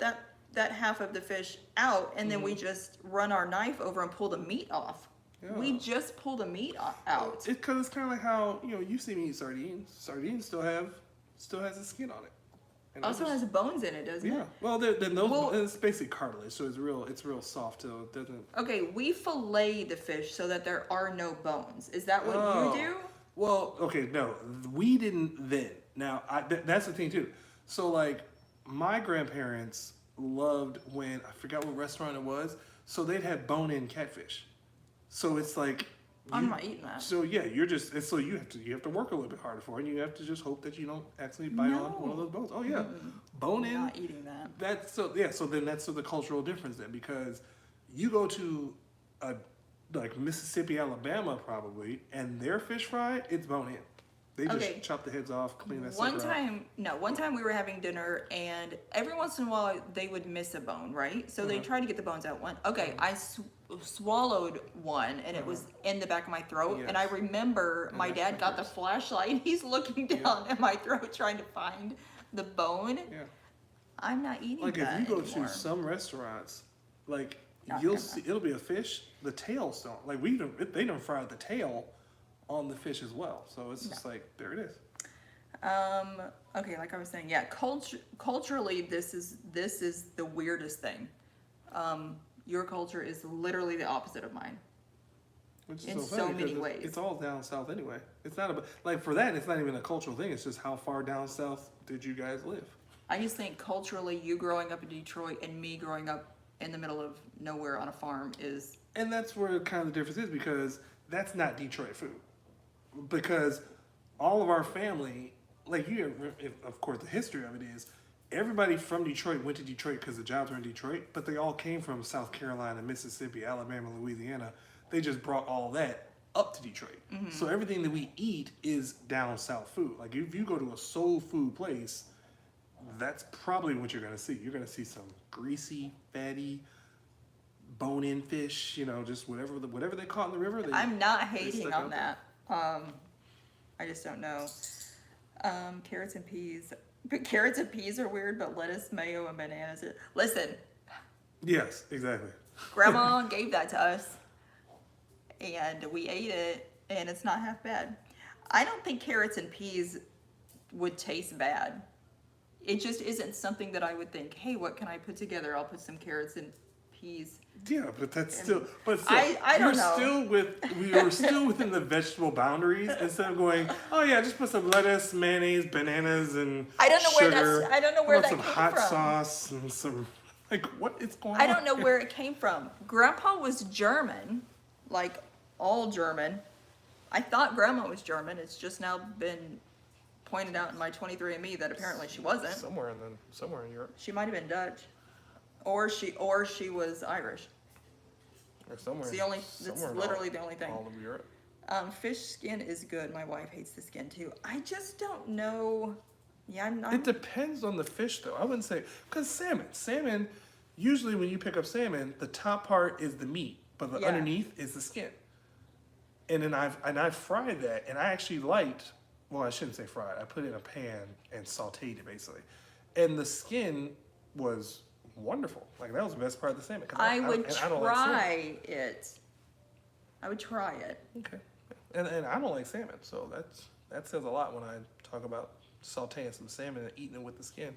[SPEAKER 1] that half of the fish out, and then we just run our knife over and pull the meat off.
[SPEAKER 2] Yeah.
[SPEAKER 1] We just pull the meat out.
[SPEAKER 2] Because it's kind of like how you see me eat sardines. Sardines still has the skin on it. And
[SPEAKER 1] Also has bones in it, doesn't
[SPEAKER 2] yeah.
[SPEAKER 1] it?
[SPEAKER 2] Well, then those
[SPEAKER 1] Well-
[SPEAKER 2] it's basically cartilage, so it's real soft. So it doesn't.
[SPEAKER 1] Okay, we fillet the fish so that there are no bones. Is that what
[SPEAKER 2] Oh.
[SPEAKER 1] you do?
[SPEAKER 2] Well, okay, no, we didn't then. Now, that's the thing too. So, like, my grandparents loved when I forgot what restaurant it was. So they'd have bone-in catfish. So it's like
[SPEAKER 1] I'm not eating that.
[SPEAKER 2] So yeah, you have to work a little bit harder for it. And you have to just hope that you don't actually bite on one of those bones. Oh yeah, bone-in.
[SPEAKER 1] I'm not eating that.
[SPEAKER 2] That's so yeah. So then that's the cultural difference then, because you go to like Mississippi, Alabama probably, and their fish fry, it's bone-in. They just
[SPEAKER 1] Okay.
[SPEAKER 2] chop the heads off, clean that
[SPEAKER 1] One
[SPEAKER 2] sucker out.
[SPEAKER 1] time we were having dinner, and every once in a while they would miss a bone, right? So they try to get the bones out. I swallowed one, and it was in the back of my throat. And I
[SPEAKER 2] Yes.
[SPEAKER 1] remember
[SPEAKER 2] And
[SPEAKER 1] my
[SPEAKER 2] that's
[SPEAKER 1] dad
[SPEAKER 2] the
[SPEAKER 1] got the
[SPEAKER 2] worst.
[SPEAKER 1] flashlight, and he's looking down at my throat trying to find the bone.
[SPEAKER 2] Yeah.
[SPEAKER 1] I'm not eating
[SPEAKER 2] Like
[SPEAKER 1] that
[SPEAKER 2] if you go
[SPEAKER 1] anymore.
[SPEAKER 2] to some restaurants, like
[SPEAKER 1] Not
[SPEAKER 2] you'll
[SPEAKER 1] ever.
[SPEAKER 2] see it'll be a fish, the tail's don't like they don't fry the tail on the fish as well. So it's just like there it is.
[SPEAKER 1] Okay, like I was saying, yeah, culturally, this is the weirdest thing. Your culture is literally the opposite of mine.
[SPEAKER 2] Which is
[SPEAKER 1] In
[SPEAKER 2] so
[SPEAKER 1] so
[SPEAKER 2] funny
[SPEAKER 1] many
[SPEAKER 2] because
[SPEAKER 1] ways.
[SPEAKER 2] it's all down south anyway. It's not about like for that. It's not even a cultural thing. It's just how far down south did you guys live?
[SPEAKER 1] I just think culturally, you growing up in Detroit and me growing up in the middle of nowhere on a farm is
[SPEAKER 2] And that's where kind of the difference is, because that's not Detroit food. Because all of our family, like of course, the history of it is everybody from Detroit went to Detroit because the jobs were in Detroit, but they all came from South Carolina, Mississippi, Alabama, Louisiana. They just brought all that up to Detroit. So everything that we eat is down south food. Like if you go to a soul food place, that's probably what you're gonna see. You're gonna see some greasy, fatty, bone-in fish. Just whatever they caught in the river.
[SPEAKER 1] I'm not
[SPEAKER 2] they
[SPEAKER 1] hating
[SPEAKER 2] stick
[SPEAKER 1] on
[SPEAKER 2] out
[SPEAKER 1] that. I just don't know. Carrots and peas. But carrots and peas are weird, but lettuce, mayo, and bananas. Listen,
[SPEAKER 2] Yes, exactly.
[SPEAKER 1] Grandma gave that to us, and we ate it, and it's not half bad. I don't think carrots and peas would taste bad. It just isn't something that I would think, hey, what can I put together? I'll put some carrots and peas.
[SPEAKER 2] Yeah, but that's still. But still,
[SPEAKER 1] I don't know.
[SPEAKER 2] We were still within the vegetable boundaries instead of going. Oh yeah, just put some lettuce, mayonnaise, bananas, and
[SPEAKER 1] I don't know
[SPEAKER 2] sugar.
[SPEAKER 1] I don't know
[SPEAKER 2] How
[SPEAKER 1] where
[SPEAKER 2] about
[SPEAKER 1] that
[SPEAKER 2] some
[SPEAKER 1] came
[SPEAKER 2] hot
[SPEAKER 1] from.
[SPEAKER 2] sauce and some. Like what is going on?
[SPEAKER 1] I don't know where it came from. Grandpa was German, like all German. I thought Grandma was German. It's just now been pointed out in my 23andMe that apparently she wasn't.
[SPEAKER 2] Somewhere in Europe
[SPEAKER 1] She might have been Dutch, or she was Irish.
[SPEAKER 2] or somewhere.
[SPEAKER 1] It's the only. That's literally the only thing.
[SPEAKER 2] of Europe.
[SPEAKER 1] Fish skin is good. My wife hates the skin too. I just don't know. Yeah, I'm not.
[SPEAKER 2] It depends on the fish, though. I wouldn't say because salmon. Usually, when you pick up salmon, the top part is the meat, but the
[SPEAKER 1] Yeah.
[SPEAKER 2] underneath is the skin. And then I fried that, and I actually liked. Well, I shouldn't say fried. I put it in a pan and sautéed it basically, and the skin was wonderful. Like that was the best part of the salmon. 'cause
[SPEAKER 1] I would
[SPEAKER 2] and I don't like salmon.
[SPEAKER 1] try it. I would try it.
[SPEAKER 2] Okay, and I don't like salmon, so that says a lot when I talk about sautéing some salmon and eating it with the skin.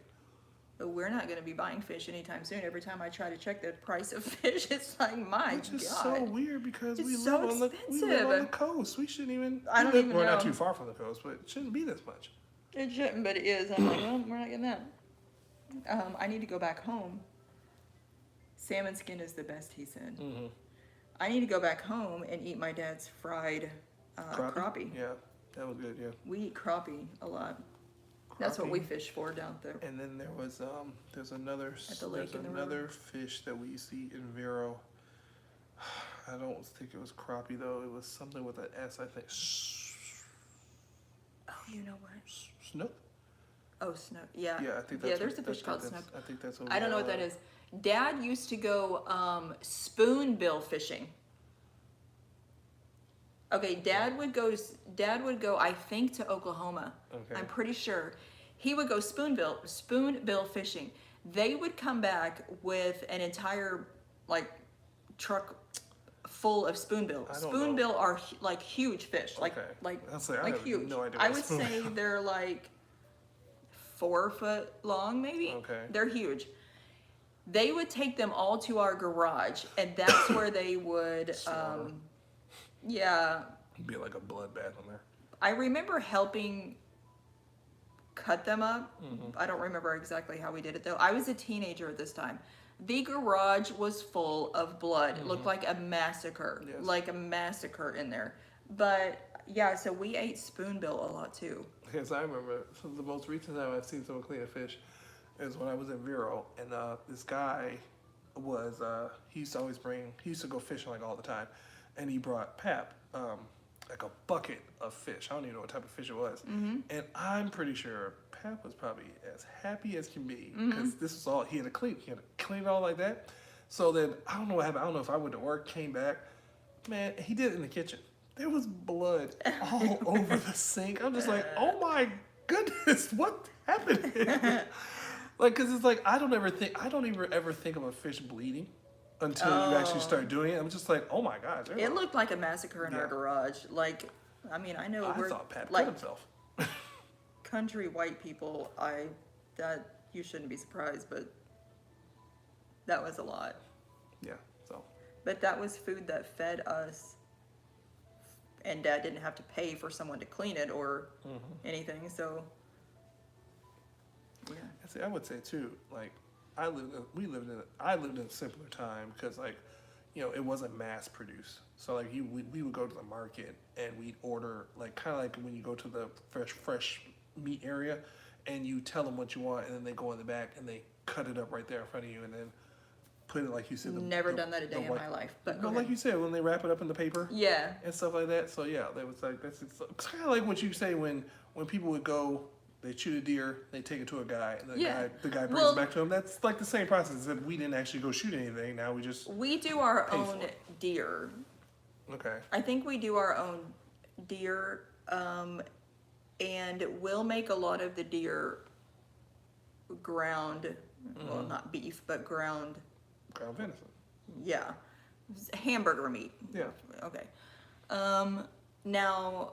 [SPEAKER 1] But we're not going to be buying fish anytime soon. Every time I try to check the price of fish, it's like, my
[SPEAKER 2] Which is
[SPEAKER 1] God.
[SPEAKER 2] so weird because
[SPEAKER 1] It's
[SPEAKER 2] we
[SPEAKER 1] so
[SPEAKER 2] live on the
[SPEAKER 1] expensive.
[SPEAKER 2] coast. We shouldn't even.
[SPEAKER 1] I don't
[SPEAKER 2] we live-
[SPEAKER 1] even
[SPEAKER 2] We're not
[SPEAKER 1] know.
[SPEAKER 2] too far from the coast, but it shouldn't be this much.
[SPEAKER 1] It shouldn't, but it is. I'm like, well, we're not getting that. I need to go back home. Salmon skin is the best, he said.
[SPEAKER 2] Mm-hmm.
[SPEAKER 1] I need to go back home and eat my dad's fried crappie.
[SPEAKER 2] Yeah, that was good. Yeah.
[SPEAKER 1] We eat crappie a lot. That's what we
[SPEAKER 2] Crappie.
[SPEAKER 1] fish for down there.
[SPEAKER 2] And then there was there's another
[SPEAKER 1] At the lake
[SPEAKER 2] there's
[SPEAKER 1] in the
[SPEAKER 2] another fish that we used to eat in Vero. I don't think it was crappie though. It was something with an S. I think.
[SPEAKER 1] Oh, you know what?
[SPEAKER 2] Snook.
[SPEAKER 1] Oh, snook. Yeah.
[SPEAKER 2] Yeah, I think that's.
[SPEAKER 1] Yeah, there's
[SPEAKER 2] what-
[SPEAKER 1] a fish called
[SPEAKER 2] that's-
[SPEAKER 1] snook.
[SPEAKER 2] I think that's what.
[SPEAKER 1] I don't know what that is. Dad used to go spoonbill fishing. Okay, Dad would go. I think, to Oklahoma.
[SPEAKER 2] Okay.
[SPEAKER 1] I'm pretty sure. He would go spoonbill fishing. They would come back with an entire like truck full of spoonbill.
[SPEAKER 2] I don't
[SPEAKER 1] Spoonbill are like huge fish, like
[SPEAKER 2] Okay.
[SPEAKER 1] like
[SPEAKER 2] I'll say, I
[SPEAKER 1] like
[SPEAKER 2] have
[SPEAKER 1] huge.
[SPEAKER 2] no idea
[SPEAKER 1] I
[SPEAKER 2] what
[SPEAKER 1] would
[SPEAKER 2] spoonbill-
[SPEAKER 1] say they're like 4 foot long, maybe.
[SPEAKER 2] Okay.
[SPEAKER 1] They're huge. They would take them all to our garage, and that's where they would.
[SPEAKER 2] Slaughter.
[SPEAKER 1] Yeah,
[SPEAKER 2] It'd be like a bloodbath on there.
[SPEAKER 1] I remember helping cut them up.
[SPEAKER 2] Mm-hmm.
[SPEAKER 1] I don't remember exactly how we did it though. I was a teenager at this time. The garage was full of blood. It looked like a massacre,
[SPEAKER 2] Mm-hmm. Yes.
[SPEAKER 1] like a massacre in there. But yeah, so we ate spoonbill a lot too.
[SPEAKER 2] Yes, I remember. So the most recent time I've seen someone clean a fish is when I was in Vero, and this guy was he used to always bring. He used to go fishing like all the time, and he brought Pap like a bucket of fish. I don't even know what type of fish it was, and I'm pretty sure Pap was probably as happy as can be because this was all he had to clean. He had to clean it all like that. So then I don't know what happened. I don't know if I went to work, came back. Man, he did it in the kitchen. There was blood all over the sink. I'm just like, oh my goodness, what happened here? Like, cause it's like I don't ever think of a fish bleeding until you actually start doing it. I'm just like, oh my gosh. there's
[SPEAKER 1] It
[SPEAKER 2] a-
[SPEAKER 1] looked like a massacre in our
[SPEAKER 2] Yeah.
[SPEAKER 1] garage. Like, I mean, I know
[SPEAKER 2] I
[SPEAKER 1] we're
[SPEAKER 2] thought Pat
[SPEAKER 1] like
[SPEAKER 2] killed himself.
[SPEAKER 1] country white people. That you shouldn't be surprised, but that was a lot.
[SPEAKER 2] Yeah. So
[SPEAKER 1] But that was food that fed us, and Dad didn't have to pay for someone to clean it or anything. So, yeah.
[SPEAKER 2] see, I would say too, like I lived in a simpler time because like, you know, it wasn't mass produced. So like we would go to the market and we'd order like kind of like when you go to the fresh meat area, and you tell them what you want, and then they go in the back and they cut it up right there in front of you, and then put it like you said.
[SPEAKER 1] Never done that a day in
[SPEAKER 2] white-
[SPEAKER 1] my life. But
[SPEAKER 2] No,
[SPEAKER 1] go
[SPEAKER 2] like
[SPEAKER 1] ahead.
[SPEAKER 2] you said, when they wrap it up in the paper
[SPEAKER 1] Yeah.
[SPEAKER 2] and stuff like that. So yeah, that was like it's kind of like what you say when people would go, they shoot a deer, they take it to a guy, and
[SPEAKER 1] Yeah.
[SPEAKER 2] the guy brings
[SPEAKER 1] Well-
[SPEAKER 2] it back to him. That's like the same process. Except we didn't actually go shoot anything. Now we just
[SPEAKER 1] We do our
[SPEAKER 2] Pay for
[SPEAKER 1] own
[SPEAKER 2] it.
[SPEAKER 1] deer.
[SPEAKER 2] okay.
[SPEAKER 1] I think we do our own deer, and we'll make a lot of the deer ground, well, not beef, but ground,
[SPEAKER 2] Ground venison.
[SPEAKER 1] yeah, hamburger meat.
[SPEAKER 2] Yeah.
[SPEAKER 1] Okay. Now,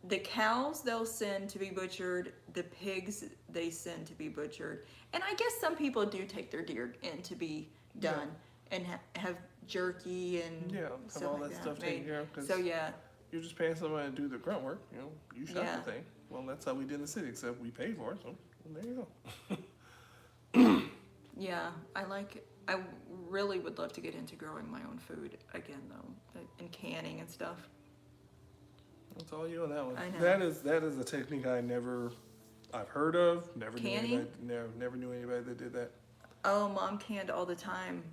[SPEAKER 1] the cows they'll send to be butchered, the pigs they send to be butchered, and I guess some people do take their deer in to be done and have jerky and
[SPEAKER 2] Yeah, have
[SPEAKER 1] stuff
[SPEAKER 2] all
[SPEAKER 1] like
[SPEAKER 2] that stuff taken
[SPEAKER 1] made.
[SPEAKER 2] care of, 'cause
[SPEAKER 1] So yeah,
[SPEAKER 2] You're just paying somebody to do the grunt work. You know, you shot
[SPEAKER 1] Yeah.
[SPEAKER 2] the thing. Well, that's how we did in the city. Except we paid for it. So there you go.
[SPEAKER 1] yeah, I really would love to get into growing my own food again though, and canning and stuff.
[SPEAKER 2] That's all you on that one.
[SPEAKER 1] I know.
[SPEAKER 2] That is a technique I've heard of. Never knew
[SPEAKER 1] Canning?
[SPEAKER 2] anybody. Never knew anybody that did that.
[SPEAKER 1] Oh, Mom canned all the time.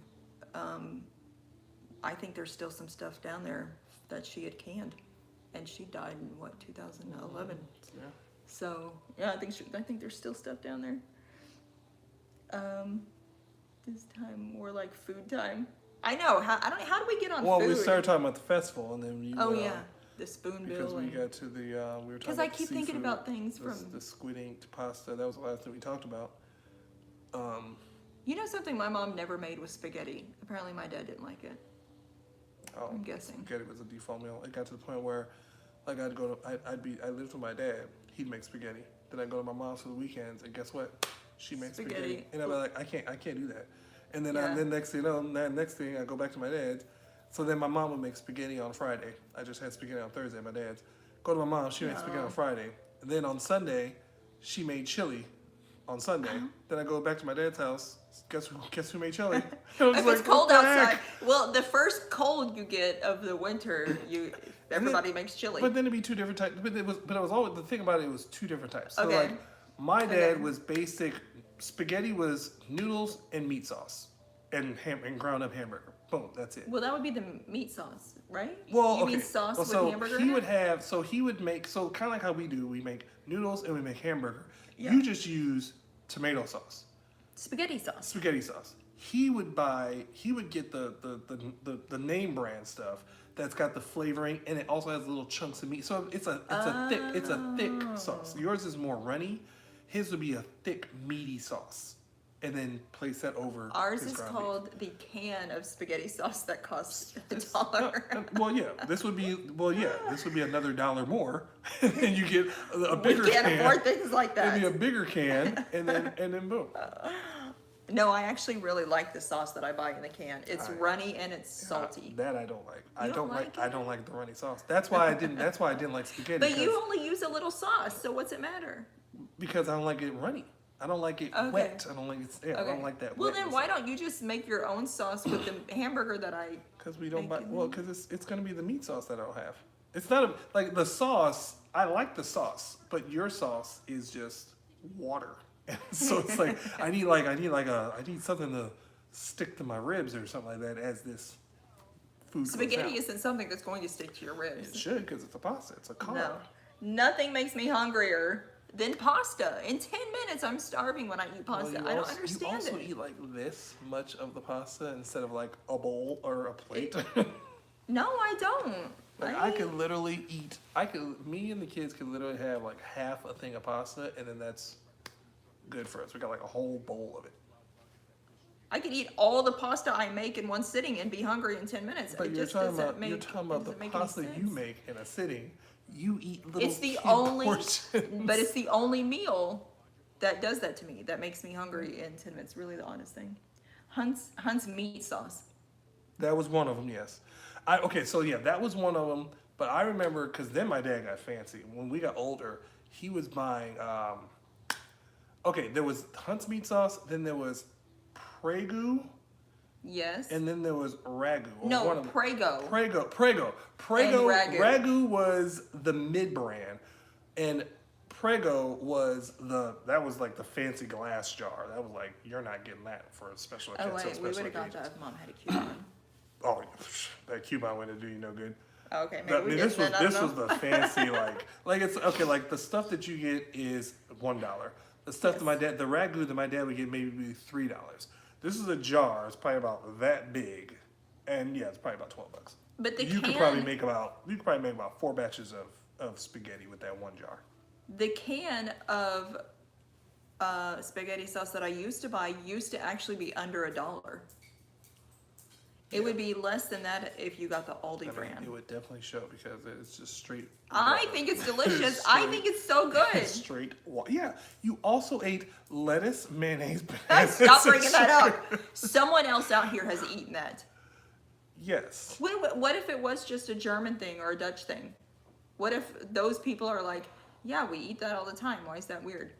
[SPEAKER 1] I think there's still some stuff down there that she had canned, and she died in what 2011.
[SPEAKER 2] Yeah.
[SPEAKER 1] So yeah, I think there's still stuff down there. This time more like food time. I know. How do we get on
[SPEAKER 2] Well,
[SPEAKER 1] food?
[SPEAKER 2] we started talking about the festival, and then you.
[SPEAKER 1] Oh yeah, the spoonbill.
[SPEAKER 2] Because we
[SPEAKER 1] and-
[SPEAKER 2] got to the we were talking.
[SPEAKER 1] Because I
[SPEAKER 2] about the
[SPEAKER 1] keep thinking
[SPEAKER 2] seafood,
[SPEAKER 1] about things
[SPEAKER 2] the,
[SPEAKER 1] from.
[SPEAKER 2] the squid ink pasta. That was the last thing we talked about.
[SPEAKER 1] You know something my mom never made was spaghetti. Apparently my dad didn't like it.
[SPEAKER 2] Oh,
[SPEAKER 1] I'm guessing.
[SPEAKER 2] spaghetti was a default meal. It got to the point where, like, I lived with my dad. He'd make spaghetti. Then I'd go to my mom's for the weekends, and guess what? She makes spaghetti.
[SPEAKER 1] Spaghetti.
[SPEAKER 2] And I'd be like, I can't do that. And then
[SPEAKER 1] Yeah.
[SPEAKER 2] then next thing you know, next thing I go back to my dad's. So then my mom would make spaghetti on Friday. I just had spaghetti on Thursday at my dad's. Go to my mom, she makes spaghetti on Friday. And then on Sunday, she made chili on Sunday.
[SPEAKER 1] Uh-huh.
[SPEAKER 2] Then I go back to my dad's house. Guess who made chili? I was
[SPEAKER 1] If
[SPEAKER 2] like,
[SPEAKER 1] it's cold
[SPEAKER 2] what the
[SPEAKER 1] outside,
[SPEAKER 2] heck?
[SPEAKER 1] well, the first cold you get of the winter, everybody makes chili.
[SPEAKER 2] But then it'd be two different types. But it was always the thing about it was two different types. So
[SPEAKER 1] Okay.
[SPEAKER 2] like my dad
[SPEAKER 1] Okay.
[SPEAKER 2] was basic spaghetti was noodles and meat sauce and ground up hamburger. Boom, that's it.
[SPEAKER 1] Well, that would be the meat sauce, right?
[SPEAKER 2] Well,
[SPEAKER 1] you
[SPEAKER 2] okay.
[SPEAKER 1] mean sauce
[SPEAKER 2] Well,
[SPEAKER 1] with
[SPEAKER 2] so
[SPEAKER 1] hamburger?
[SPEAKER 2] he
[SPEAKER 1] in
[SPEAKER 2] would
[SPEAKER 1] it?
[SPEAKER 2] have. So he would make. So kind of like how we do. We make noodles and we make hamburger.
[SPEAKER 1] Yeah.
[SPEAKER 2] You just use tomato sauce,
[SPEAKER 1] Spaghetti sauce.
[SPEAKER 2] spaghetti sauce. He would buy. He would get the name brand stuff that's got the flavoring and it also has little chunks of meat. So it's a thick sauce. Yours is more runny. His would be a thick meaty sauce, and then place that over.
[SPEAKER 1] Ours
[SPEAKER 2] his
[SPEAKER 1] is
[SPEAKER 2] ground beef.
[SPEAKER 1] called the can of spaghetti sauce that costs $1.
[SPEAKER 2] Well, yeah, this would be another $1 more, and you get a bigger
[SPEAKER 1] We can't
[SPEAKER 2] can.
[SPEAKER 1] afford things like
[SPEAKER 2] It'd be
[SPEAKER 1] that.
[SPEAKER 2] a bigger can, and then boom.
[SPEAKER 1] No, I actually really like the sauce that I buy in the can. It's runny and it's salty.
[SPEAKER 2] That I don't like. I
[SPEAKER 1] You
[SPEAKER 2] don't
[SPEAKER 1] don't
[SPEAKER 2] like.
[SPEAKER 1] like
[SPEAKER 2] I don't like the runny sauce. That's why I didn't. That's why I didn't like spaghetti.
[SPEAKER 1] But you
[SPEAKER 2] because-
[SPEAKER 1] only use a little sauce, so what's it matter?
[SPEAKER 2] because I don't like it runny. I don't like it
[SPEAKER 1] Okay.
[SPEAKER 2] wet. I don't like it. Yeah, I don't like that.
[SPEAKER 1] Well, then why don't you just make your own sauce with the hamburger that I?
[SPEAKER 2] Because we don't
[SPEAKER 1] Make
[SPEAKER 2] buy.
[SPEAKER 1] it
[SPEAKER 2] Well, because it's gonna be the meat sauce that I don't have. It's not like the sauce. I like the sauce, but your sauce is just water. So it's like I need something to stick to my ribs or something like that as this food. goes
[SPEAKER 1] Spaghetti
[SPEAKER 2] out.
[SPEAKER 1] isn't something that's going to stick to your
[SPEAKER 2] It
[SPEAKER 1] ribs.
[SPEAKER 2] should because it's a pasta. It's a carb.
[SPEAKER 1] No, nothing makes me hungrier than pasta. In 10 minutes, I'm starving when I eat
[SPEAKER 2] Well,
[SPEAKER 1] pasta.
[SPEAKER 2] you
[SPEAKER 1] I don't
[SPEAKER 2] also-
[SPEAKER 1] understand
[SPEAKER 2] You also
[SPEAKER 1] it.
[SPEAKER 2] eat like this much of the pasta instead of like a bowl or a plate.
[SPEAKER 1] No, I don't.
[SPEAKER 2] Like I could literally eat. Me and the kids could literally have like half a thing of pasta, and then that's good for us. We got like a whole bowl of it.
[SPEAKER 1] I could eat all the pasta I make in one sitting and be hungry in 10 minutes.
[SPEAKER 2] But
[SPEAKER 1] It
[SPEAKER 2] you're
[SPEAKER 1] just
[SPEAKER 2] talking
[SPEAKER 1] doesn't
[SPEAKER 2] about
[SPEAKER 1] make,
[SPEAKER 2] you're talking about the
[SPEAKER 1] doesn't make any
[SPEAKER 2] pasta you
[SPEAKER 1] sense.
[SPEAKER 2] make in a sitting. You eat little.
[SPEAKER 1] It's the
[SPEAKER 2] kid
[SPEAKER 1] only,
[SPEAKER 2] portions.
[SPEAKER 1] but it's the only meal that does that to me. That makes me hungry in 10 minutes. Really, the honest thing. Hunt's meat sauce.
[SPEAKER 2] That was one of them. Yes. Okay. So yeah, that was one of them. But I remember because then my dad got fancy. When we got older, he was buying. Okay, there was Hunt's meat sauce. Then there was Prego.
[SPEAKER 1] Yes.
[SPEAKER 2] And then there was Ragu. or
[SPEAKER 1] no,
[SPEAKER 2] one of them.
[SPEAKER 1] Prego.
[SPEAKER 2] Prego.
[SPEAKER 1] Ragu.
[SPEAKER 2] Ragu was the mid brand, and Prego was that was like the fancy glass jar. That was like you're not getting that for a special
[SPEAKER 1] Oh
[SPEAKER 2] occasion.
[SPEAKER 1] wait, we would have got that if Mom had a coupon.
[SPEAKER 2] Oh, that coupon wouldn't do you no good.
[SPEAKER 1] Oh, okay, maybe
[SPEAKER 2] That- I
[SPEAKER 1] we
[SPEAKER 2] mean,
[SPEAKER 1] did
[SPEAKER 2] this was
[SPEAKER 1] then, I don't
[SPEAKER 2] this was
[SPEAKER 1] know.
[SPEAKER 2] the fancy like it's okay. Like the stuff that you get is $1. The stuff that the Ragu that my dad would get maybe be $3. This is a jar. It's probably about that big, and yeah, it's probably about $12.
[SPEAKER 1] But the
[SPEAKER 2] you
[SPEAKER 1] can,
[SPEAKER 2] could probably make about 4 batches of spaghetti with that one jar.
[SPEAKER 1] the can of spaghetti sauce that I used to buy used to actually be under $1. It would be less than that if you got the Aldi
[SPEAKER 2] I mean,
[SPEAKER 1] brand.
[SPEAKER 2] it would definitely show because it's just straight.
[SPEAKER 1] I
[SPEAKER 2] water.
[SPEAKER 1] think it's delicious. I think it's so good.
[SPEAKER 2] Straight water. Yeah, you also ate lettuce, mayonnaise, bananas.
[SPEAKER 1] Stop
[SPEAKER 2] and
[SPEAKER 1] bringing that up.
[SPEAKER 2] sugar.
[SPEAKER 1] Someone else out here has eaten that.
[SPEAKER 2] Yes.
[SPEAKER 1] What if it was just a German thing or a Dutch thing? What if those people are like, yeah, we eat that all the time. Why is that weird?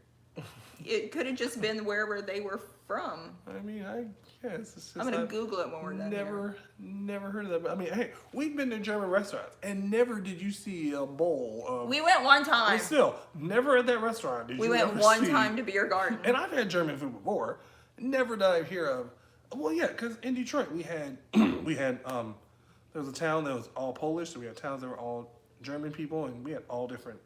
[SPEAKER 1] It could have just been wherever they were from.
[SPEAKER 2] I mean, it's just
[SPEAKER 1] I'm gonna Google it when we're done. here.
[SPEAKER 2] Never heard of that. But I mean, hey, we've been to German restaurants and never did you see a bowl of.
[SPEAKER 1] We went one
[SPEAKER 2] But
[SPEAKER 1] time.
[SPEAKER 2] still, never at that restaurant did
[SPEAKER 1] We
[SPEAKER 2] you
[SPEAKER 1] went
[SPEAKER 2] ever
[SPEAKER 1] one
[SPEAKER 2] see-
[SPEAKER 1] time to Beer Garden.
[SPEAKER 2] And I've had German food before. Never did I hear of. Well, yeah, because in Detroit we had there was a town that was all Polish. So we had towns that were all German people, and we had all different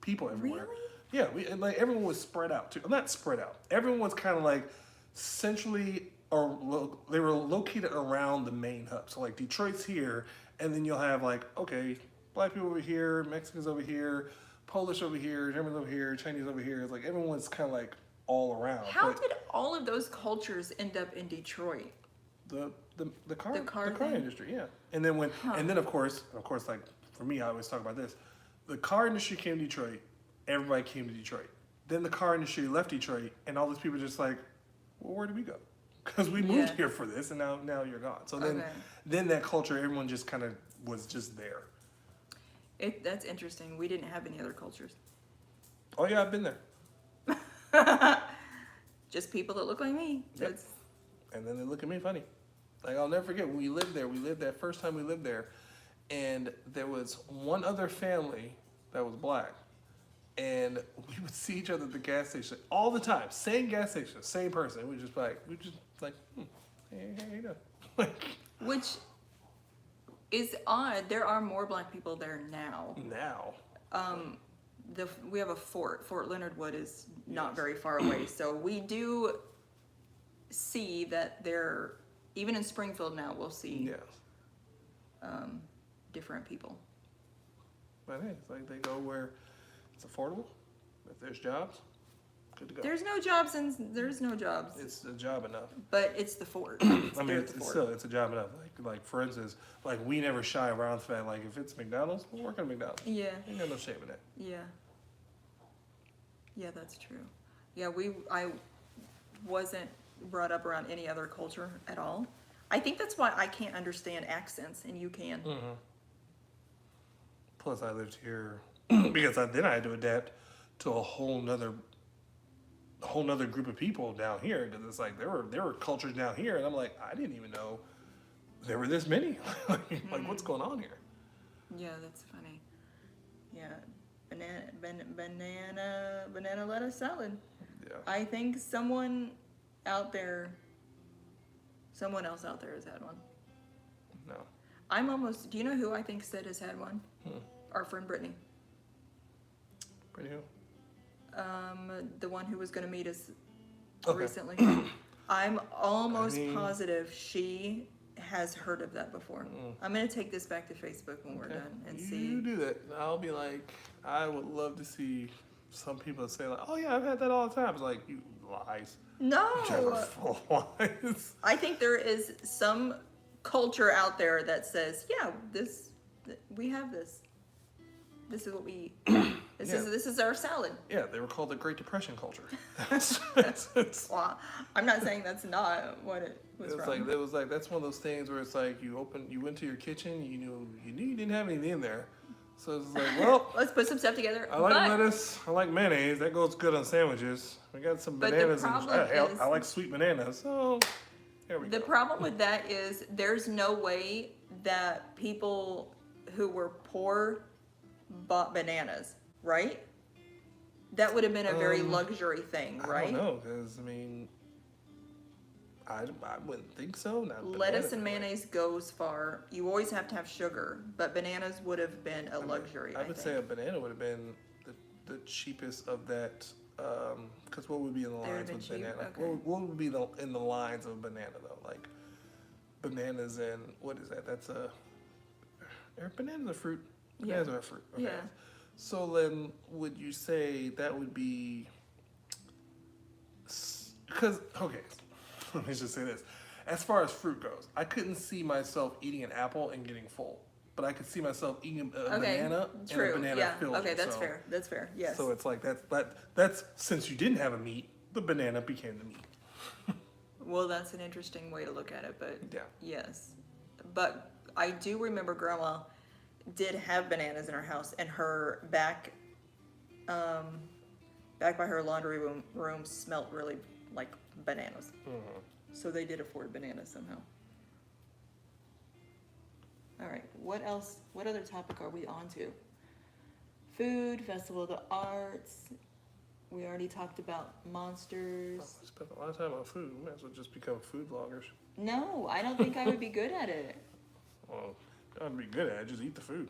[SPEAKER 2] people everywhere.
[SPEAKER 1] Really?
[SPEAKER 2] Yeah, like everyone was spread out too. Not spread out. Everyone was kind of like centrally, or they were located around the main hub. So like Detroit's here, and then you'll have like black people over here, Mexicans over here, Polish over here, Germans over here, Chinese over here. It's like everyone's kind of like all around.
[SPEAKER 1] How
[SPEAKER 2] But
[SPEAKER 1] did all of those cultures end up in Detroit?
[SPEAKER 2] the car
[SPEAKER 1] The car thing?
[SPEAKER 2] industry, yeah. And then and then of course like for me, I always talk about this. The car industry came to Detroit. Everybody came to Detroit. Then the car industry left Detroit, and all these people just like, well, where did we go? Because we moved
[SPEAKER 1] Yeah.
[SPEAKER 2] here for this, and now you're gone. So
[SPEAKER 1] Okay.
[SPEAKER 2] then that culture, everyone just kind of was just there.
[SPEAKER 1] That's interesting. We didn't have any other cultures.
[SPEAKER 2] Oh yeah, I've been there.
[SPEAKER 1] Just people that look like me.
[SPEAKER 2] Yep.
[SPEAKER 1] That's
[SPEAKER 2] And then they look at me funny. Like, I'll never forget when we lived there. We lived that first time we lived there, and there was one other family that was black, and we would see each other at the gas station all the time. Same gas station, same person. We just like, hey, how you doing? Like,
[SPEAKER 1] which is odd. There are more black people there now.
[SPEAKER 2] now.
[SPEAKER 1] We have a Fort Leonard Wood is not
[SPEAKER 2] Yes.
[SPEAKER 1] very far away, so we do see that there, even in Springfield now, we'll see
[SPEAKER 2] Yes.
[SPEAKER 1] different people.
[SPEAKER 2] But hey, it's like they go where it's affordable. If there's jobs, good to go.
[SPEAKER 1] There's no jobs
[SPEAKER 2] It's a job enough.
[SPEAKER 1] but it's the Fort.
[SPEAKER 2] I mean,
[SPEAKER 1] there at
[SPEAKER 2] it's
[SPEAKER 1] the Fort.
[SPEAKER 2] still, it's a job enough. Like for instance, like we never shy around the fact, like if it's McDonald's, we'll work at McDonald's.
[SPEAKER 1] Yeah,
[SPEAKER 2] Ain't got no shame in that.
[SPEAKER 1] yeah, yeah. That's true. Yeah, I wasn't brought up around any other culture at all. I think that's why I can't understand accents, and you can.
[SPEAKER 2] Mm-hmm. Plus, I lived here because then I had to adapt to a whole nother group of people down here. Because it's like there were cultures down here, and I'm like, I didn't even know there were this many. Like, what's going on here?
[SPEAKER 1] Yeah, that's funny. Yeah, banana lettuce salad.
[SPEAKER 2] Yeah.
[SPEAKER 1] I think someone else out there has had one.
[SPEAKER 2] No.
[SPEAKER 1] Do you know who I think said has had one? Our friend Brittany.
[SPEAKER 2] Pretty who?
[SPEAKER 1] The one who was going to meet us
[SPEAKER 2] Okay.
[SPEAKER 1] recently. I'm almost
[SPEAKER 2] I mean-
[SPEAKER 1] positive she has heard of that before. I'm going to take this back to Facebook when we're done and
[SPEAKER 2] You
[SPEAKER 1] see.
[SPEAKER 2] do that. I'll be like, I would love to see some people say like, oh yeah, I've had that all the time. It's like, you lies.
[SPEAKER 1] No!
[SPEAKER 2] You're full of lies.
[SPEAKER 1] I think there is some culture out there that says, yeah, we have this. This is what we eat. This is our salad.
[SPEAKER 2] Yeah, they were called the Great Depression culture. It's
[SPEAKER 1] Well, I'm not saying that's not what it was from.
[SPEAKER 2] it was like that's one of those things where it's like you went to your kitchen, you knew you didn't have anything in there, so it's like, well,
[SPEAKER 1] Let's put some stuff together.
[SPEAKER 2] I like
[SPEAKER 1] but
[SPEAKER 2] lettuce, I like mayonnaise, that goes good on sandwiches. We got some
[SPEAKER 1] But the
[SPEAKER 2] bananas and
[SPEAKER 1] problem is-
[SPEAKER 2] I like sweet bananas, so there we
[SPEAKER 1] the
[SPEAKER 2] go.
[SPEAKER 1] problem with that is there's no way that people who were poor bought bananas, right? That would have been a very luxury thing, right?
[SPEAKER 2] I don't know, because I mean, I wouldn't think so. Not
[SPEAKER 1] Lettuce
[SPEAKER 2] bananas,
[SPEAKER 1] and
[SPEAKER 2] anyway.
[SPEAKER 1] mayonnaise goes far. You always have to have sugar, but bananas would have been a luxury.
[SPEAKER 2] I would say a banana would have been the cheapest of that. Because what would be in the
[SPEAKER 1] They would've
[SPEAKER 2] lines
[SPEAKER 1] been
[SPEAKER 2] with
[SPEAKER 1] cheap?
[SPEAKER 2] banana?
[SPEAKER 1] Okay.
[SPEAKER 2] What would be in the lines of a banana though? Like bananas and what is that? That's are bananas a fruit? Bananas are a fruit. Okay.
[SPEAKER 1] Yeah.
[SPEAKER 2] So then, would you say that would be? Because okay, let me just say this: as far as fruit goes, I couldn't see myself eating an apple and getting full, but I could see myself eating a
[SPEAKER 1] Okay,
[SPEAKER 2] banana
[SPEAKER 1] true.
[SPEAKER 2] and a banana
[SPEAKER 1] Yeah.
[SPEAKER 2] fills
[SPEAKER 1] Okay,
[SPEAKER 2] you,
[SPEAKER 1] that's
[SPEAKER 2] so-
[SPEAKER 1] fair. That's fair. Yes.
[SPEAKER 2] So it's like that's since you didn't have a meat, the banana became the meat.
[SPEAKER 1] Well, that's an interesting way to look at it, but
[SPEAKER 2] Yeah.
[SPEAKER 1] yes. But I do remember Grandma did have bananas in her house, and her back by her laundry room smelt really like bananas.
[SPEAKER 2] Mm-hmm.
[SPEAKER 1] So they did afford bananas somehow. All right, what else? What other topic are we on to? Food, Festival of the Arts. We already talked about monsters.
[SPEAKER 2] We spent a lot of time on food. We might as well just become food vloggers.
[SPEAKER 1] No, I don't think I would be good at it.
[SPEAKER 2] Well, I'd be good at it. Just eat the food.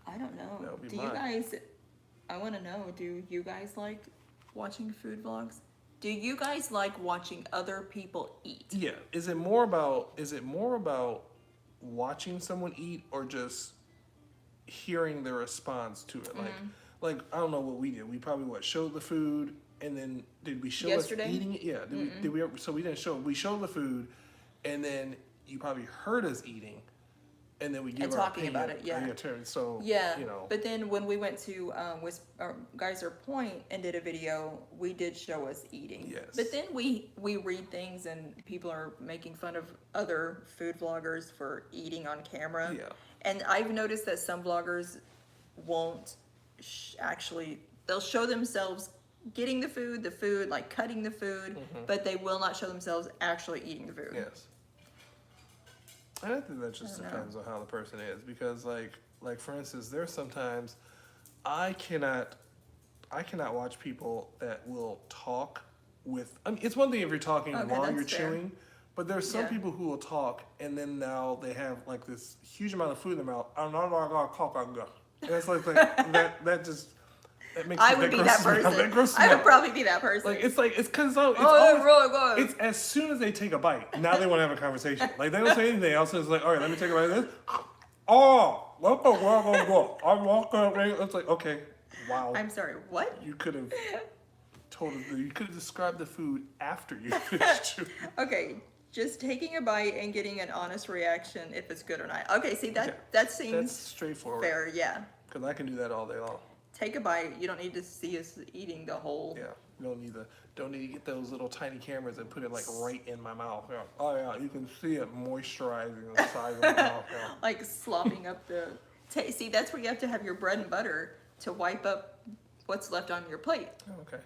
[SPEAKER 1] I don't know.
[SPEAKER 2] That would be
[SPEAKER 1] Do you
[SPEAKER 2] mine.
[SPEAKER 1] guys, I want to know, do you guys like watching food vlogs? Do you guys like watching other people eat?
[SPEAKER 2] Yeah. Is it more about watching someone eat or just hearing their response to it? Like I don't know what we did. We probably showed the food and then did we show
[SPEAKER 1] Yesterday?
[SPEAKER 2] us eating it? Yeah. Did we ever, so we didn't show. We showed the food, and then you probably heard us eating, and then we give
[SPEAKER 1] And
[SPEAKER 2] our
[SPEAKER 1] talking
[SPEAKER 2] opinion,
[SPEAKER 1] about it, yeah.
[SPEAKER 2] So
[SPEAKER 1] Yeah,
[SPEAKER 2] you know.
[SPEAKER 1] but then when we went to Geyser Point and did a video, we did show us eating.
[SPEAKER 2] Yes.
[SPEAKER 1] But then we read things and people are making fun of other food vloggers for eating on camera.
[SPEAKER 2] Yeah.
[SPEAKER 1] And I've noticed that some vloggers won't actually, they'll show themselves getting the food, like cutting the food, but they will not show themselves actually eating the food.
[SPEAKER 2] Yes. And I think that just
[SPEAKER 1] I don't know.
[SPEAKER 2] depends on how the person is, because like for instance, there's sometimes I cannot watch people that will talk with. I mean, it's one thing if you're talking
[SPEAKER 1] Okay,
[SPEAKER 2] while
[SPEAKER 1] that's
[SPEAKER 2] you're
[SPEAKER 1] fair.
[SPEAKER 2] chewing, but there's some
[SPEAKER 1] Yeah.
[SPEAKER 2] people who will talk and then now they have like this huge amount of food in their mouth. I'm not gonna talk. And it's like that just that makes
[SPEAKER 1] I
[SPEAKER 2] me-
[SPEAKER 1] would be that
[SPEAKER 2] grosses me out.
[SPEAKER 1] person.
[SPEAKER 2] That grosses
[SPEAKER 1] I
[SPEAKER 2] me
[SPEAKER 1] would
[SPEAKER 2] out.
[SPEAKER 1] probably be that person.
[SPEAKER 2] Like it's because it's
[SPEAKER 1] oh,
[SPEAKER 2] always,
[SPEAKER 1] really good.
[SPEAKER 2] it's as soon as they take a bite, now they want to have a conversation. Like they don't say anything else. It's like, all right, let me take a bite of this. Oh, look, I walk away. It's like, okay, wow.
[SPEAKER 1] I'm sorry, what?
[SPEAKER 2] You could have told us. You could have described the food after you finished. chewing.
[SPEAKER 1] Okay, just taking a bite and getting an honest reaction if it's good or not. Okay, see that
[SPEAKER 2] Okay.
[SPEAKER 1] that
[SPEAKER 2] That's
[SPEAKER 1] seems
[SPEAKER 2] straightforward.
[SPEAKER 1] fair. Yeah,
[SPEAKER 2] Because I can do that all day long.
[SPEAKER 1] take a bite. You don't need to see us eating the whole.
[SPEAKER 2] Yeah. You don't need to get those little tiny cameras and put it like right in my mouth. Yeah. Oh yeah, you can see it moisturizing the side of my mouth. Yeah.
[SPEAKER 1] Like slopping up the. See, that's where you have to have your bread and butter to wipe up what's left on your plate.
[SPEAKER 2] Oh, okay.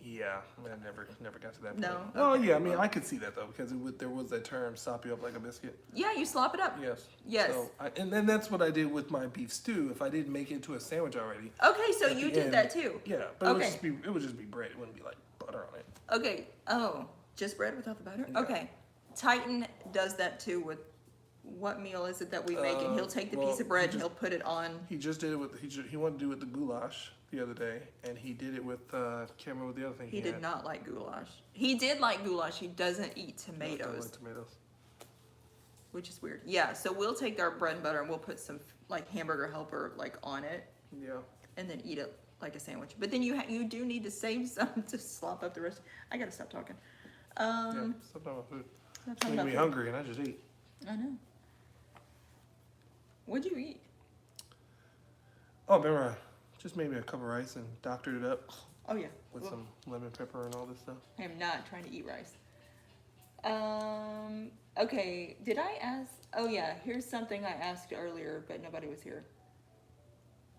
[SPEAKER 2] Yeah, I mean, I never got to that point.
[SPEAKER 1] No?
[SPEAKER 2] Oh
[SPEAKER 1] Okay,
[SPEAKER 2] yeah, I mean,
[SPEAKER 1] well.
[SPEAKER 2] I could see that though because there was that term "sop you up like a biscuit."
[SPEAKER 1] Yeah, you slop it up.
[SPEAKER 2] Yes.
[SPEAKER 1] Yes.
[SPEAKER 2] So and then that's what I did with my beef stew. If I didn't make it into a sandwich already.
[SPEAKER 1] Okay, so
[SPEAKER 2] at
[SPEAKER 1] you
[SPEAKER 2] the
[SPEAKER 1] did
[SPEAKER 2] end-
[SPEAKER 1] that too.
[SPEAKER 2] Yeah, but
[SPEAKER 1] Okay.
[SPEAKER 2] it would just be bread. It wouldn't be like butter on it.
[SPEAKER 1] Okay. Oh, just bread without the butter?
[SPEAKER 2] Yeah.
[SPEAKER 1] Okay. Titan does that too with what meal is it that we make? And he'll take the
[SPEAKER 2] well,
[SPEAKER 1] piece of bread
[SPEAKER 2] he
[SPEAKER 1] and he'll put it on.
[SPEAKER 2] He just did it with he wanted to do it with the goulash the other day, and he did it with can't remember what the other thing
[SPEAKER 1] He
[SPEAKER 2] he
[SPEAKER 1] did
[SPEAKER 2] had.
[SPEAKER 1] not like goulash. He did like goulash. He doesn't eat
[SPEAKER 2] Don't
[SPEAKER 1] tomatoes,
[SPEAKER 2] like tomatoes.
[SPEAKER 1] which is weird. Yeah, so we'll take our bread and butter and we'll put some like hamburger helper like on it
[SPEAKER 2] Yeah.
[SPEAKER 1] and then eat it like a sandwich. But then you do need to save some to slop up the rest. I gotta stop talking.
[SPEAKER 2] Yeah. Stop talking about food.
[SPEAKER 1] Stop
[SPEAKER 2] It's
[SPEAKER 1] talking
[SPEAKER 2] making
[SPEAKER 1] about
[SPEAKER 2] me
[SPEAKER 1] food.
[SPEAKER 2] hungry, and I just ate.
[SPEAKER 1] I know. What'd you eat?
[SPEAKER 2] Oh, remember I just made me a cup of rice and doctored it up
[SPEAKER 1] Oh yeah.
[SPEAKER 2] with
[SPEAKER 1] Well,
[SPEAKER 2] some lemon pepper and all this stuff.
[SPEAKER 1] I am not trying to eat rice. Okay, did I ask? Oh yeah, here's something I asked earlier, but nobody was here.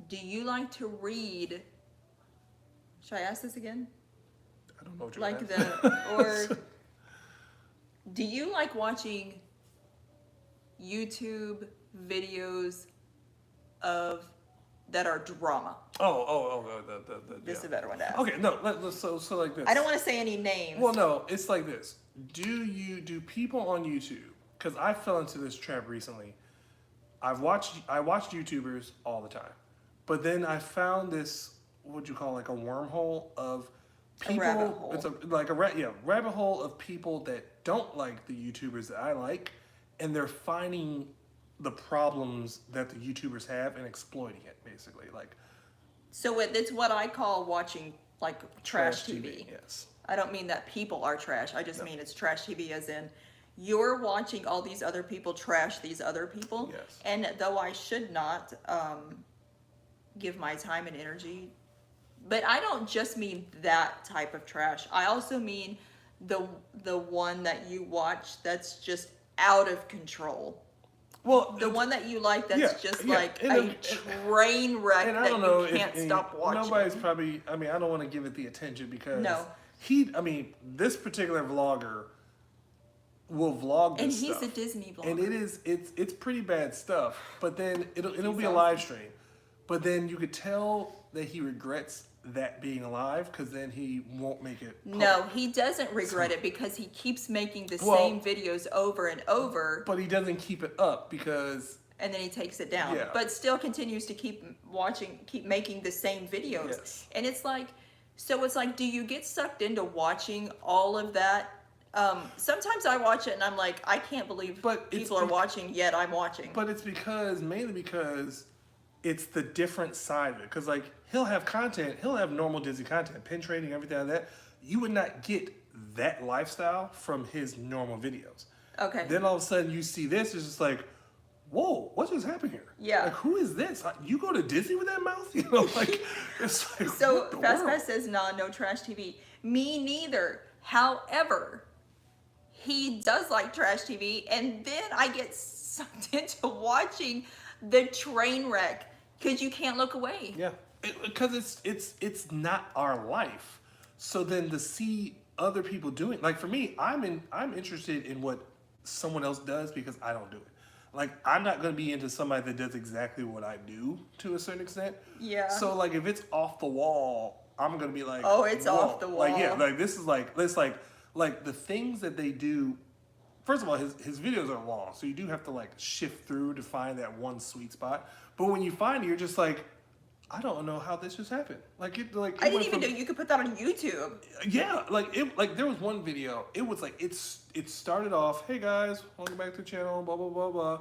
[SPEAKER 1] Do you like to read? Should I ask this again?
[SPEAKER 2] I don't know what you're
[SPEAKER 1] Like
[SPEAKER 2] asking.
[SPEAKER 1] or do you like watching YouTube videos of that are drama?
[SPEAKER 2] the
[SPEAKER 1] This is
[SPEAKER 2] yeah.
[SPEAKER 1] a better one to ask.
[SPEAKER 2] Okay, no, so like this.
[SPEAKER 1] I don't want to say any names.
[SPEAKER 2] Well, no, it's like this. Do people on YouTube? Because I fell into this trap recently. I watch YouTubers all the time, but then I found this what you call like a wormhole of people.
[SPEAKER 1] rabbit hole.
[SPEAKER 2] It's rabbit hole of people that don't like the YouTubers that I like, and they're finding the problems that the YouTubers have and exploiting it basically like
[SPEAKER 1] So it's what I call watching like trash TV.
[SPEAKER 2] Yes.
[SPEAKER 1] I don't mean that people are trash. I just mean it's trash TV as in you're watching all these other people trash these other people.
[SPEAKER 2] Yes.
[SPEAKER 1] And though I should not give my time and energy, but I don't just mean that type of trash. I also mean the one that you watch that's just out of control.
[SPEAKER 2] Well,
[SPEAKER 1] The one that you like that's
[SPEAKER 2] yeah,
[SPEAKER 1] just
[SPEAKER 2] yeah,
[SPEAKER 1] like
[SPEAKER 2] and
[SPEAKER 1] a
[SPEAKER 2] it-
[SPEAKER 1] train wreck
[SPEAKER 2] and I
[SPEAKER 1] that
[SPEAKER 2] don't know
[SPEAKER 1] you can't
[SPEAKER 2] if
[SPEAKER 1] stop watching.
[SPEAKER 2] nobody's probably. I mean, I don't want to give it the attention because
[SPEAKER 1] No.
[SPEAKER 2] this particular vlogger will vlog this
[SPEAKER 1] And he's
[SPEAKER 2] stuff.
[SPEAKER 1] a Disney vlogger.
[SPEAKER 2] And it's pretty bad stuff. But then it'll
[SPEAKER 1] He's
[SPEAKER 2] be a
[SPEAKER 1] awesome.
[SPEAKER 2] live stream. But then you could tell that he regrets that being alive because then he won't make it.
[SPEAKER 1] No, he doesn't regret it because he keeps making the
[SPEAKER 2] Well-
[SPEAKER 1] same videos over and over,
[SPEAKER 2] But he doesn't keep it up because
[SPEAKER 1] and then he takes it down.
[SPEAKER 2] Yeah.
[SPEAKER 1] But still continues to keep making the same videos.
[SPEAKER 2] Yes.
[SPEAKER 1] And it's like, so it's like, do you get sucked into watching all of that? Sometimes I watch it and I'm like, I can't believe
[SPEAKER 2] But it's
[SPEAKER 1] people are
[SPEAKER 2] be-
[SPEAKER 1] watching, yet I'm watching.
[SPEAKER 2] But it's mainly because it's the different side of it. Because like he'll have content, he'll have normal Disney content, pin trading, everything like that. You would not get that lifestyle from his normal videos.
[SPEAKER 1] Okay.
[SPEAKER 2] Then all of a sudden you see this, it's just like, whoa, what just happened here?
[SPEAKER 1] Yeah.
[SPEAKER 2] Like who is this? You go to Disney with that mouth? You know, like it's like
[SPEAKER 1] So
[SPEAKER 2] what the
[SPEAKER 1] Fast
[SPEAKER 2] world?
[SPEAKER 1] Pass says, nah, no trash TV. Me neither. However, he does like trash TV, and then I get sucked into watching the train wreck because you can't look away.
[SPEAKER 2] Yeah. Because it's not our life. So then to see other people doing, like for me, I'm interested in what someone else does because I don't do it. Like I'm not gonna be into somebody that does exactly what I do to a certain extent.
[SPEAKER 1] Yeah.
[SPEAKER 2] So like if it's off the wall, I'm gonna be like,
[SPEAKER 1] Oh, it's
[SPEAKER 2] whoa.
[SPEAKER 1] off the
[SPEAKER 2] Like yeah,
[SPEAKER 1] wall.
[SPEAKER 2] like this is like the things that they do. First of all, his videos are long, so you do have to like shift through to find that one sweet spot. But when you find it, you're just like, I don't know how this just happened. Like it
[SPEAKER 1] I didn't even know you could put that on YouTube.
[SPEAKER 2] Yeah, like there was one video. It was like it started off, hey guys, welcome back to the channel, blah blah blah blah,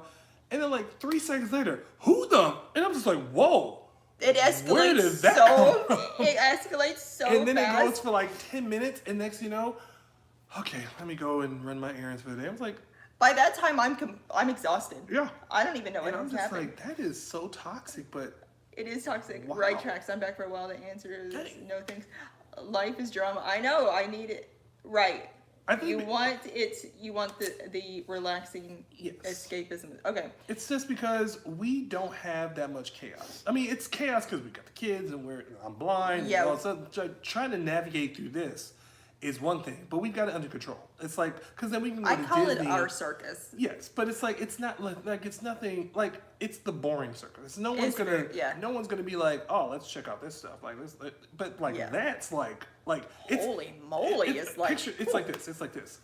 [SPEAKER 2] and then like 3 seconds later, who the? And I'm just like, whoa.
[SPEAKER 1] It
[SPEAKER 2] Where did
[SPEAKER 1] escalates
[SPEAKER 2] that
[SPEAKER 1] so.
[SPEAKER 2] come from?
[SPEAKER 1] It escalates so
[SPEAKER 2] And then
[SPEAKER 1] fast.
[SPEAKER 2] it goes for like 10 minutes, and next you know, okay, let me go and run my errands for the day. I was like,
[SPEAKER 1] By that time, I'm exhausted.
[SPEAKER 2] yeah.
[SPEAKER 1] I don't even know
[SPEAKER 2] And
[SPEAKER 1] what
[SPEAKER 2] I'm
[SPEAKER 1] is
[SPEAKER 2] just
[SPEAKER 1] happening.
[SPEAKER 2] like, that is so toxic, but
[SPEAKER 1] It is toxic.
[SPEAKER 2] Wow.
[SPEAKER 1] Right tracks. I'm back for a while. The answer is
[SPEAKER 2] Dang.
[SPEAKER 1] no thanks. Life is drama. I know. I need it. Right.
[SPEAKER 2] I think
[SPEAKER 1] You want the relaxing
[SPEAKER 2] Yes.
[SPEAKER 1] escapism. Okay.
[SPEAKER 2] it's just because we don't have that much chaos. I mean, it's chaos because we got the kids and I'm blind.
[SPEAKER 1] Yeah.
[SPEAKER 2] And all that stuff. Trying to navigate through this is one thing, but we've got it under control. It's like because then we can go
[SPEAKER 1] I
[SPEAKER 2] to
[SPEAKER 1] call
[SPEAKER 2] Disney.
[SPEAKER 1] it our circus.
[SPEAKER 2] Yes, but it's like it's not like it's nothing like it's the boring circus. No one's
[SPEAKER 1] It's
[SPEAKER 2] gonna
[SPEAKER 1] very- yeah.
[SPEAKER 2] no one's gonna be like, oh, let's check out this stuff like this. But like
[SPEAKER 1] Yeah.
[SPEAKER 2] that's like it's
[SPEAKER 1] Holy moly! It's like
[SPEAKER 2] picture. It's like this. It's like this.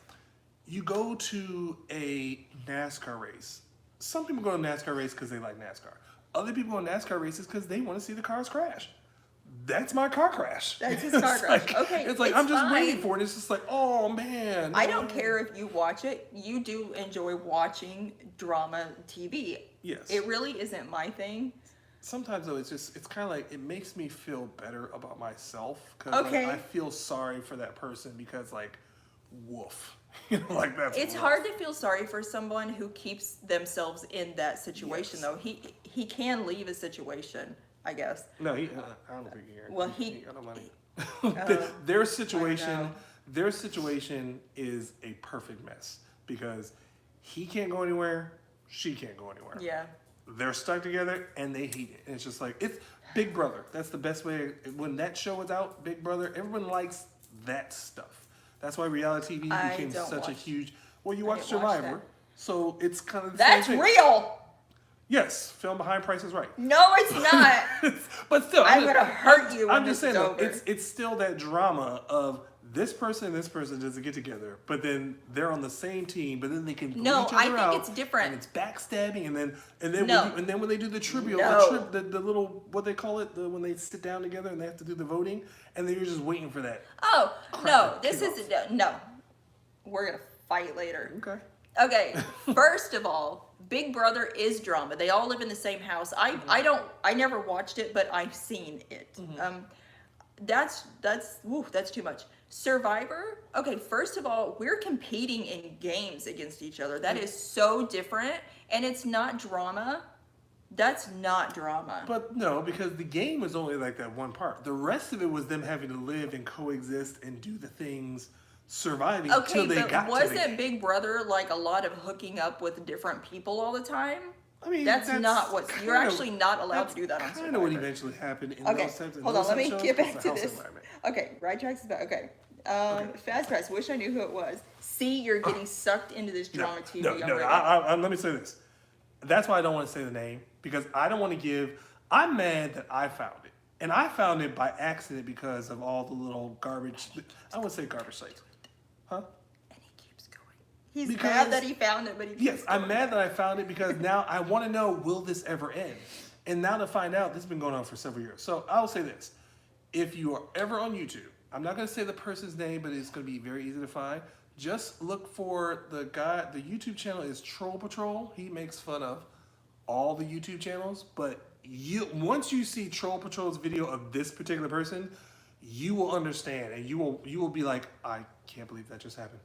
[SPEAKER 2] You go to a NASCAR race. Some people go to a NASCAR race because they like NASCAR. Other people go to NASCAR races because they want to see the cars crash. That's my car crash.
[SPEAKER 1] That's his car
[SPEAKER 2] It's
[SPEAKER 1] crash.
[SPEAKER 2] like-
[SPEAKER 1] Okay,
[SPEAKER 2] it's like
[SPEAKER 1] it's
[SPEAKER 2] I'm just waiting
[SPEAKER 1] fine.
[SPEAKER 2] for it. It's just like, oh man.
[SPEAKER 1] I don't care if you watch it. You do enjoy watching drama TV.
[SPEAKER 2] Yes.
[SPEAKER 1] It really isn't my thing.
[SPEAKER 2] Sometimes though, it's kind of like it makes me feel better about myself because
[SPEAKER 1] Okay.
[SPEAKER 2] I feel sorry for that person because like, woof, like that's.
[SPEAKER 1] It's
[SPEAKER 2] rough.
[SPEAKER 1] hard to feel sorry for someone who keeps themselves in that situation,
[SPEAKER 2] Yes.
[SPEAKER 1] though. He can leave a situation, I guess.
[SPEAKER 2] No, I don't think he.
[SPEAKER 1] Well,
[SPEAKER 2] he
[SPEAKER 1] he-
[SPEAKER 2] got no money.
[SPEAKER 1] uh,
[SPEAKER 2] their
[SPEAKER 1] I
[SPEAKER 2] situation,
[SPEAKER 1] know.
[SPEAKER 2] their situation is a perfect mess because he can't go anywhere, she can't go anywhere.
[SPEAKER 1] Yeah.
[SPEAKER 2] They're stuck together and they hate it. And it's just like it's Big Brother. That's the best way. When that show was out, Big Brother, everyone likes that stuff. That's why reality TV
[SPEAKER 1] I
[SPEAKER 2] became
[SPEAKER 1] don't
[SPEAKER 2] such a
[SPEAKER 1] watch-
[SPEAKER 2] huge. Well, you
[SPEAKER 1] I
[SPEAKER 2] watch
[SPEAKER 1] didn't watch
[SPEAKER 2] Survivor,
[SPEAKER 1] that.
[SPEAKER 2] so it's kind of the
[SPEAKER 1] That's
[SPEAKER 2] same thing.
[SPEAKER 1] real.
[SPEAKER 2] Yes, film behind Price is Right.
[SPEAKER 1] No, it's not.
[SPEAKER 2] But still,
[SPEAKER 1] I'm gonna hurt you when
[SPEAKER 2] I'm just
[SPEAKER 1] this
[SPEAKER 2] saying,
[SPEAKER 1] is
[SPEAKER 2] though,
[SPEAKER 1] over.
[SPEAKER 2] it's still that drama of this person and this person doesn't get together, but then they're on the same team, but then they can
[SPEAKER 1] No,
[SPEAKER 2] each other
[SPEAKER 1] I think
[SPEAKER 2] out,
[SPEAKER 1] it's different.
[SPEAKER 2] And it's backstabbing, and then
[SPEAKER 1] No.
[SPEAKER 2] when they do the trivia,
[SPEAKER 1] No.
[SPEAKER 2] the little what they call it, when they sit down together and they have to do the voting, and then you're just waiting for that.
[SPEAKER 1] Oh,
[SPEAKER 2] Crap,
[SPEAKER 1] no.
[SPEAKER 2] that
[SPEAKER 1] This
[SPEAKER 2] kid
[SPEAKER 1] is no. We're gonna fight later.
[SPEAKER 2] Okay.
[SPEAKER 1] Okay, first of all, Big Brother is drama. They all live in the same house. I never watched it, but I've seen it. That's too much. Survivor. Okay, first of all, we're competing in games against each other. That is so different, and it's not drama. That's not drama.
[SPEAKER 2] But no, because the game was only like that one part. The rest of it was them having to live and coexist and do the things, surviving
[SPEAKER 1] Okay,
[SPEAKER 2] until they
[SPEAKER 1] but
[SPEAKER 2] got to the
[SPEAKER 1] wasn't
[SPEAKER 2] game.
[SPEAKER 1] Big Brother like a lot of hooking up with different people all the time?
[SPEAKER 2] I mean,
[SPEAKER 1] That's not what you're
[SPEAKER 2] kind of-
[SPEAKER 1] actually not allowed to
[SPEAKER 2] that's
[SPEAKER 1] do that on
[SPEAKER 2] kind of what
[SPEAKER 1] Survivor.
[SPEAKER 2] eventually happened in
[SPEAKER 1] Okay,
[SPEAKER 2] those types of
[SPEAKER 1] hold on.
[SPEAKER 2] those
[SPEAKER 1] Let me
[SPEAKER 2] shows,
[SPEAKER 1] get
[SPEAKER 2] was
[SPEAKER 1] back
[SPEAKER 2] the
[SPEAKER 1] to
[SPEAKER 2] house
[SPEAKER 1] this.
[SPEAKER 2] environment.
[SPEAKER 1] Okay, Right Tracks is back. Okay.
[SPEAKER 2] Okay.
[SPEAKER 1] Fast Press. Wish I knew who it was. See, you're getting sucked into this drama TV
[SPEAKER 2] no,
[SPEAKER 1] already.
[SPEAKER 2] let me say this. That's why I don't want to say the name because I don't want to give. I'm mad that I found it, and I found it by accident because of all the little garbage. I wouldn't say garbage sites, huh?
[SPEAKER 1] And he keeps going. He's
[SPEAKER 2] Because-
[SPEAKER 1] mad that he found it, but he keeps
[SPEAKER 2] Yes, I'm
[SPEAKER 1] going.
[SPEAKER 2] mad that I found it because now I want to know, will this ever end? And now to find out, this has been going on for several years. So I'll say this. If you are ever on YouTube, I'm not going to say the person's name, but it's going to be very easy to find. Just look for the guy. The YouTube channel is Troll Patrol. He makes fun of all the YouTube channels. But once you see Troll Patrol's video of this particular person, you will understand. And you will be like, I can't believe that just happened.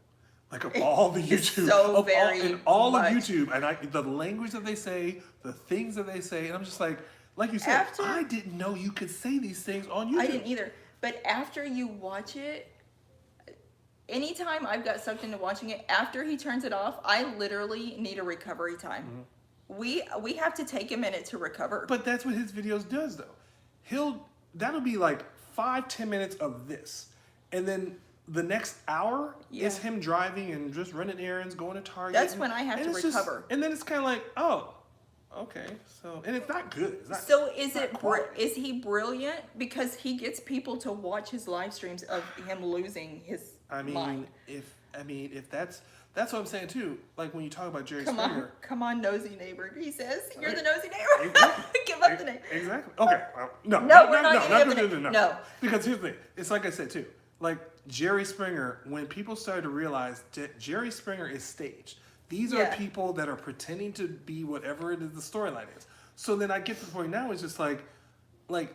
[SPEAKER 2] Like of all the
[SPEAKER 1] It's
[SPEAKER 2] YouTube,
[SPEAKER 1] so
[SPEAKER 2] of
[SPEAKER 1] very
[SPEAKER 2] all
[SPEAKER 1] much.
[SPEAKER 2] of YouTube, and the language that they say, the things that they say, and I'm just like you said,
[SPEAKER 1] After-
[SPEAKER 2] I didn't know you could say these things on YouTube.
[SPEAKER 1] I didn't either. But after you watch it, anytime I've got sucked into watching it, after he turns it off, I literally need a recovery time. We have to take a minute to recover.
[SPEAKER 2] But that's what his videos does, though. that'll be like 5-10 minutes of this, and then the next hour is him driving and just running errands, going to Target.
[SPEAKER 1] That's when I have
[SPEAKER 2] and
[SPEAKER 1] to
[SPEAKER 2] it's
[SPEAKER 1] recover.
[SPEAKER 2] and then it's kind of like, oh, okay, so, and it's not good. It's not,
[SPEAKER 1] So is he brilliant because he gets people to watch his live streams of him losing his mind?
[SPEAKER 2] If that's what I'm saying too. Like when you talk about Jerry
[SPEAKER 1] Come
[SPEAKER 2] Springer.
[SPEAKER 1] on, nosy neighbor. He says you're the nosy neighbor. Give up the name.
[SPEAKER 2] Exactly. Okay. No,
[SPEAKER 1] we're not giving up the name. No.
[SPEAKER 2] Because here's the thing. It's like I said too. Like Jerry Springer, when people started to realize that Jerry Springer is staged. These are people that are pretending to be whatever it is the storyline is. So then I get to the point now, it's just like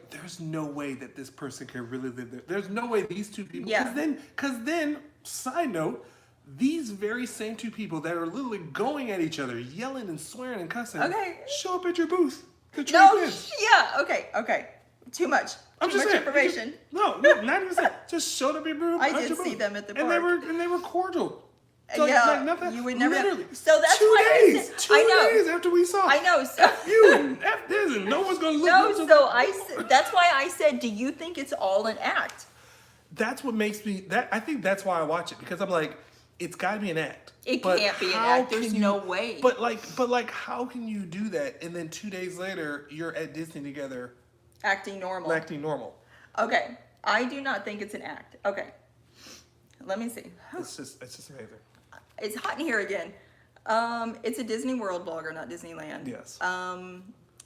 [SPEAKER 2] there's no way that this person can really live there. There's no way these two people.
[SPEAKER 1] Yeah.
[SPEAKER 2] Because then, side note, these very same two people that are literally going at each other, yelling and swearing and cussing, show up at your booth to trade in.
[SPEAKER 1] Okay. Too much.
[SPEAKER 2] I'm
[SPEAKER 1] Too
[SPEAKER 2] just
[SPEAKER 1] much
[SPEAKER 2] saying,
[SPEAKER 1] information.
[SPEAKER 2] No, not even saying. Just showed up at your booth.
[SPEAKER 1] I did see them at the park.
[SPEAKER 2] And they were cordial. So nothing.
[SPEAKER 1] You would never.
[SPEAKER 2] Literally.
[SPEAKER 1] So that's
[SPEAKER 2] 2
[SPEAKER 1] why
[SPEAKER 2] days.
[SPEAKER 1] I said,
[SPEAKER 2] 2
[SPEAKER 1] I know.
[SPEAKER 2] days after we saw.
[SPEAKER 1] I know. So
[SPEAKER 2] F you and F this and no one's gonna look.
[SPEAKER 1] no. So that's why I said, do you think it's all an act?
[SPEAKER 2] That's what makes me. I think that's why I watch it, because I'm like, it's got to be an act.
[SPEAKER 1] It can't be an act. There's no way.
[SPEAKER 2] But like, how can you do that? And then 2 days later, you're at Disney together,
[SPEAKER 1] Acting normal. Okay, I do not think it's an act. Okay, let me see.
[SPEAKER 2] It's just amazing.
[SPEAKER 1] It's hot in here again. It's a Disney World blogger, not Disneyland.
[SPEAKER 2] Yes.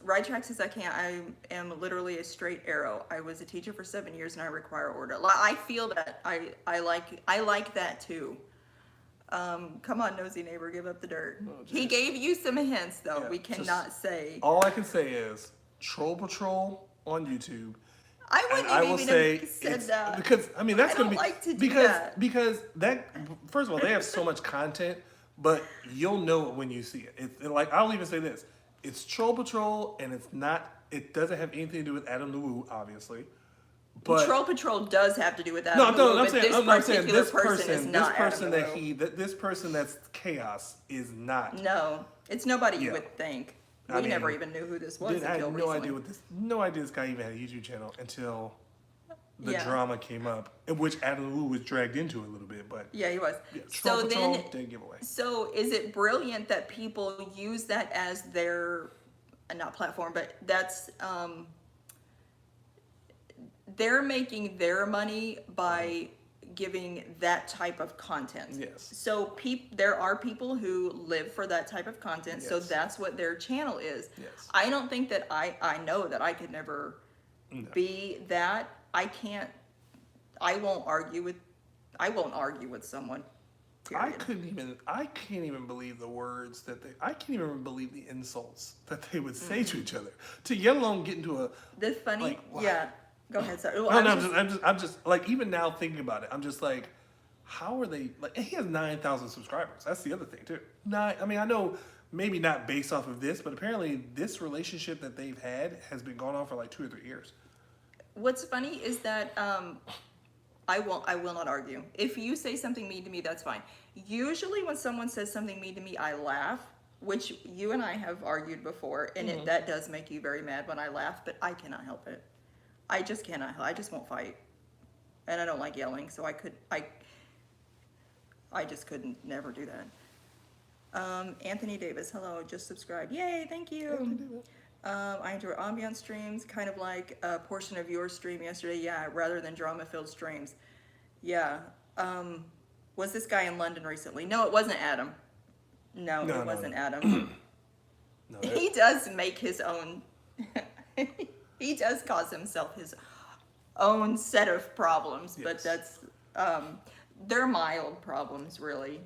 [SPEAKER 1] Ride Track says I am literally a straight arrow. I was a teacher for 7 years and I require order. I feel that. I like that too. Come on, nosy neighbor, give up the dirt.
[SPEAKER 2] Oh,
[SPEAKER 1] he gave you some hints though.
[SPEAKER 2] Yeah,
[SPEAKER 1] we cannot say.
[SPEAKER 2] All I can say is Troll Patrol on YouTube.
[SPEAKER 1] I wouldn't
[SPEAKER 2] I will
[SPEAKER 1] even
[SPEAKER 2] say
[SPEAKER 1] have said
[SPEAKER 2] it's,
[SPEAKER 1] that.
[SPEAKER 2] because I mean that's
[SPEAKER 1] I
[SPEAKER 2] gonna
[SPEAKER 1] don't
[SPEAKER 2] be
[SPEAKER 1] like to do
[SPEAKER 2] because
[SPEAKER 1] that.
[SPEAKER 2] because that first of all, they have so much content, but you'll know it when you see it. It's like, I'll even say this: it's Troll Patrol, and it's not. It doesn't have anything to do with Adam LeWoo, obviously. But
[SPEAKER 1] Troll Patrol does have to do with that.
[SPEAKER 2] no, I'm saying
[SPEAKER 1] this
[SPEAKER 2] this person
[SPEAKER 1] is not
[SPEAKER 2] this person that's Chaos is not.
[SPEAKER 1] No, it's nobody you
[SPEAKER 2] Yeah.
[SPEAKER 1] would think. We
[SPEAKER 2] I mean,
[SPEAKER 1] never even knew who this was
[SPEAKER 2] I
[SPEAKER 1] until
[SPEAKER 2] had
[SPEAKER 1] recently.
[SPEAKER 2] no idea this guy even had a YouTube channel until the
[SPEAKER 1] Yeah.
[SPEAKER 2] drama came up, in which Adam LeWoo was dragged into a little bit. But
[SPEAKER 1] Yeah, he was.
[SPEAKER 2] yeah, Troll
[SPEAKER 1] So
[SPEAKER 2] Patrol
[SPEAKER 1] then,
[SPEAKER 2] didn't give away.
[SPEAKER 1] so is it brilliant that people use that as their, not platform, but that's, they're making their money by giving that type of content.
[SPEAKER 2] Yes.
[SPEAKER 1] So there are people who live for that type of content, so
[SPEAKER 2] Yes.
[SPEAKER 1] that's what their channel is.
[SPEAKER 2] Yes.
[SPEAKER 1] I don't think that I know that I could never be that. I can't, I won't argue with someone.
[SPEAKER 2] I
[SPEAKER 1] Period.
[SPEAKER 2] can't even believe the words I can't even believe the insults that they would say to each other. To yet alone get into a.
[SPEAKER 1] The funny,
[SPEAKER 2] Like, wow.
[SPEAKER 1] yeah. Go ahead, sorry. Well,
[SPEAKER 2] I'm just like, even now thinking about it, I'm just like, how are they like? And he has 9,000 subscribers. That's the other thing too. I mean, I know maybe not based off of this, but apparently this relationship that they've had has been going on for like 2 or 3 years.
[SPEAKER 1] What's funny is that I will not argue. If you say something mean to me, that's fine. Usually when someone says something mean to me, I laugh, which you and I have argued before, and that does make you very mad when I laugh, but I cannot help it. I just cannot. I just won't fight, and I don't like yelling, so I just couldn't never do that. Anthony Davis, hello, just subscribed. Yay, thank you. I enjoy ambiance streams, kind of like a portion of your stream yesterday. Yeah, rather than drama-filled streams. Yeah. Was this guy in London recently? No, it wasn't Adam. No, it wasn't Adam.
[SPEAKER 2] No,
[SPEAKER 1] He does make his own. He does cause himself his own set of problems, but
[SPEAKER 2] Yes.
[SPEAKER 1] that's they're mild problems, really.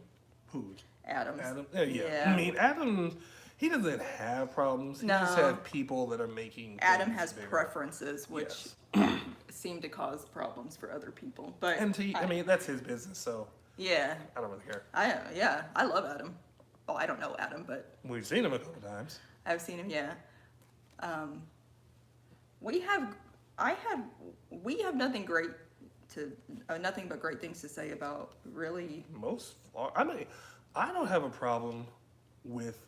[SPEAKER 2] who?
[SPEAKER 1] Adam's.
[SPEAKER 2] Adam? Yeah. I mean, Adam, he doesn't have problems. He just
[SPEAKER 1] No.
[SPEAKER 2] have people that are making.
[SPEAKER 1] Adam
[SPEAKER 2] things
[SPEAKER 1] has
[SPEAKER 2] bigger.
[SPEAKER 1] preferences, which seem to cause problems for other people. But
[SPEAKER 2] I mean, that's his business, so
[SPEAKER 1] yeah,
[SPEAKER 2] I don't really care.
[SPEAKER 1] I love Adam. Oh, I don't know Adam, but
[SPEAKER 2] We've seen him a couple times.
[SPEAKER 1] I've seen him. Yeah. We have nothing great to nothing but great things to say about really.
[SPEAKER 2] I mean, I don't have a problem with.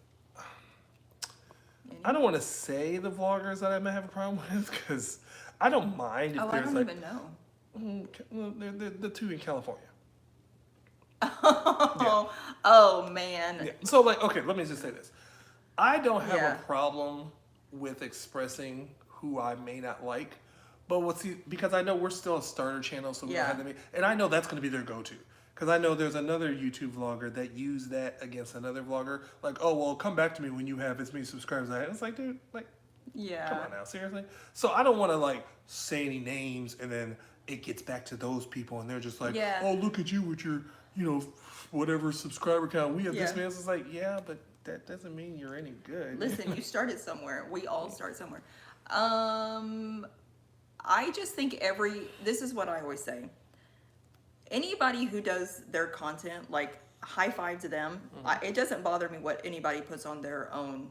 [SPEAKER 2] I don't want to say the vloggers that I may have a problem with, because I don't mind if
[SPEAKER 1] Oh, I
[SPEAKER 2] there's
[SPEAKER 1] don't
[SPEAKER 2] like
[SPEAKER 1] even know.
[SPEAKER 2] well, the two in California.
[SPEAKER 1] Oh man.
[SPEAKER 2] Yeah. So like, okay, let me just say this. I don't have
[SPEAKER 1] Yeah.
[SPEAKER 2] a problem with expressing who I may not like, but because I know we're still a starter channel, so we don't
[SPEAKER 1] Yeah.
[SPEAKER 2] have them, and I know that's going to be their go-to. Because I know there's another YouTube vlogger that used that against another vlogger, like, oh well, come back to me when you have as many subscribers. And it's like, dude, like,
[SPEAKER 1] Yeah.
[SPEAKER 2] come on now, seriously. So I don't want to like say any names, and then it gets back to those people, and they're just like,
[SPEAKER 1] Yeah.
[SPEAKER 2] oh, look at you with your, whatever subscriber count. We have this
[SPEAKER 1] Yeah.
[SPEAKER 2] man. It's like, yeah, but that doesn't mean you're any good.
[SPEAKER 1] Listen, you started somewhere. We all start somewhere. I just think this is what I always say. Anybody who does their content, like, high five to them. It doesn't bother me what anybody puts on their own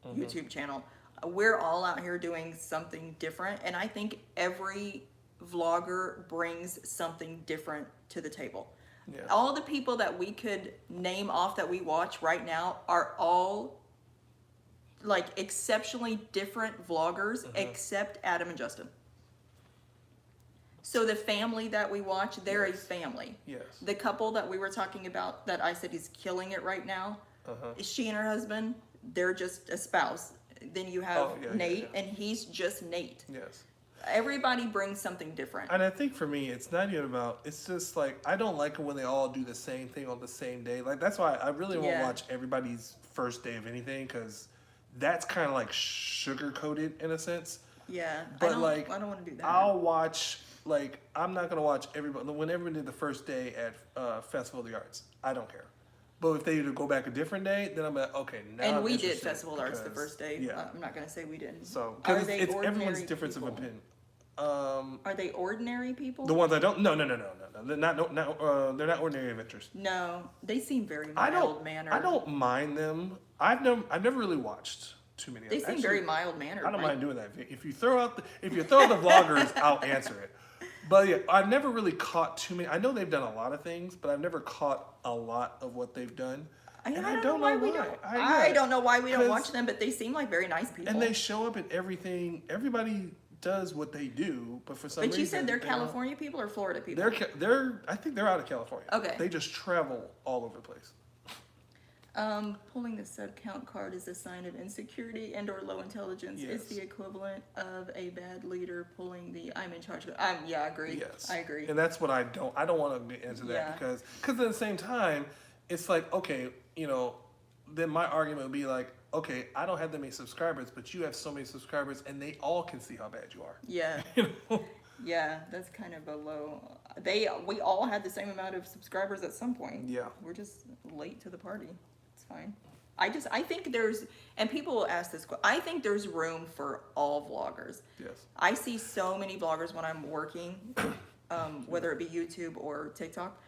[SPEAKER 1] YouTube channel. We're all out here doing something different, and I think every vlogger brings something different to the table.
[SPEAKER 2] Yeah.
[SPEAKER 1] All the people that we could name off that we watch right now are all like exceptionally different vloggers, except Adam and Justin. So the family that we watch, they're
[SPEAKER 2] Yes.
[SPEAKER 1] a family.
[SPEAKER 2] Yes.
[SPEAKER 1] The couple that we were talking about that I said is killing it right now, she and her husband, they're just a spouse. Then you have Nate, and he's just Nate.
[SPEAKER 2] Yes.
[SPEAKER 1] Everybody brings something different.
[SPEAKER 2] And I think for me, it's not even about. It's just like I don't like it when they all do the same thing on the same day. Like that's why I really won't watch everybody's first day of anything, because that's kind of like sugar coated in a sense.
[SPEAKER 1] Yeah,
[SPEAKER 2] But
[SPEAKER 1] I don't want to do that.
[SPEAKER 2] I'll watch. Like I'm not gonna watch everybody. When everyone did the first day at Festival of the Arts, I don't care. But if they either go back a different day, then I'm like, okay, now
[SPEAKER 1] and
[SPEAKER 2] I'm
[SPEAKER 1] we did
[SPEAKER 2] interested
[SPEAKER 1] Festival of Arts the
[SPEAKER 2] because-
[SPEAKER 1] first day.
[SPEAKER 2] Yeah.
[SPEAKER 1] I'm not going to say we didn't.
[SPEAKER 2] So
[SPEAKER 1] Are
[SPEAKER 2] because
[SPEAKER 1] they
[SPEAKER 2] it's everyone's
[SPEAKER 1] ordinary
[SPEAKER 2] difference
[SPEAKER 1] people?
[SPEAKER 2] of opinion.
[SPEAKER 1] Are they ordinary people?
[SPEAKER 2] The ones I don't. No. They're not. They're not ordinary adventures.
[SPEAKER 1] No, they seem very
[SPEAKER 2] I don't.
[SPEAKER 1] mild mannered.
[SPEAKER 2] I don't mind them. I've never really watched too many.
[SPEAKER 1] They
[SPEAKER 2] of them.
[SPEAKER 1] seem very mild mannered.
[SPEAKER 2] I don't mind doing that. If you throw out the vloggers, I'll answer it. But yeah, I've never really caught too many. I know they've done a lot of things, but I've never caught a lot of what they've done.
[SPEAKER 1] And I don't know why we don't. I don't know why we don't watch them, but they seem like very nice people.
[SPEAKER 2] And they show up in everything. Everybody does what they do, but for some reason.
[SPEAKER 1] But you said they're California people or Florida people?
[SPEAKER 2] They're. I think they're out of California.
[SPEAKER 1] Okay.
[SPEAKER 2] They just travel all over the place.
[SPEAKER 1] Pulling the sub-count card is a sign of insecurity and or low intelligence.
[SPEAKER 2] Yes.
[SPEAKER 1] It's the equivalent of a bad leader pulling the I'm in charge. Yeah, I agree.
[SPEAKER 2] Yes.
[SPEAKER 1] I agree.
[SPEAKER 2] And that's what I don't want to get into that
[SPEAKER 1] Yeah.
[SPEAKER 2] because at the same time, it's like, okay, then my argument would be like, okay, I don't have that many subscribers, but you have so many subscribers and they all can see how bad you are.
[SPEAKER 1] Yeah. Yeah, that's kind of a low. We all had the same amount of subscribers at some point.
[SPEAKER 2] Yeah.
[SPEAKER 1] We're just late to the party. It's fine. I think and people will ask this, I think there's room for all vloggers.
[SPEAKER 2] Yes.
[SPEAKER 1] I see so many vloggers when I'm working, whether it be YouTube or TikTok.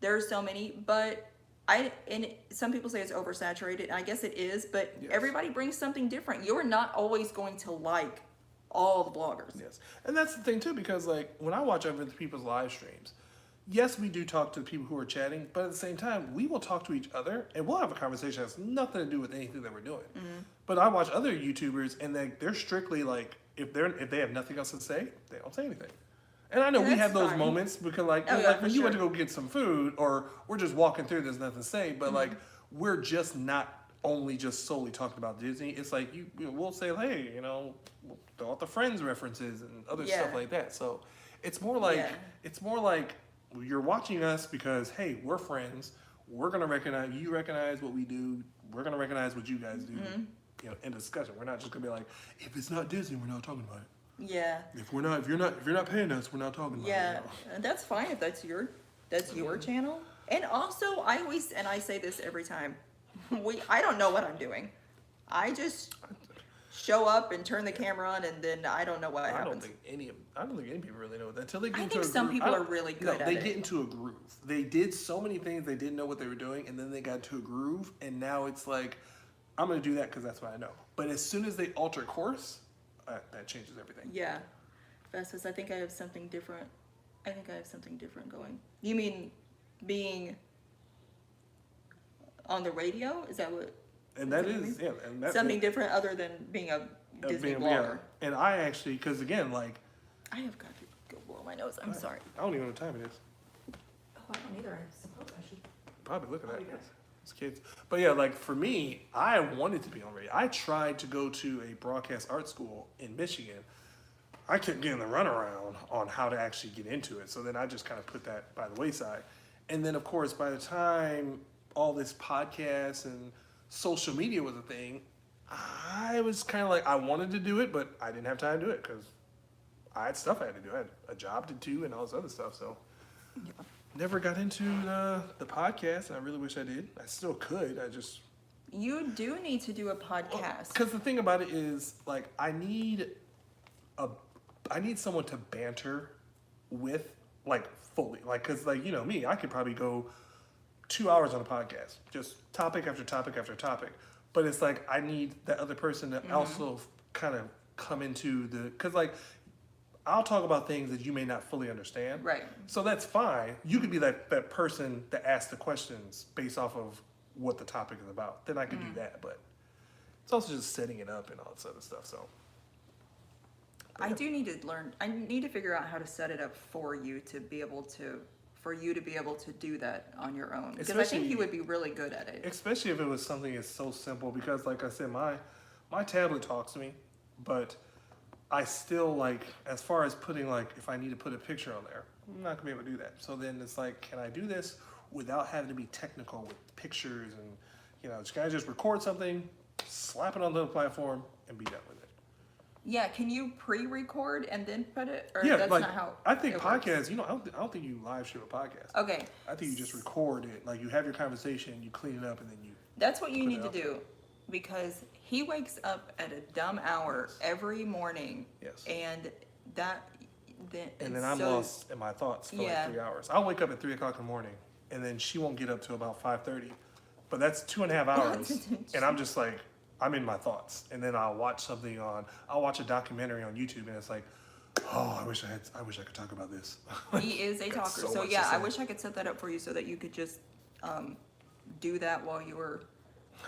[SPEAKER 1] There's so many, but and some people say it's oversaturated, and I guess it is, but
[SPEAKER 2] Yes.
[SPEAKER 1] everybody brings something different. You're not always going to like all the vloggers.
[SPEAKER 2] Yes. And that's the thing too, because like when I watch other people's live streams, yes, we do talk to the people who are chatting, but at the same time, we will talk to each other and we'll have a conversation that has nothing to do with anything that we're doing.
[SPEAKER 1] Mm-hmm.
[SPEAKER 2] But I watch other YouTubers and they're strictly like, if they have nothing else to say, they don't say anything. And I know
[SPEAKER 1] And
[SPEAKER 2] we
[SPEAKER 1] that's
[SPEAKER 2] have those
[SPEAKER 1] fine.
[SPEAKER 2] moments because like,
[SPEAKER 1] Oh, yeah, for
[SPEAKER 2] when you went to
[SPEAKER 1] sure.
[SPEAKER 2] go get some food or we're just walking through, there's nothing to say, but like,
[SPEAKER 1] Mm-hmm.
[SPEAKER 2] we're just not only just solely talking about Disney. It's like, we'll say, hey, we'll throw out the Friends references and other stuff
[SPEAKER 1] Yeah.
[SPEAKER 2] like that. So it's more like,
[SPEAKER 1] Yeah.
[SPEAKER 2] you're watching us because, hey, we're friends. We're going to recognize what we do. We're going to recognize what you guys do, in discussion. We're not just going to be like, if it's not Disney, we're not talking about it.
[SPEAKER 1] Yeah.
[SPEAKER 2] If you're not paying us, we're not talking about
[SPEAKER 1] Yeah,
[SPEAKER 2] it.
[SPEAKER 1] and that's fine if that's your channel. And also, I say this every time, I don't know what I'm doing. I just show up and turn the camera on, and then I don't know what
[SPEAKER 2] I
[SPEAKER 1] happens.
[SPEAKER 2] don't think any people really know that until they get
[SPEAKER 1] I
[SPEAKER 2] into
[SPEAKER 1] think
[SPEAKER 2] a
[SPEAKER 1] some
[SPEAKER 2] groove.
[SPEAKER 1] people are really good at
[SPEAKER 2] they
[SPEAKER 1] it.
[SPEAKER 2] get into a groove. They did so many things they didn't know what they were doing, and then they got into a groove, and now it's like, I'm going to do that because that's what I know. But as soon as they alter course, that changes everything.
[SPEAKER 1] Yeah. Festus, I think I have something different. Going. You mean being on the radio? Is that what?
[SPEAKER 2] And that
[SPEAKER 1] Is that what
[SPEAKER 2] is,
[SPEAKER 1] you
[SPEAKER 2] yeah. And that,
[SPEAKER 1] something different other than being a Disney blogger.
[SPEAKER 2] And I actually, because again, like,
[SPEAKER 1] I have got to go blow my nose. I'm sorry.
[SPEAKER 2] I don't even know what time it is.
[SPEAKER 1] Oh, I don't either. I suppose I should.
[SPEAKER 2] Probably looking at
[SPEAKER 1] Oh,
[SPEAKER 2] it.
[SPEAKER 1] yeah.
[SPEAKER 2] It's kids. But yeah, like for me, I wanted to be on radio. I tried to go to a broadcast art school in Michigan. I kept getting the runaround on how to actually get into it. So then I just kind of put that by the wayside. And then, of course, by the time all this podcast and social media was a thing, I was kind of like, I wanted to do it, but I didn't have time to do it because I had stuff I had to do. I had a job to do and all this other stuff. So
[SPEAKER 1] Yeah.
[SPEAKER 2] never got into the podcast, and I really wish I did. I still could. I just
[SPEAKER 1] You do need to do a podcast.
[SPEAKER 2] because the thing about it is, like, I need someone to banter with, like, fully, like, because, like, you know me, I could probably go 2 hours on a podcast, just topic after topic after topic. But it's like I need that other person to also kind of come into because, like, I'll talk about things that you may not fully understand.
[SPEAKER 1] Right.
[SPEAKER 2] So that's fine. You could be that person that asks the questions based off of what the topic is about. Then I could do that. But it's also just setting it up and all this other stuff. So
[SPEAKER 1] I do need to learn. I need to figure out how to set it up for you to be able to do that on your own. Because I think
[SPEAKER 2] Especially-
[SPEAKER 1] you would be really good at it.
[SPEAKER 2] especially if it was something that's so simple, because like I said, my tablet talks to me, but I still, like, as far as putting, like, if I need to put a picture on there, I'm not gonna be able to do that. So then it's like, can I do this without having to be technical with pictures and, you know, can I just record something, slap it on the platform, and be done with it?
[SPEAKER 1] Yeah, can you pre-record and then put it? Or
[SPEAKER 2] Yeah,
[SPEAKER 1] that's
[SPEAKER 2] like,
[SPEAKER 1] not how
[SPEAKER 2] I think
[SPEAKER 1] it works?
[SPEAKER 2] podcasts, you know, I don't think you live stream a podcast.
[SPEAKER 1] Okay,
[SPEAKER 2] I think you just record it, like, you have your conversation, you clean it up, and then you,
[SPEAKER 1] that's what you
[SPEAKER 2] Put it
[SPEAKER 1] need to
[SPEAKER 2] out
[SPEAKER 1] do. Because he wakes up at a dumb hour every morning.
[SPEAKER 2] Yes.
[SPEAKER 1] And that then
[SPEAKER 2] and then I'm lost in my thoughts for
[SPEAKER 1] Yeah.
[SPEAKER 2] like 3 hours. I'll wake up at 3 o'clock in the morning, and then she won't get up till about 5:30. But that's 2.5 hours, and I'm just like, I'm in my thoughts. And then I'll watch I'll watch a documentary on YouTube, and it's like, oh, I wish I could talk about this.
[SPEAKER 1] He is a
[SPEAKER 2] Got
[SPEAKER 1] talker.
[SPEAKER 2] so
[SPEAKER 1] So
[SPEAKER 2] much to
[SPEAKER 1] yeah, I
[SPEAKER 2] say.
[SPEAKER 1] wish I could set that up for you so that you could just do that while you were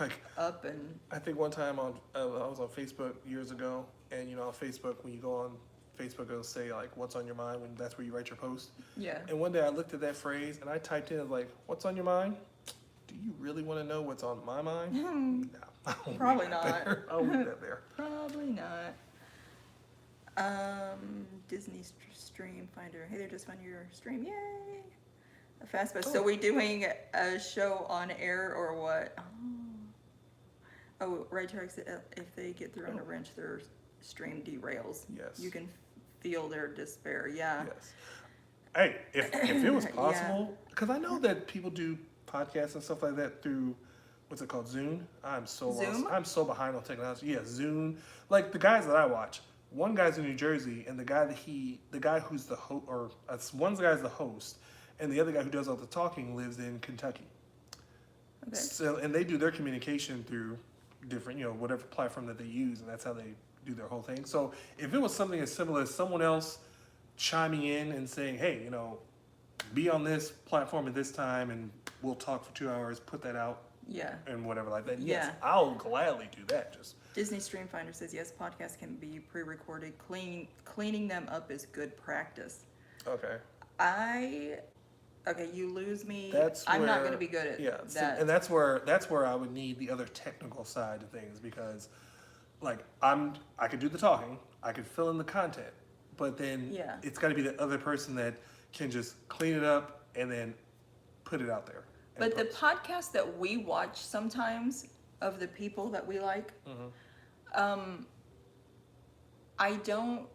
[SPEAKER 2] Like,
[SPEAKER 1] up and
[SPEAKER 2] I think one time I was on Facebook years ago, and you know, on Facebook, when you go on Facebook, it'll say like, "What's on your mind?" When that's where you write your post.
[SPEAKER 1] yeah.
[SPEAKER 2] And one day I looked at that phrase and I typed in like, "What's on your mind?" Do you really want to know what's on my mind? No, I won't
[SPEAKER 1] Probably
[SPEAKER 2] leave that
[SPEAKER 1] not.
[SPEAKER 2] there. I'll leave that there.
[SPEAKER 1] Probably not. Disney Stream Finder. Hey there, just found your stream. Yay! A fast pass. So we doing a show on air or what? Oh, right, Tarek said if they get thrown a wrench, their stream derails.
[SPEAKER 2] Yes.
[SPEAKER 1] You can feel their despair. Yeah.
[SPEAKER 2] Yes. Hey, if it was
[SPEAKER 1] Yeah.
[SPEAKER 2] possible, because I know that people do podcasts and stuff like that through, what's it called, Zoom? I'm so lost.
[SPEAKER 1] Zoom?
[SPEAKER 2] I'm so behind on technology. Yeah, Zoom. Like the guys that I watch, one guy's in New Jersey, and the guy who's the host, or one guy's the host, and the other guy who does all the talking lives in Kentucky.
[SPEAKER 1] Okay.
[SPEAKER 2] So, and they do their communication through different, you know, whatever platform that they use, and that's how they do their whole thing. So if it was something as simple as someone else chiming in and saying, hey, you know, be on this platform at this time and we'll talk for 2 hours, put that out
[SPEAKER 1] Yeah.
[SPEAKER 2] and whatever like that, yes,
[SPEAKER 1] Yeah.
[SPEAKER 2] I'll gladly do that. Just
[SPEAKER 1] Disney Stream Finder says yes, podcasts can be pre-recorded. Cleaning them up is good practice.
[SPEAKER 2] okay.
[SPEAKER 1] Okay, you lose me.
[SPEAKER 2] That's
[SPEAKER 1] I'm not
[SPEAKER 2] where-
[SPEAKER 1] gonna be good at
[SPEAKER 2] Yeah, so-
[SPEAKER 1] that.
[SPEAKER 2] and that's where I would need the other technical side of things, because like I could do the talking, I could fill in the content, but then
[SPEAKER 1] Yeah.
[SPEAKER 2] it's got to be the other person that can just clean it up and then put it out there. and
[SPEAKER 1] But the
[SPEAKER 2] post.
[SPEAKER 1] podcast that we watch sometimes of the people that we like,
[SPEAKER 2] Mm-hmm.
[SPEAKER 1] I don't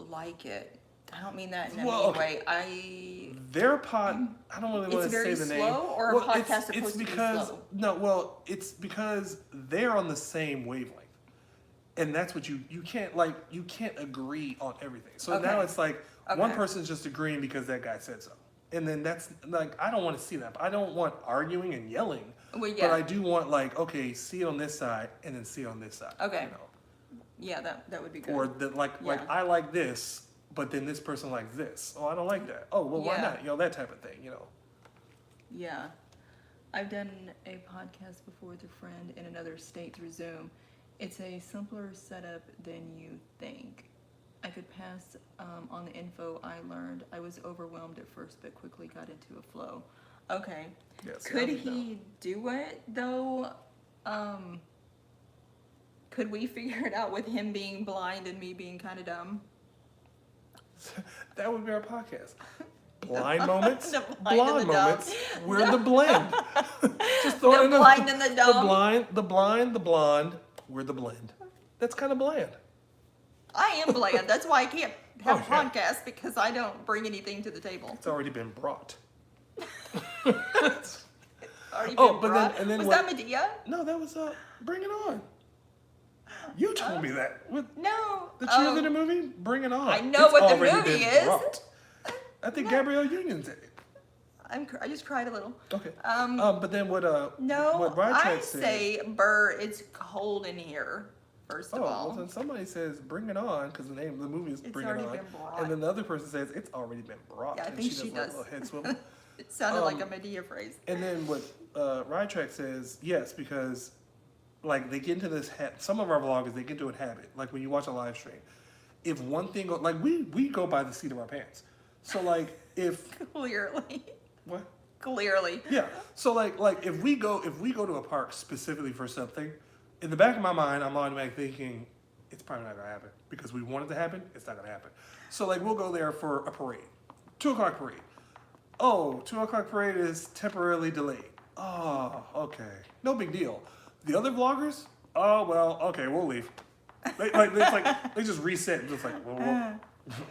[SPEAKER 1] like it. I don't mean that in a
[SPEAKER 2] Well,
[SPEAKER 1] mean
[SPEAKER 2] okay.
[SPEAKER 1] way.
[SPEAKER 2] Their pod, I don't really want
[SPEAKER 1] It's
[SPEAKER 2] to say
[SPEAKER 1] very
[SPEAKER 2] the name.
[SPEAKER 1] slow, or a
[SPEAKER 2] Well,
[SPEAKER 1] podcast supposed to be slow?
[SPEAKER 2] No, well, it's because they're on the same wavelength, and that's what you can't agree on everything. So now
[SPEAKER 1] Okay.
[SPEAKER 2] it's like one
[SPEAKER 1] Okay.
[SPEAKER 2] person's just agreeing because that guy said so, and then that's like, I don't want to see that. I don't want arguing and yelling,
[SPEAKER 1] Well,
[SPEAKER 2] but
[SPEAKER 1] yeah.
[SPEAKER 2] I do want, like, okay, see it on this side and then see it on this side.
[SPEAKER 1] Okay.
[SPEAKER 2] You know?
[SPEAKER 1] Yeah, that would be good.
[SPEAKER 2] Or that, like
[SPEAKER 1] Yeah.
[SPEAKER 2] I like this, but then this person likes this. Oh, I don't like that. Oh, well, why
[SPEAKER 1] Yeah.
[SPEAKER 2] not? You know, that type of thing. You know.
[SPEAKER 1] Yeah. I've done a podcast before with a friend in another state through Zoom. It's a simpler setup than you think. I could pass on the info I learned. I was overwhelmed at first, but quickly got into a flow. Okay.
[SPEAKER 2] Yes.
[SPEAKER 1] Could he do it though? Could we figure it out with him being blind and me being kind of dumb?
[SPEAKER 2] That would be our podcast. Blind moments,
[SPEAKER 1] The blind and
[SPEAKER 2] blonde
[SPEAKER 1] the dumb.
[SPEAKER 2] moments. We're the blend. Just throw it
[SPEAKER 1] The
[SPEAKER 2] in
[SPEAKER 1] blind and the dumb.
[SPEAKER 2] The blind, the blind, the blonde. We're the blend. That's kind of bland.
[SPEAKER 1] I am bland. That's why I can't have a
[SPEAKER 2] Oh, yeah.
[SPEAKER 1] podcast, because I don't bring anything to the table.
[SPEAKER 2] It's already been brought.
[SPEAKER 1] Already
[SPEAKER 2] Oh,
[SPEAKER 1] been
[SPEAKER 2] but
[SPEAKER 1] brought.
[SPEAKER 2] then
[SPEAKER 1] Was
[SPEAKER 2] what-
[SPEAKER 1] that Medea?
[SPEAKER 2] No, that was Bring It On. You told me that with
[SPEAKER 1] No.
[SPEAKER 2] the cheerleader movie. Bring It On.
[SPEAKER 1] I know
[SPEAKER 2] It's
[SPEAKER 1] what the
[SPEAKER 2] already
[SPEAKER 1] movie
[SPEAKER 2] been
[SPEAKER 1] is.
[SPEAKER 2] brought. I think Gabrielle Union said it.
[SPEAKER 1] I just cried a little.
[SPEAKER 2] Okay.
[SPEAKER 1] Um,
[SPEAKER 2] But then what?
[SPEAKER 1] No,
[SPEAKER 2] What
[SPEAKER 1] I
[SPEAKER 2] Rytech said.
[SPEAKER 1] say, Burr, it's cold in here, first of
[SPEAKER 2] Oh,
[SPEAKER 1] all.
[SPEAKER 2] well, then somebody says "Bring It On" because the name of the movie is
[SPEAKER 1] It's
[SPEAKER 2] "Bring It
[SPEAKER 1] already
[SPEAKER 2] On,"
[SPEAKER 1] been brought.
[SPEAKER 2] and then the other person says it's already been brought.
[SPEAKER 1] Yeah, I
[SPEAKER 2] and
[SPEAKER 1] think
[SPEAKER 2] she
[SPEAKER 1] she
[SPEAKER 2] does.
[SPEAKER 1] does.
[SPEAKER 2] A little head swivel.
[SPEAKER 1] It sounded like a
[SPEAKER 2] Um,
[SPEAKER 1] Medea phrase.
[SPEAKER 2] And then what Rytrack says, yes, because like they get into this some of our vloggers, they get into a habit. Like when you watch a live stream, if one thing like we go by the seat of our pants. So like if
[SPEAKER 1] Clearly.
[SPEAKER 2] what?
[SPEAKER 1] Clearly.
[SPEAKER 2] Yeah. So like if we go to a park specifically for something, in the back of my mind I'm automatically thinking it's probably not gonna happen because we want it to happen. It's not gonna happen. So like we'll go there for a parade, 2:00 parade. Oh, 2:00 parade is temporarily delayed. Oh, okay, no big deal. The other vloggers, oh well, okay, we'll leave. They just reset and just like, well,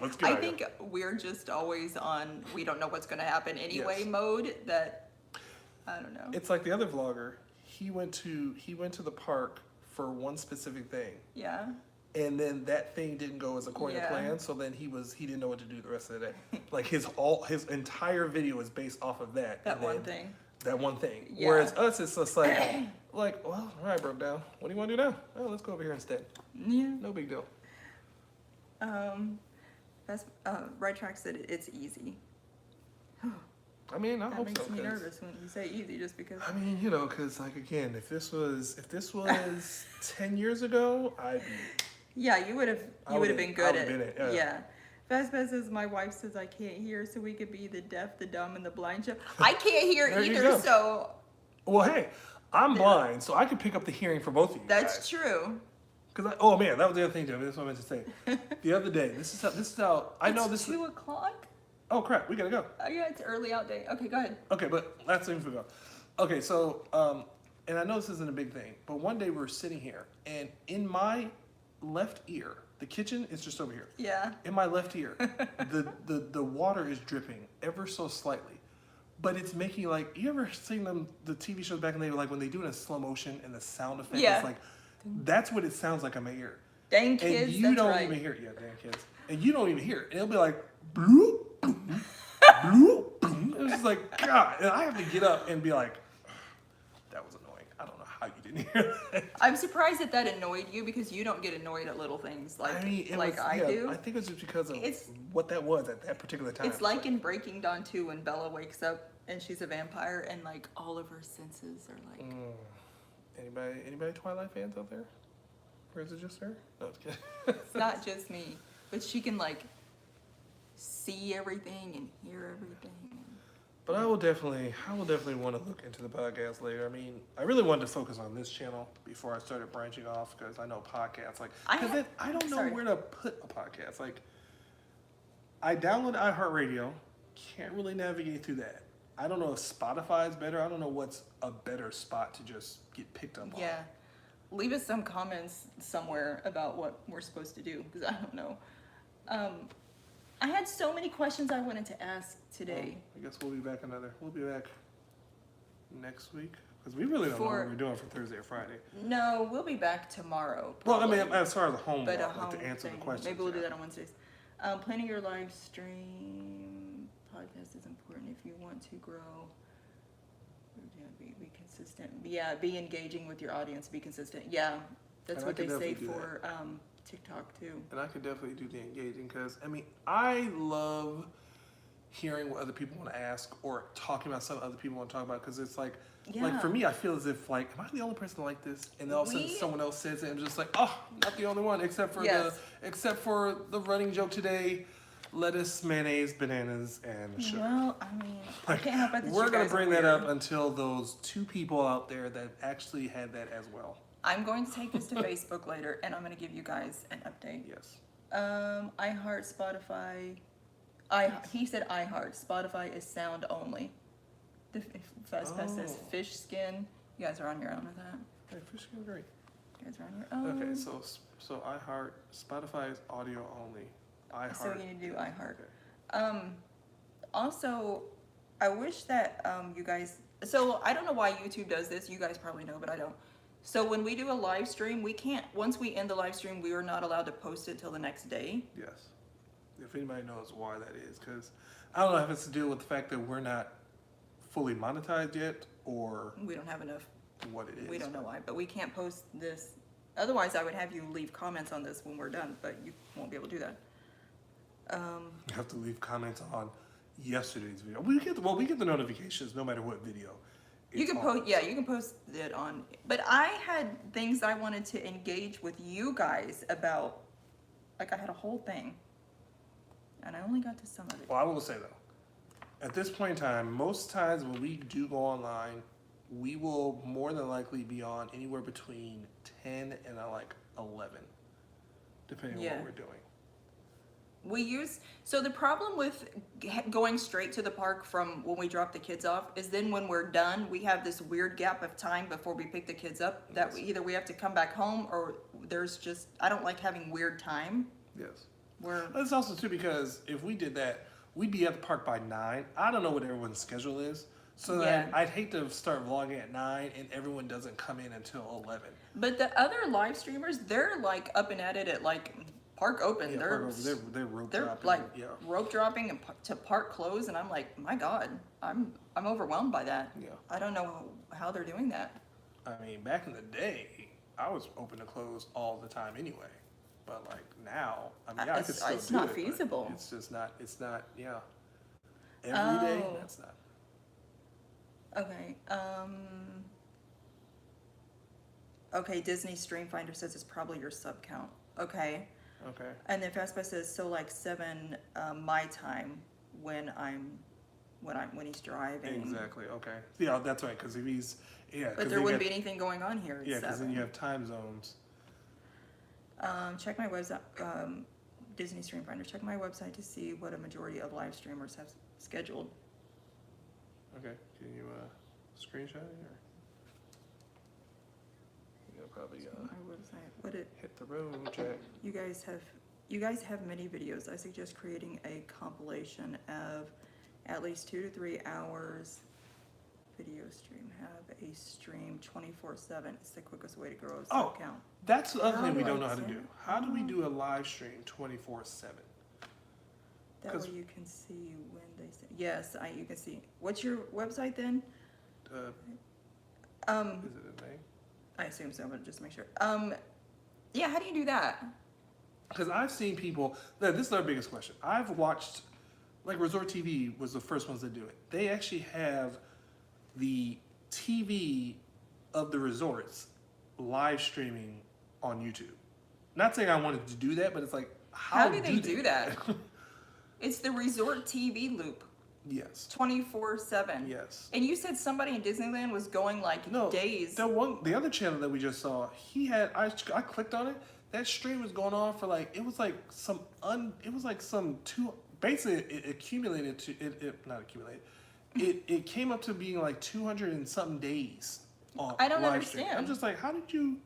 [SPEAKER 2] let's get
[SPEAKER 1] I
[SPEAKER 2] out of here.
[SPEAKER 1] think we're just always on, we don't know what's going to happen anyway
[SPEAKER 2] Yes.
[SPEAKER 1] mode that, I don't know.
[SPEAKER 2] It's like the other vlogger. He went to the park for one specific thing,
[SPEAKER 1] Yeah.
[SPEAKER 2] and then that thing didn't go as according
[SPEAKER 1] Yeah.
[SPEAKER 2] to plan. So then he didn't know what to do the rest of the day. Like his entire video is based off of that.
[SPEAKER 1] That
[SPEAKER 2] and
[SPEAKER 1] one
[SPEAKER 2] then
[SPEAKER 1] thing.
[SPEAKER 2] That one thing.
[SPEAKER 1] Yeah.
[SPEAKER 2] Whereas us, it's just like, well, all right, broke down. What do you want to do now? Oh, let's go over here instead.
[SPEAKER 1] Yeah.
[SPEAKER 2] No big deal.
[SPEAKER 1] That's, Right Track said it's easy.
[SPEAKER 2] I mean, I
[SPEAKER 1] That
[SPEAKER 2] hope
[SPEAKER 1] makes
[SPEAKER 2] so.
[SPEAKER 1] me
[SPEAKER 2] 'Cause-
[SPEAKER 1] nervous when you say easy just because.
[SPEAKER 2] I mean, because like again, if this was 10 years ago, I'd be.
[SPEAKER 1] Yeah, you would have
[SPEAKER 2] I would've-
[SPEAKER 1] been
[SPEAKER 2] I
[SPEAKER 1] good
[SPEAKER 2] would've
[SPEAKER 1] at
[SPEAKER 2] been
[SPEAKER 1] it.
[SPEAKER 2] it, yeah.
[SPEAKER 1] Fast Pass says my wife says I can't hear, so we could be the deaf, the dumb, and the blind show. I can't hear
[SPEAKER 2] There you
[SPEAKER 1] either,
[SPEAKER 2] go.
[SPEAKER 1] so
[SPEAKER 2] Well, hey, I'm blind, so I can pick up the hearing for both of you.
[SPEAKER 1] that's true.
[SPEAKER 2] Because oh man, that was the other thing, Jimmy. That's what I meant to say. The other day, this is how I know
[SPEAKER 1] It's
[SPEAKER 2] this.
[SPEAKER 1] 2:00.
[SPEAKER 2] Oh crap, we gotta go.
[SPEAKER 1] Oh yeah, it's early out day. Okay, go ahead.
[SPEAKER 2] Okay, but last thing we go. Okay, so and I know this isn't a big thing, but one day we were sitting here, and in my left ear, the kitchen is just over here.
[SPEAKER 1] Yeah.
[SPEAKER 2] In my left ear, the water is dripping ever so slightly, but it's making like you ever seen the TV shows back in the day, like when they do it in slow motion and the sound effect
[SPEAKER 1] Yeah.
[SPEAKER 2] is like that's what it sounds like in my ear.
[SPEAKER 1] Dang
[SPEAKER 2] And
[SPEAKER 1] kids,
[SPEAKER 2] you
[SPEAKER 1] that's
[SPEAKER 2] don't
[SPEAKER 1] right.
[SPEAKER 2] even hear it. Yeah, damn kids. And you don't even hear it. And it'll be like, bloop, boom, bloop, boom. It's just like, God. And I have to get up and be like, that was annoying. I don't know how you didn't hear that.
[SPEAKER 1] I'm surprised that annoyed you because you don't get annoyed at little things like
[SPEAKER 2] I mean,
[SPEAKER 1] I
[SPEAKER 2] yeah,
[SPEAKER 1] do.
[SPEAKER 2] I think it was just because of
[SPEAKER 1] It's-
[SPEAKER 2] what that was at that particular time.
[SPEAKER 1] It's like in Breaking Dawn 2 when Bella wakes up and she's a vampire and like all of her senses are like.
[SPEAKER 2] Anybody Twilight fans out there? Or is it just her? No, it's kidding.
[SPEAKER 1] It's not just me, but she can like see everything and hear everything.
[SPEAKER 2] But I will definitely want to look into the podcast later. I mean, I really wanted to focus on this channel before I started branching off because I know podcasts like because I don't know
[SPEAKER 1] sorry.
[SPEAKER 2] where to put a podcast. Like, I download iHeartRadio, can't really navigate through that. I don't know if Spotify is better. I don't know what's a better spot to just get picked up on.
[SPEAKER 1] Yeah. Leave us some comments somewhere about what we're supposed to do because I don't know. I had so many questions I wanted to ask today.
[SPEAKER 2] I guess we'll be back next week because we really don't know what we're doing for Thursday or Friday.
[SPEAKER 1] No, we'll be back tomorrow.
[SPEAKER 2] Well, I
[SPEAKER 1] probably.
[SPEAKER 2] mean, as far as a home
[SPEAKER 1] But a
[SPEAKER 2] vlog, like
[SPEAKER 1] home
[SPEAKER 2] to answer
[SPEAKER 1] thing.
[SPEAKER 2] the questions.
[SPEAKER 1] Maybe we'll do
[SPEAKER 2] yeah.
[SPEAKER 1] that on Wednesdays. Planning your live stream podcast is important if you want to grow. Yeah, be consistent. Yeah, be engaging with your audience. Be consistent. Yeah, that's
[SPEAKER 2] And I
[SPEAKER 1] what they
[SPEAKER 2] could
[SPEAKER 1] say
[SPEAKER 2] definitely do
[SPEAKER 1] for TikTok too.
[SPEAKER 2] And I could definitely do the engaging because, I mean, I love hearing what other people want to ask or talking about something other people want to talk about, because it's like
[SPEAKER 1] Yeah.
[SPEAKER 2] for me, I feel as if like, am I the only person like this? And then all of a sudden
[SPEAKER 1] We-
[SPEAKER 2] someone else says it, and I'm just like, oh, not the only one, except for
[SPEAKER 1] Yes.
[SPEAKER 2] the running joke today, lettuce, mayonnaise, bananas, and sugar.
[SPEAKER 1] Well, I mean, I can't help it that
[SPEAKER 2] We're
[SPEAKER 1] you
[SPEAKER 2] gonna
[SPEAKER 1] guys are
[SPEAKER 2] bring that
[SPEAKER 1] weird.
[SPEAKER 2] up until those 2 people out there that actually had that as well.
[SPEAKER 1] I'm going to take this to Facebook later, and I'm going to give you guys an update.
[SPEAKER 2] Yes.
[SPEAKER 1] iHeart, Spotify. He said iHeart. Spotify is sound only. The Fast Pass says
[SPEAKER 2] Oh.
[SPEAKER 1] fish skin. You guys are on your own with that.
[SPEAKER 2] Hey, fish skin, great.
[SPEAKER 1] You guys are on your own.
[SPEAKER 2] Okay, so iHeart, Spotify is audio only. iHeart.
[SPEAKER 1] So you need to do iHeart.
[SPEAKER 2] Okay.
[SPEAKER 1] Also, I wish that you guys. So I don't know why YouTube does this. You guys probably know, but I don't. So when we do a live stream, we can't. Once we end the live stream, we are not allowed to post it till the next day.
[SPEAKER 2] Yes. If anybody knows why that is, because I don't know if it's to do with the fact that we're not fully monetized yet, or
[SPEAKER 1] We don't have enough.
[SPEAKER 2] what it is.
[SPEAKER 1] We don't know why, but we can't post this. Otherwise, I would have you leave comments on this when we're done, but you won't be able to do that.
[SPEAKER 2] You have to leave comments on yesterday's video. We get the notifications no matter what video.
[SPEAKER 1] You
[SPEAKER 2] it's
[SPEAKER 1] can
[SPEAKER 2] on.
[SPEAKER 1] post, yeah, you can post it on. But I had things I wanted to engage with you guys about. Like I had a whole thing, and I only got to some of it.
[SPEAKER 2] Well, I will say though, at this point in time, most times when we do go online, we will more than likely be on anywhere between 10 and 11, depending on
[SPEAKER 1] Yeah.
[SPEAKER 2] what we're doing.
[SPEAKER 1] So the problem with going straight to the park from when we drop the kids off is then when we're done, we have this weird gap of time before we pick the kids up that
[SPEAKER 2] Yes.
[SPEAKER 1] we have to come back home or there's just, I don't like having weird time
[SPEAKER 2] Yes.
[SPEAKER 1] where,
[SPEAKER 2] It's also too because if we did that, we'd be at the park by 9. I don't know what everyone's schedule is. So then
[SPEAKER 1] Yeah.
[SPEAKER 2] I'd hate to start vlogging at 9 and everyone doesn't come in until 11.
[SPEAKER 1] but the other live streamers, they're like up and at it at like park open.
[SPEAKER 2] Yeah,
[SPEAKER 1] they're
[SPEAKER 2] they're rope
[SPEAKER 1] they're
[SPEAKER 2] dropping.
[SPEAKER 1] like
[SPEAKER 2] yeah.
[SPEAKER 1] rope dropping and to park close and I'm like, my God, I'm overwhelmed by that.
[SPEAKER 2] Yeah.
[SPEAKER 1] I don't know how they're doing that.
[SPEAKER 2] I mean, back in the day, I was open to close all the time anyway. But like now, I mean, yeah, I could
[SPEAKER 1] It's-
[SPEAKER 2] still
[SPEAKER 1] it's
[SPEAKER 2] do
[SPEAKER 1] not
[SPEAKER 2] it, but
[SPEAKER 1] feasible.
[SPEAKER 2] It's just not. It's not. Yeah. Every day,
[SPEAKER 1] Oh.
[SPEAKER 2] that's not.
[SPEAKER 1] Okay. Okay, Disney Stream Finder says it's probably your sub count. Okay.
[SPEAKER 2] Okay.
[SPEAKER 1] And then Fastpass says so like 7 my time when he's driving.
[SPEAKER 2] Exactly. Okay. Yeah, that's right. Because if he's
[SPEAKER 1] But there wouldn't be anything going on here at
[SPEAKER 2] Yeah, because
[SPEAKER 1] 7.
[SPEAKER 2] then you have time zones.
[SPEAKER 1] Check my website, Disney Stream Finder. Check my website to see what a majority of live streamers have scheduled.
[SPEAKER 2] Okay. Can you screenshot it or? Yeah, probably
[SPEAKER 1] My website. What it?
[SPEAKER 2] hit the road, Jack.
[SPEAKER 1] You guys have many videos. I suggest creating a compilation of at least 2 to 3 hours video stream. Have a stream 24/7. It's the quickest way to grow a sub count.
[SPEAKER 2] That's the other
[SPEAKER 1] How
[SPEAKER 2] thing we
[SPEAKER 1] do I
[SPEAKER 2] don't know how to
[SPEAKER 1] say
[SPEAKER 2] do.
[SPEAKER 1] it?
[SPEAKER 2] How do we do a live stream 24/7?
[SPEAKER 1] That
[SPEAKER 2] 'Cause-
[SPEAKER 1] way you can see when they say. Yes, you can see. What's your website then?
[SPEAKER 2] Is it a name?
[SPEAKER 1] I assume so, but just make sure. Yeah, how do you do that?
[SPEAKER 2] Because I've seen people. This is our biggest question. I've watched, like Resort TV was the first ones to do it. They actually have the TV of the resorts live streaming on YouTube. Not saying I wanted to do that, but it's like
[SPEAKER 1] How do they do that? It's the Resort TV loop,
[SPEAKER 2] Yes.
[SPEAKER 1] 24/7.
[SPEAKER 2] Yes.
[SPEAKER 1] And you said somebody in Disneyland was going like
[SPEAKER 2] No,
[SPEAKER 1] days.
[SPEAKER 2] the other channel that we just saw, he had. I clicked on it. That stream was going on for like it was like some two. Basically, it accumulated to it not accumulated. It came up to being like 200 and something days. On
[SPEAKER 1] I don't
[SPEAKER 2] live stream.
[SPEAKER 1] understand.
[SPEAKER 2] I'm just like, how did you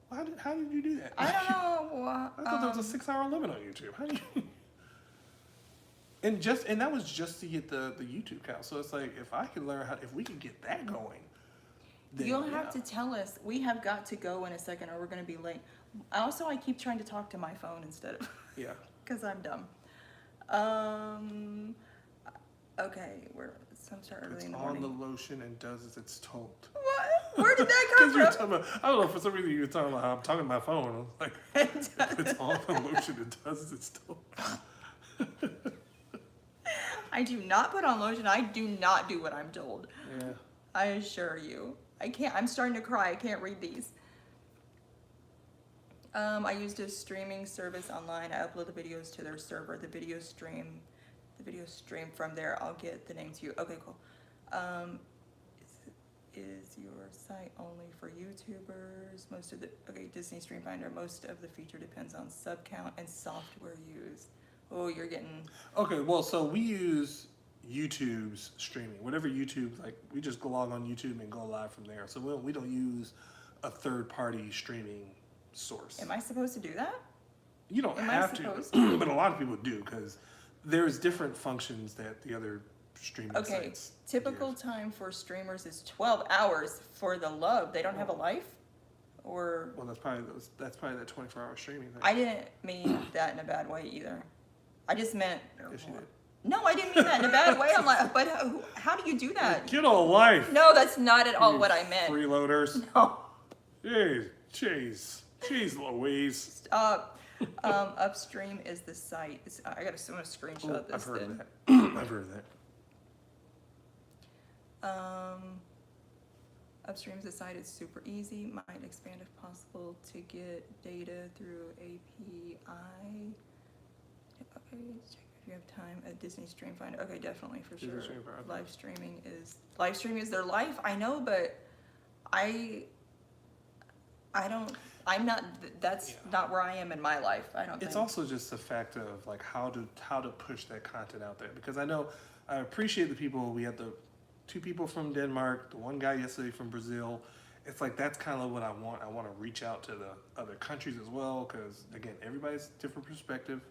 [SPEAKER 2] do that?
[SPEAKER 1] I don't know.
[SPEAKER 2] I thought there was a 6-hour limit on YouTube. How do you? And that was just to get the YouTube count. So it's like if I could learn if we could get that going, then
[SPEAKER 1] You'll have
[SPEAKER 2] yeah.
[SPEAKER 1] to tell us. We have got to go in a second or we're going to be late. Also, I keep trying to talk to my phone instead of,
[SPEAKER 2] Yeah.
[SPEAKER 1] because I'm dumb. Okay, some start early
[SPEAKER 2] It's
[SPEAKER 1] in the
[SPEAKER 2] on
[SPEAKER 1] morning.
[SPEAKER 2] the lotion and does as it's told.
[SPEAKER 1] What? Where did that come
[SPEAKER 2] Because you were
[SPEAKER 1] from?
[SPEAKER 2] talking about, I don't know, for some reason you were talking about how I'm talking to my phone. I was like, if it's on the lotion, it does as it's told.
[SPEAKER 1] I do not put on lotion. I do not do what I'm told.
[SPEAKER 2] Yeah.
[SPEAKER 1] I assure you. I can't. I'm starting to cry. I can't read these. I used a streaming service online. I upload the videos to their server. The video stream from there. I'll get the name to you. Okay, cool. Is your site only for YouTubers? Disney Stream Finder. Most of the feature depends on sub count and software used. Oh, you're getting.
[SPEAKER 2] Okay, well, so we use YouTube's streaming. Whatever YouTube, like, we just go log on YouTube and go live from there. So we don't use a third-party streaming source.
[SPEAKER 1] Am I supposed to do that?
[SPEAKER 2] You don't
[SPEAKER 1] Am I
[SPEAKER 2] have
[SPEAKER 1] supposed
[SPEAKER 2] to, but a lot of people do because there's different functions that the other streaming
[SPEAKER 1] Okay,
[SPEAKER 2] sites
[SPEAKER 1] typical
[SPEAKER 2] give.
[SPEAKER 1] time for streamers is 12 hours for the love. They don't have a life? Or
[SPEAKER 2] Well, that's probably that 24-hour streaming thing.
[SPEAKER 1] I didn't mean that in a bad way either. I just meant
[SPEAKER 2] Yes, you did.
[SPEAKER 1] No, I didn't mean that in a bad way. I'm like, but how do you do that?
[SPEAKER 2] Get a life.
[SPEAKER 1] No, that's not at all
[SPEAKER 2] you
[SPEAKER 1] what I meant.
[SPEAKER 2] Freeloaders.
[SPEAKER 1] No.
[SPEAKER 2] Jeez, Louise.
[SPEAKER 1] Stop. Upstream is the site. I gotta screenshot this.
[SPEAKER 2] I've heard
[SPEAKER 1] then.
[SPEAKER 2] of that. I've heard of that.
[SPEAKER 1] Upstream's the site. It's super easy. Might expand if possible to get data through API. Okay, check if you have time. A Disney Stream Finder. Okay, definitely for
[SPEAKER 2] Disney
[SPEAKER 1] sure.
[SPEAKER 2] Stream Finder.
[SPEAKER 1] Live streaming is their life. I know, but I'm not. That's not where I am in my life. I don't.
[SPEAKER 2] It's
[SPEAKER 1] think.
[SPEAKER 2] also just the fact of like how to push that content out there, because I appreciate the people. We had the 2 people from Denmark, the 1 guy yesterday from Brazil. It's like that's kind of what I want. I want to reach out to the other countries as well, because again, everybody's different perspective.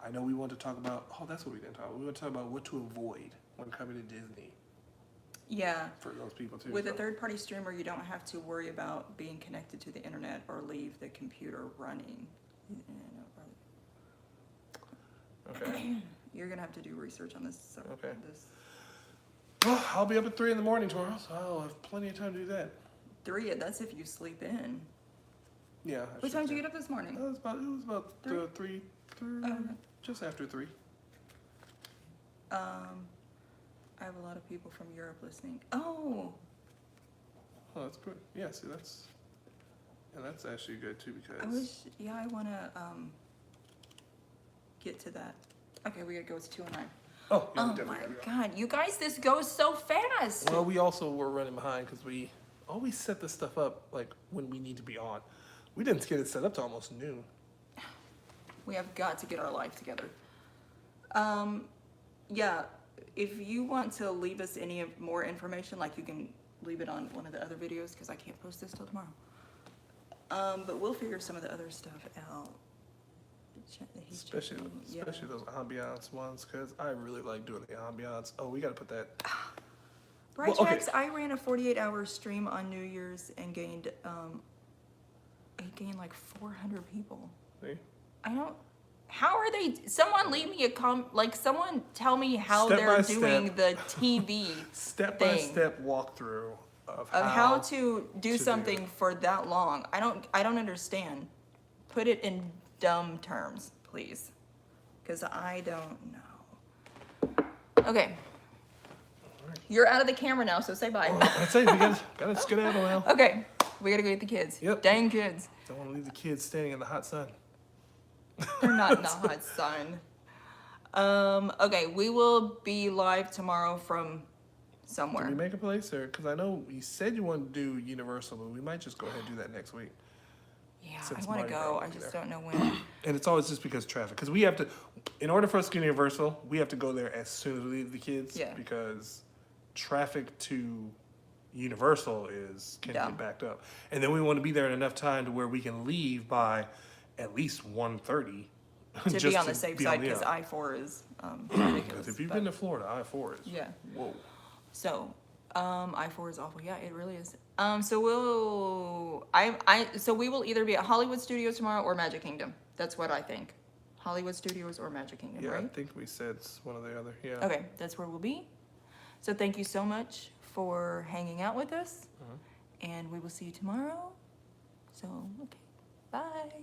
[SPEAKER 2] I know we want to talk about. Oh, that's what we didn't talk about. We want to talk about what to avoid when coming to Disney.
[SPEAKER 1] Yeah.
[SPEAKER 2] For those people too.
[SPEAKER 1] With a third-party streamer, you don't have to worry about being connected to the internet or leave the computer running.
[SPEAKER 2] Okay.
[SPEAKER 1] You're gonna have to do research on this. So
[SPEAKER 2] Okay.
[SPEAKER 1] This
[SPEAKER 2] Well, I'll be up at 3 in the morning tomorrow, so I'll have plenty of time to do that.
[SPEAKER 1] 3. That's if you sleep in.
[SPEAKER 2] Yeah.
[SPEAKER 1] What time did you get up this morning?
[SPEAKER 2] It was about 3,
[SPEAKER 1] Okay.
[SPEAKER 2] just after 3.
[SPEAKER 1] I have a lot of people from Europe listening. Oh,
[SPEAKER 2] Oh, that's good. Yeah, see, that's actually good too, because
[SPEAKER 1] I wanna get to that. Okay, we gotta go. It's 2:09.
[SPEAKER 2] oh
[SPEAKER 1] Oh my God, you guys, this goes so fast.
[SPEAKER 2] Well, we also were running behind because we always set this stuff up like when we need to be on. We didn't get it set up to almost noon.
[SPEAKER 1] We have got to get our life together. Yeah, if you want to leave us any more information, like you can leave it on one of the other videos because I can't post this till tomorrow. But we'll figure some of the other stuff out.
[SPEAKER 2] Especially those ambiance ones, because I really like doing the ambiance. Oh, we got to put that.
[SPEAKER 1] Bright
[SPEAKER 2] Well, okay.
[SPEAKER 1] Tracks, I ran a 48-hour stream on New Year's and gained like 400 people.
[SPEAKER 2] See?
[SPEAKER 1] How are they? Someone leave me someone tell me how
[SPEAKER 2] Step
[SPEAKER 1] they're
[SPEAKER 2] by
[SPEAKER 1] doing
[SPEAKER 2] step.
[SPEAKER 1] the TV
[SPEAKER 2] Step-by-step walkthrough of
[SPEAKER 1] how to do
[SPEAKER 2] to
[SPEAKER 1] something
[SPEAKER 2] do.
[SPEAKER 1] for that long. I don't understand. Put it in dumb terms, please, because I don't know. Okay, you're out of the camera now, so say bye.
[SPEAKER 2] That's it. We got to skedaddle now.
[SPEAKER 1] Okay, we gotta go get the kids.
[SPEAKER 2] Yep.
[SPEAKER 1] Dang kids.
[SPEAKER 2] Don't want to leave the kids standing in the hot sun.
[SPEAKER 1] They're not in the hot sun. Okay, we will be live tomorrow from somewhere.
[SPEAKER 2] Did we make a place, or because I know you said you wanted to do Universal, but we might just go ahead and do that next week.
[SPEAKER 1] Yeah,
[SPEAKER 2] Since
[SPEAKER 1] I want to
[SPEAKER 2] Mardi
[SPEAKER 1] go.
[SPEAKER 2] Gras
[SPEAKER 1] I
[SPEAKER 2] will be
[SPEAKER 1] just
[SPEAKER 2] there.
[SPEAKER 1] don't know when.
[SPEAKER 2] And it's always just because traffic. Because we have to, in order for us to get Universal, we have to go there as soon as we leave the kids.
[SPEAKER 1] Yeah.
[SPEAKER 2] Because traffic to Universal can
[SPEAKER 1] Dumb.
[SPEAKER 2] get backed up, and then we want to be there in enough time to where we can leave by at least 1:30.
[SPEAKER 1] To be on the safe side, because I-4 is ridiculous.
[SPEAKER 2] Because if you've
[SPEAKER 1] but-
[SPEAKER 2] been to Florida, I-4 is
[SPEAKER 1] Yeah.
[SPEAKER 2] whoa.
[SPEAKER 1] So, I-4 is awful. Yeah, it really is. So we will either be at Hollywood Studios tomorrow or Magic Kingdom. That's what I think. Hollywood Studios or Magic Kingdom,
[SPEAKER 2] Yeah, I
[SPEAKER 1] right?
[SPEAKER 2] think we said it's one or the other. Yeah.
[SPEAKER 1] Okay, that's where we'll be. So thank you so much for hanging out with us, and we will see you tomorrow. So, okay, bye.